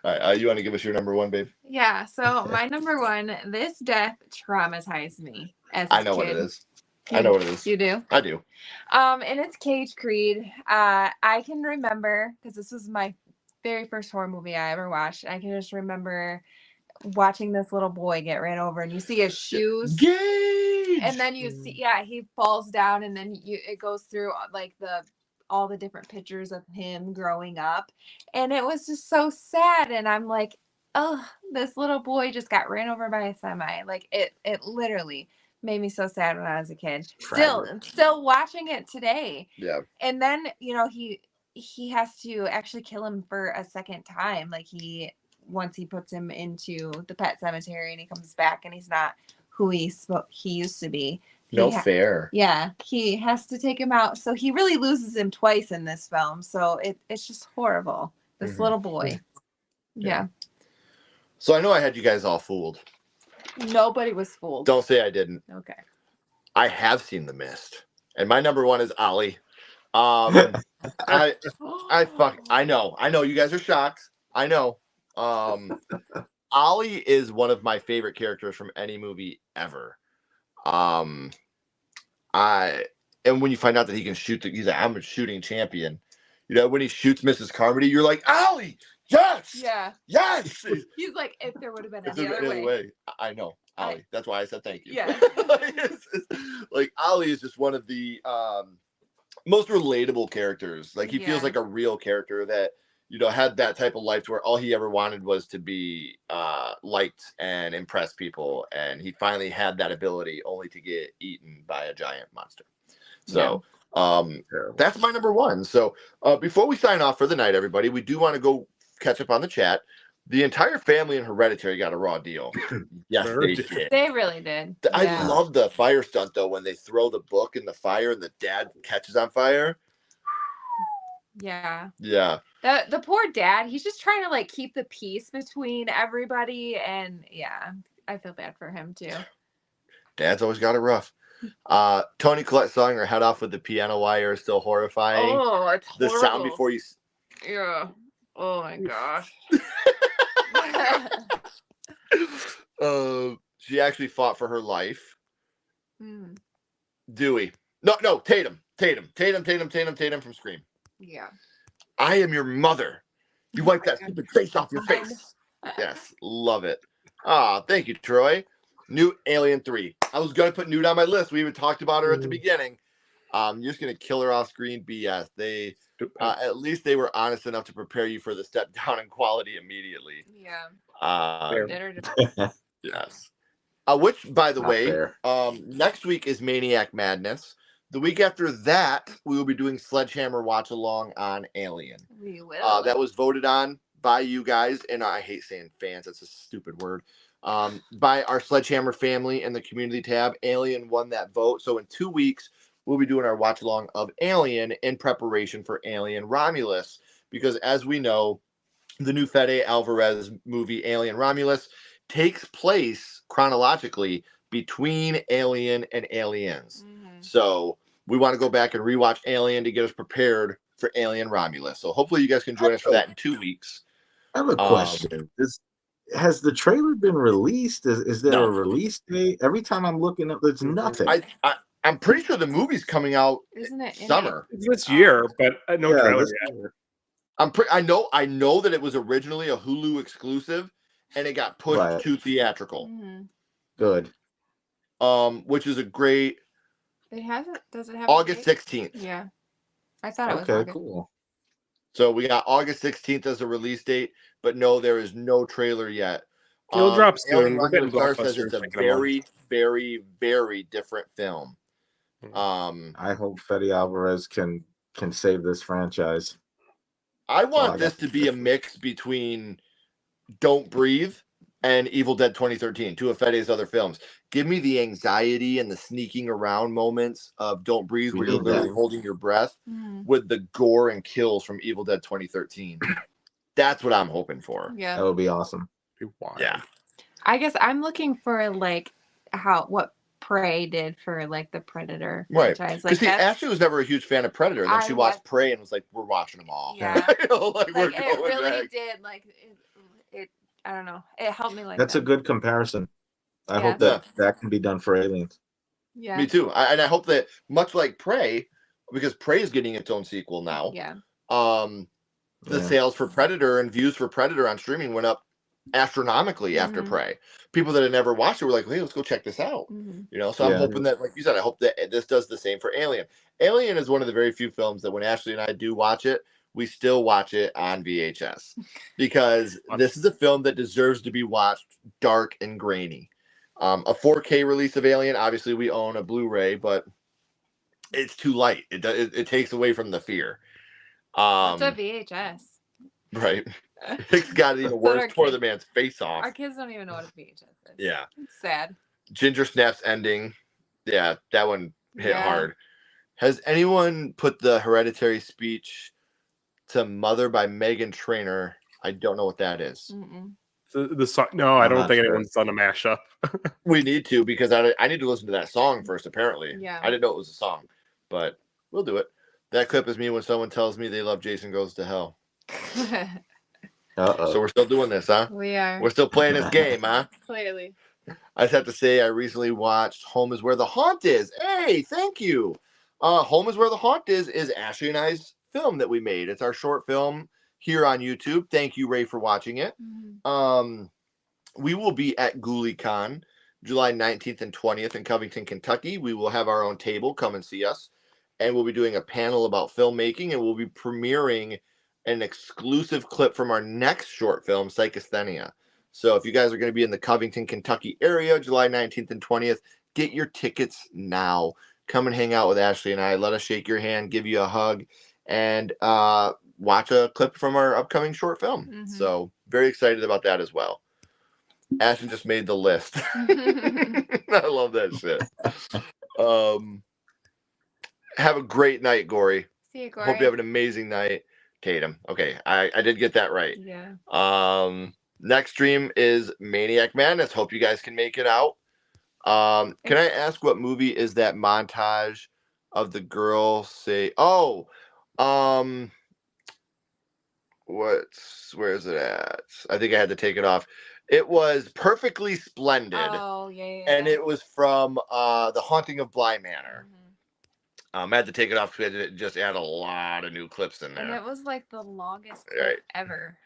All right, you want to give us your number one, babe? Yeah. So my number one, this death traumatized me as a kid. I know what it is. I know what it is. You do? I do. And it's Cage Creed. I can remember, because this was my very first horror movie I ever watched. I can just remember watching this little boy get ran over, and you see his shoes. Gage! And then you see, he falls down, and then it goes through like all the different pictures of him growing up, and it was just so sad. And I'm like, oh, this little boy just got ran over by a semi. Like it literally made me so sad when I was a kid. Still watching it today. Yeah. And then he has to actually kill him for a second time. Like once he puts him into the pet cemetery, and he comes back and he's not who he used to be. Fair. Yeah, he has to take him out. So he really loses him twice in this film. So it's just horrible. This little boy. Yeah. So I know I had you guys all fooled. Nobody was fooled. Don't say I didn't. Okay. I have seen The Mist, and my number one is Ollie. I know you guys are shocked. I know. Ollie is one of my favorite characters from any movie ever. And when you find out that he can shoot, he's like, I'm a shooting champion. You know, when he shoots Mrs. Carmody, you're like, Ollie, yes, yeah, yes. He's like, if there would have been any other way. I know, Ollie. That's why I said thank you. Yeah. Like Ollie is just one of the most relatable characters. Like he feels like a real character that, you know, had that type of life where all he ever wanted was to be liked and impress people. And he finally had that ability only to get eaten by a giant monster. So that's my number one. So before we sign off for the night, everybody, we do want to go catch up on the chat. The entire family in Hereditary got a raw deal. Yes, they did. They really did. I love the fire stunt, though, when they throw the book in the fire and the dad catches on fire. Yeah. Yeah. The poor dad, he's just trying to like keep the peace between everybody, and I feel bad for him too. Dad's always got it rough. Toni Collette sawing her head off with the piano wire is still horrifying. Oh, it's horrible. The sound before you. Yeah. Oh my gosh. She actually fought for her life. Dewey. No, Tatum from Scream. Yeah. I am your mother. You wipe that stupid face off your face. Yes, love it. Thank you, Troy. New Alien 3. I was going to put Newt on my list. We even talked about her at the beginning. You're just going to kill her off screen. BS. They, at least they were honest enough to prepare you for the step down in quality immediately. Yeah. Yes. Which, by the way, next week is Maniac Madness. The week after that, we will be doing Sledgehammer Watch Along on Alien. We will. That was voted on by you guys, and I hate saying fans. That's a stupid word. By our Sledgehammer family in the community tab. Alien won that vote. So in 2 weeks, we'll be doing our watch along of Alien in preparation for Alien Romulus. Because as we know, the new Fede Alvarez movie, Alien Romulus, takes place chronologically between Alien and Aliens. So we want to go back and rewatch Alien to get us prepared for Alien Romulus. So hopefully you guys can join us for that in 2 weeks. I have a question. has the trailer been released? Is there No. a release date? Every time I'm looking up, there's nothing. I'm pretty sure the movie's coming out Isn't it summer. It's this year, but no trailer yet. Year. I know that it was originally a Hulu exclusive, and it got pushed to theatrical. Mm-hmm. Good. Which is a great. It hasn't. Does it have August 16th? Yeah, I thought it was Okay, August. cool. So we got August 16th as a release date, but no, there is no trailer yet. It'll drop soon. Alien We're getting Star says it's a blockbusters very, very, very different film. I hope Fede Alvarez can save this franchise. I want this to be a mix between Don't Breathe and Evil Dead 2013, two of Fede's other films. Give me the anxiety and the sneaking around moments of Don't Breathe, where you're literally holding your breath, with the gore and kills from Evil Dead 2013. That's what I'm hoping for. Yeah, that would be awesome. Yeah, I guess I'm looking for like what Prey did for like the Predator right. franchise. Because Ashley was never a huge fan of Predator. Then she watched Prey and was like, "We're watching them all." Yeah, like we're it going really back. did. Like it. I don't know. It helped me like. That's a good comparison. I hope that can be done for Aliens. Yeah, me too. And I hope that, much like Prey, because Prey is getting its own sequel now. Yeah. The sales for Predator and views for Predator on streaming went up astronomically after Prey. People that had never watched it were like, "Hey, let's go check this out." You know, so I'm hoping that, like you said, I hope that this does the same for Alien. Alien is one of the very few films that when Ashley and I do watch it, we still watch it on VHS, because this is a film that deserves to be watched dark and grainy. A 4K release of Alien, obviously we own a Blu-ray, but it's too light. It takes away from the fear. What's a VHS? Right. It's got it even worse. Tore the man's face off. Our kids don't even know what a VHS is. Yeah. It's sad. Ginger Snap's ending. Yeah, that one hit hard. Has anyone put the Hereditary speech to Mother by Meghan Trainor? I don't know what that is. The song? No, I don't think anyone's done a mashup. We need to, because I need to listen to that song first, apparently. Yeah. I didn't know it was a song, but we'll do it. That clip is me when someone tells me they love Jason Goes to Hell. So we're still doing this, huh? We are. We're still playing this game, huh? Clearly. I just have to say, I recently watched Home is Where the Haunt Is. Hey, thank you. Home is Where the Haunt Is Ashley and I's film that we made. It's our short film here on YouTube. Thank you, Ray, for watching it. We will be at GhoulieCon July 19th and 20th in Covington, Kentucky. We will have our own table. Come and see us. And we'll be doing a panel about filmmaking, and we'll be premiering an exclusive clip from our next short film, Psychasthenia. So if you guys are going to be in the Covington, Kentucky area, July 19th and 20th, get your tickets now. Come and hang out with Ashley and I. Let us shake your hand, give you a hug, and watch a clip from our upcoming short film. So very excited about that as well. Ashley just made the list. I love that shit. Have a great night, Gory. See you, Gory. Hope you have an amazing night. Tatum. Okay, I did get that right. Yeah. Next stream is Maniac Madness. Hope you guys can make it out. Can I ask what movie is that montage of the girl say? Oh, where is it at? I think I had to take it off. It was Perfectly Splendid. Oh, yeah. And it was from The Haunting of Bly Manor. I had to take it off because it just add a lot of new clips in there. And it was like the longest clip ever.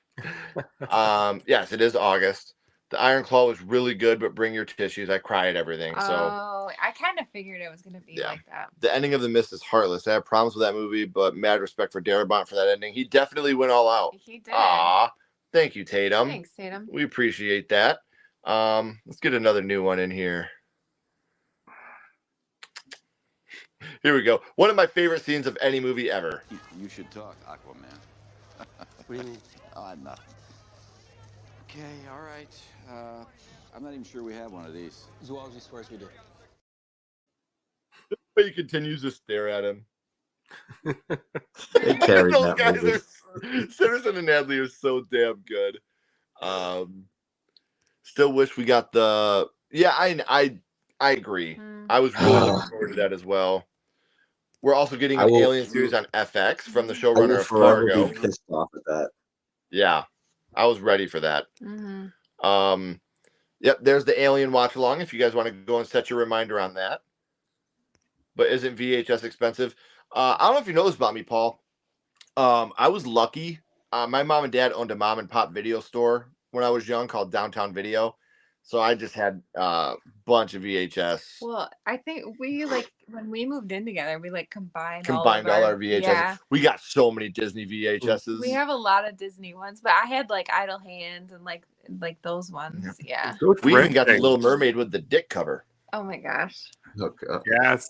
Yes, it is August. The Iron Claw was really good, but bring your tissues. I cry at everything. So I kind of figured it was going to be like that. The ending of The Mist is heartless. I have problems with that movie, but mad respect for Darabont for that ending. He definitely went all out. He did. Aw, thank you, Tatum. Thanks, Tatum. We appreciate that. Let's get another new one in here. Here we go. One of my favorite scenes of any movie ever. You should talk, Aquaman. What do you mean? Nothing. Okay, all right. I'm not even sure we have one of these. Zoology swears we do. But he continues to stare at him. They carried Those that guys movie. Citizen and Natalie are so damn good. Still wish we got the. Yeah, I agree. I was really looking forward to that as well. We're also getting an Alien series on FX from the showrunner of Fargo. Be pissed off at that. Yeah, I was ready for that. Yep, there's the Alien watch along if you guys want to go and set your reminder on that. But isn't VHS expensive? I don't know if you know this about me, Paul. I was lucky. My mom and dad owned a mom and pop video store when I was young called Downtown Video. So I just had a bunch of VHS. Well, I think we like when we moved in together, we like combined all all our VHS. Yeah. We got so many Disney VHSs. We have a lot of Disney ones, but I had like Idle Hands and like those ones. Yeah. We even got the Little Mermaid with the dick cover. Oh my gosh. Okay. Yes.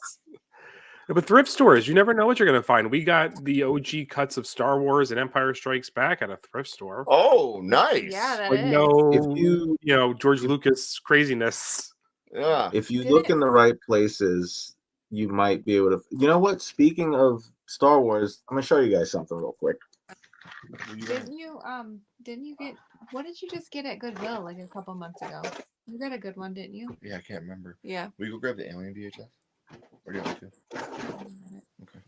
But thrift stores, you never know what you're going to find. We got the OG cuts of Star Wars and Empire Strikes Back at a thrift store. Oh, nice. Yeah, that like is. no, If you George Lucas craziness. Yeah. If you look in the right places, you might be able to. You know what? Speaking of Star Wars, I'm gonna show you guys something real quick. Didn't you get what did you just get at Goodwill like a couple months ago? You got a good one, didn't you? Yeah, I can't remember. Yeah. We go grab the Alien VHS. Or do you want to? Okay.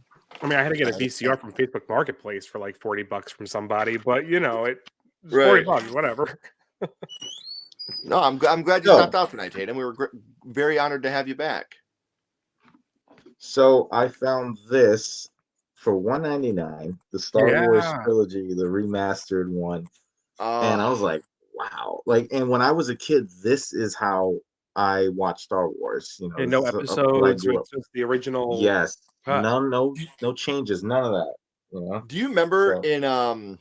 I mean, I had to get a VCR from Facebook Marketplace for like $40 from somebody, but it's $40, whatever. No, I'm glad you stopped out tonight, Tatum. We were very honored to have you back. So I found this for $1.99, the Star Wars trilogy, the remastered one, and I was like, wow! Like, and when I was a kid, this is how I watched Star Wars. And no episodes, just the original. Yes, no changes, none of that. Do you remember in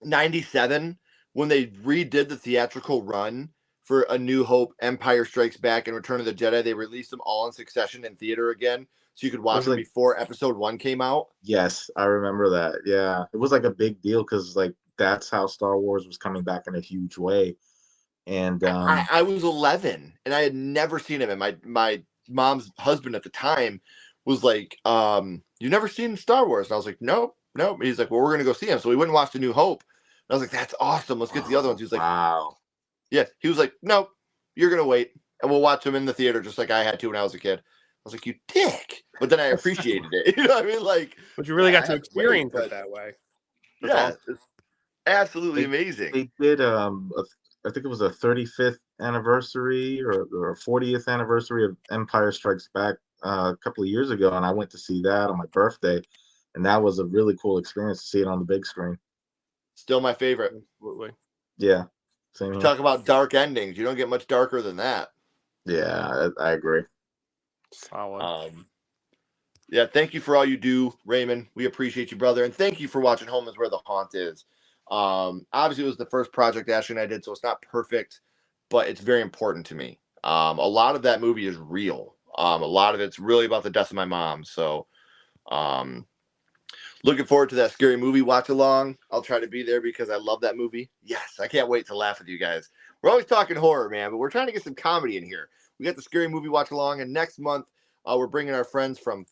'97 when they redid the theatrical run for A New Hope, Empire Strikes Back, and Return of the Jedi? They released them all in succession in theater again, so you could watch them before Episode 1 came out. Yes, I remember that. Yeah, it was like a big deal because like that's how Star Wars was coming back in a huge way. And I was 11 and I had never seen him. And my mom's husband at the time was like, "You never seen Star Wars?" And I was like, "Nope." He's like, "Well, we're gonna go see him." So we went and watched A New Hope. And I was like, "That's awesome. Let's get the other ones." He was like, "Wow." Yeah. He was like, "Nope, you're gonna wait and we'll watch them in the theater just like I had to when I was a kid." I was like, "You dick!" But then I appreciated it. You know what I mean? Like, but you really got to experience it that way. That's awesome. It's absolutely amazing. They did I think it was a 35th anniversary or 40th anniversary of Empire Strikes Back a couple of years ago, and I went to see that on my birthday, and that was a really cool experience to see it on the big screen. Still my favorite. Absolutely. Yeah. Same here. Talk about dark endings. You don't get much darker than that. Yeah, I agree. Solid. Yeah, thank you for all you do, Raymond. We appreciate you, brother, and thank you for watching Home is Where the Haunt Is. Obviously, it was the first project Ashley and I did, so it's not perfect, but it's very important to me. A lot of that movie is real. A lot of it's really about the death of my mom. So, looking forward to that scary movie watch along. I'll try to be there because I love that movie. Yes, I can't wait to laugh with you guys. We're always talking horror, man, but we're trying to get some comedy in here. We got the scary movie watch along, and next month we're bringing our friends from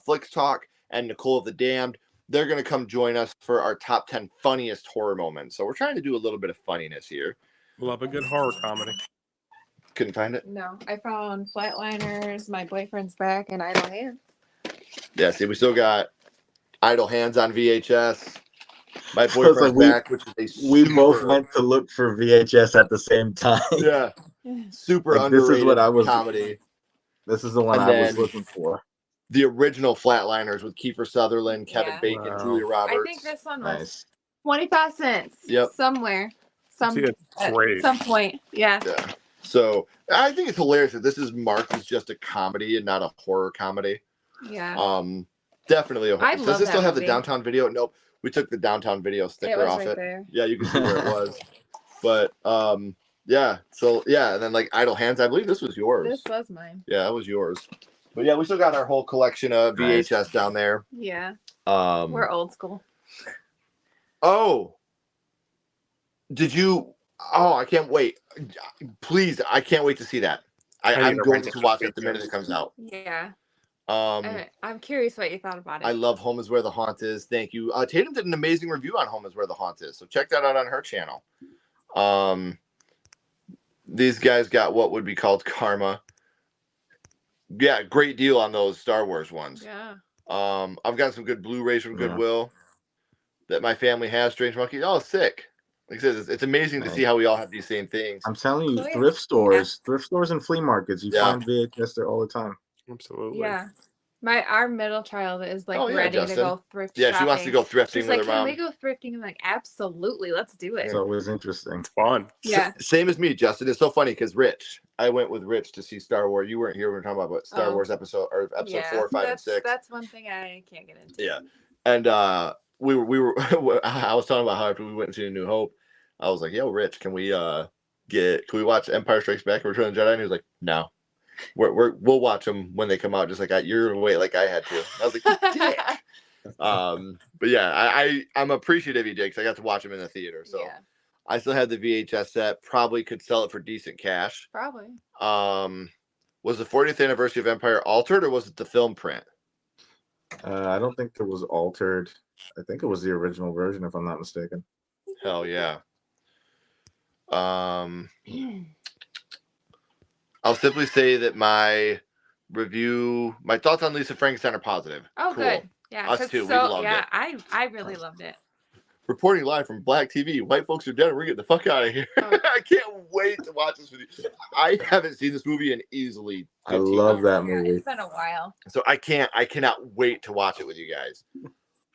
Flicks Talk and Nicole of the Damned. They're going to come join us for our top 10 funniest horror moments. So we're trying to do a little bit of funniness here. Love a good horror comedy. Couldn't find it? No, I found Flatliners, My Boyfriend's Back, and Idle Hands. Yeah, see, we still got Idle Hands on VHS. My Boyfriend's Back, which is we both went to look for VHS at the same time. Yeah. Super underrated this is what I was, comedy. This is the one I was looking for. The original Flatliners with Kiefer Sutherland, Kevin Bacon, Julia Roberts. I think this one was 25 cents. Yep. Somewhere. At some point. Yeah. So I think it's hilarious that this is marked as just a comedy and not a horror comedy. Yeah. Definitely a horror. Does it still have movie. the Downtown Video? Nope. We took the Downtown Video sticker off it. There. Yeah, you can see where it was. But yeah. So yeah, and then like Idle Hands, I believe this was yours. This was mine. Yeah, that was yours. But yeah, we still got our whole collection of VHS down there. Yeah. We're old school. Oh. Did you? Oh, I can't wait. Please, I can't wait to see that. I'm going to watch it the minute it comes out. Yeah. I'm curious what you thought about it. I love Home is Where the Haunt Is. Thank you. Tatum did an amazing review on Home is Where the Haunt Is. So check that out on her channel. These guys got what would be called karma. Yeah, great deal on those Star Wars ones. Yeah. I've got some good Blu-rays from Goodwill that my family has. Strange Monkey. Oh, sick. Like I said, it's amazing to see how we all have these same things. I'm telling you, thrift stores and flea markets, you find VHS there all the time. Absolutely. Yeah. Our middle child is like ready Justin. to go thrift Yeah, shopping. she wants to go thrifting She's with like, her mom. Can we go thrifting? I'm like, absolutely, let's do it. It's always interesting. It's fun. Yeah. Same as me, Justin. It's so funny because I went with Rich to see Star Wars. You weren't here. We were talking about Star Wars episode 4, 5, and 6. That's one thing I can't get into. Yeah, and we were. I was talking about how after we went and see A New Hope, I was like, "Yo, Rich, can we watch Empire Strikes Back and Return of the Jedi?" And he was like, "No, we'll watch them when they come out, just like you're gonna wait like I had to." I was like, "Dick." But yeah, I'm appreciative he did because I got to watch him in the theater. So I still had the VHS set. Probably could sell it for decent cash. Probably. Was the 40th anniversary of Empire altered, or was it the film print? I don't think it was altered. I think it was the original version, if I'm not mistaken. Hell yeah. I'll simply say that my thoughts on Lisa Frankenstein are positive. Oh, cool. Good. Yeah, us too. We loved it. I really loved it. Reporting live from Black TV. White folks are dead, and we're getting the fuck out of here. I can't wait to watch this with you. I haven't seen this movie in easily 15 I love years. that movie. It's been a while. So I cannot wait to watch it with you guys.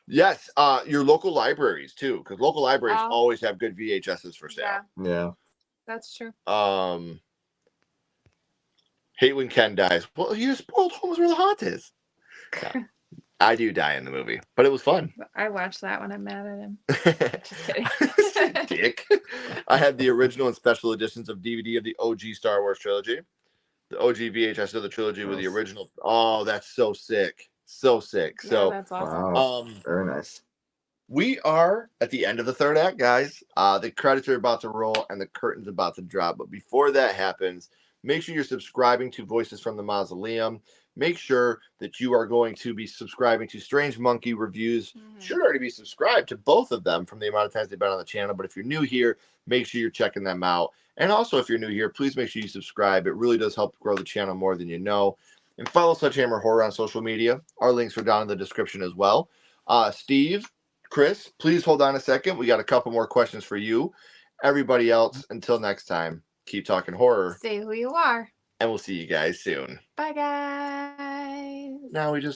Yes, your local libraries too, because local libraries always have good VHSs for sale. Yeah. That's true. Hate when Ken dies. Well, you spoiled Homes Where the Haunt is. No, I do die in the movie, but it was fun. I watched that when I'm mad at him. Just kidding. Dick. I had the original and special editions of DVD of the OG Star Wars trilogy. The OG VHS of the trilogy with the original. Oh, that's so sick. So sick. Yeah, so that's awesome. Wow. Very nice. We are at the end of the third act, guys. The credits are about to roll and the curtain's about to drop. But before that happens, make sure you're subscribing to Voices from the Mausoleum. Make sure that you are going to be subscribing to Strange Monkey Reviews. Should already be subscribed to both of them from the amount of times they've been on the channel. But if you're new here, make sure you're checking them out. And also, if you're new here, please make sure you subscribe. It really does help grow the channel more than you know. And follow Sledgehammer Horror on social media. Our links are down in the description as well. Steve, Chris, please hold on a second. We got a couple more questions for you. Everybody else, until next time, keep talking horror. Stay who you are. And we'll see you guys soon. Bye, guys. Now we just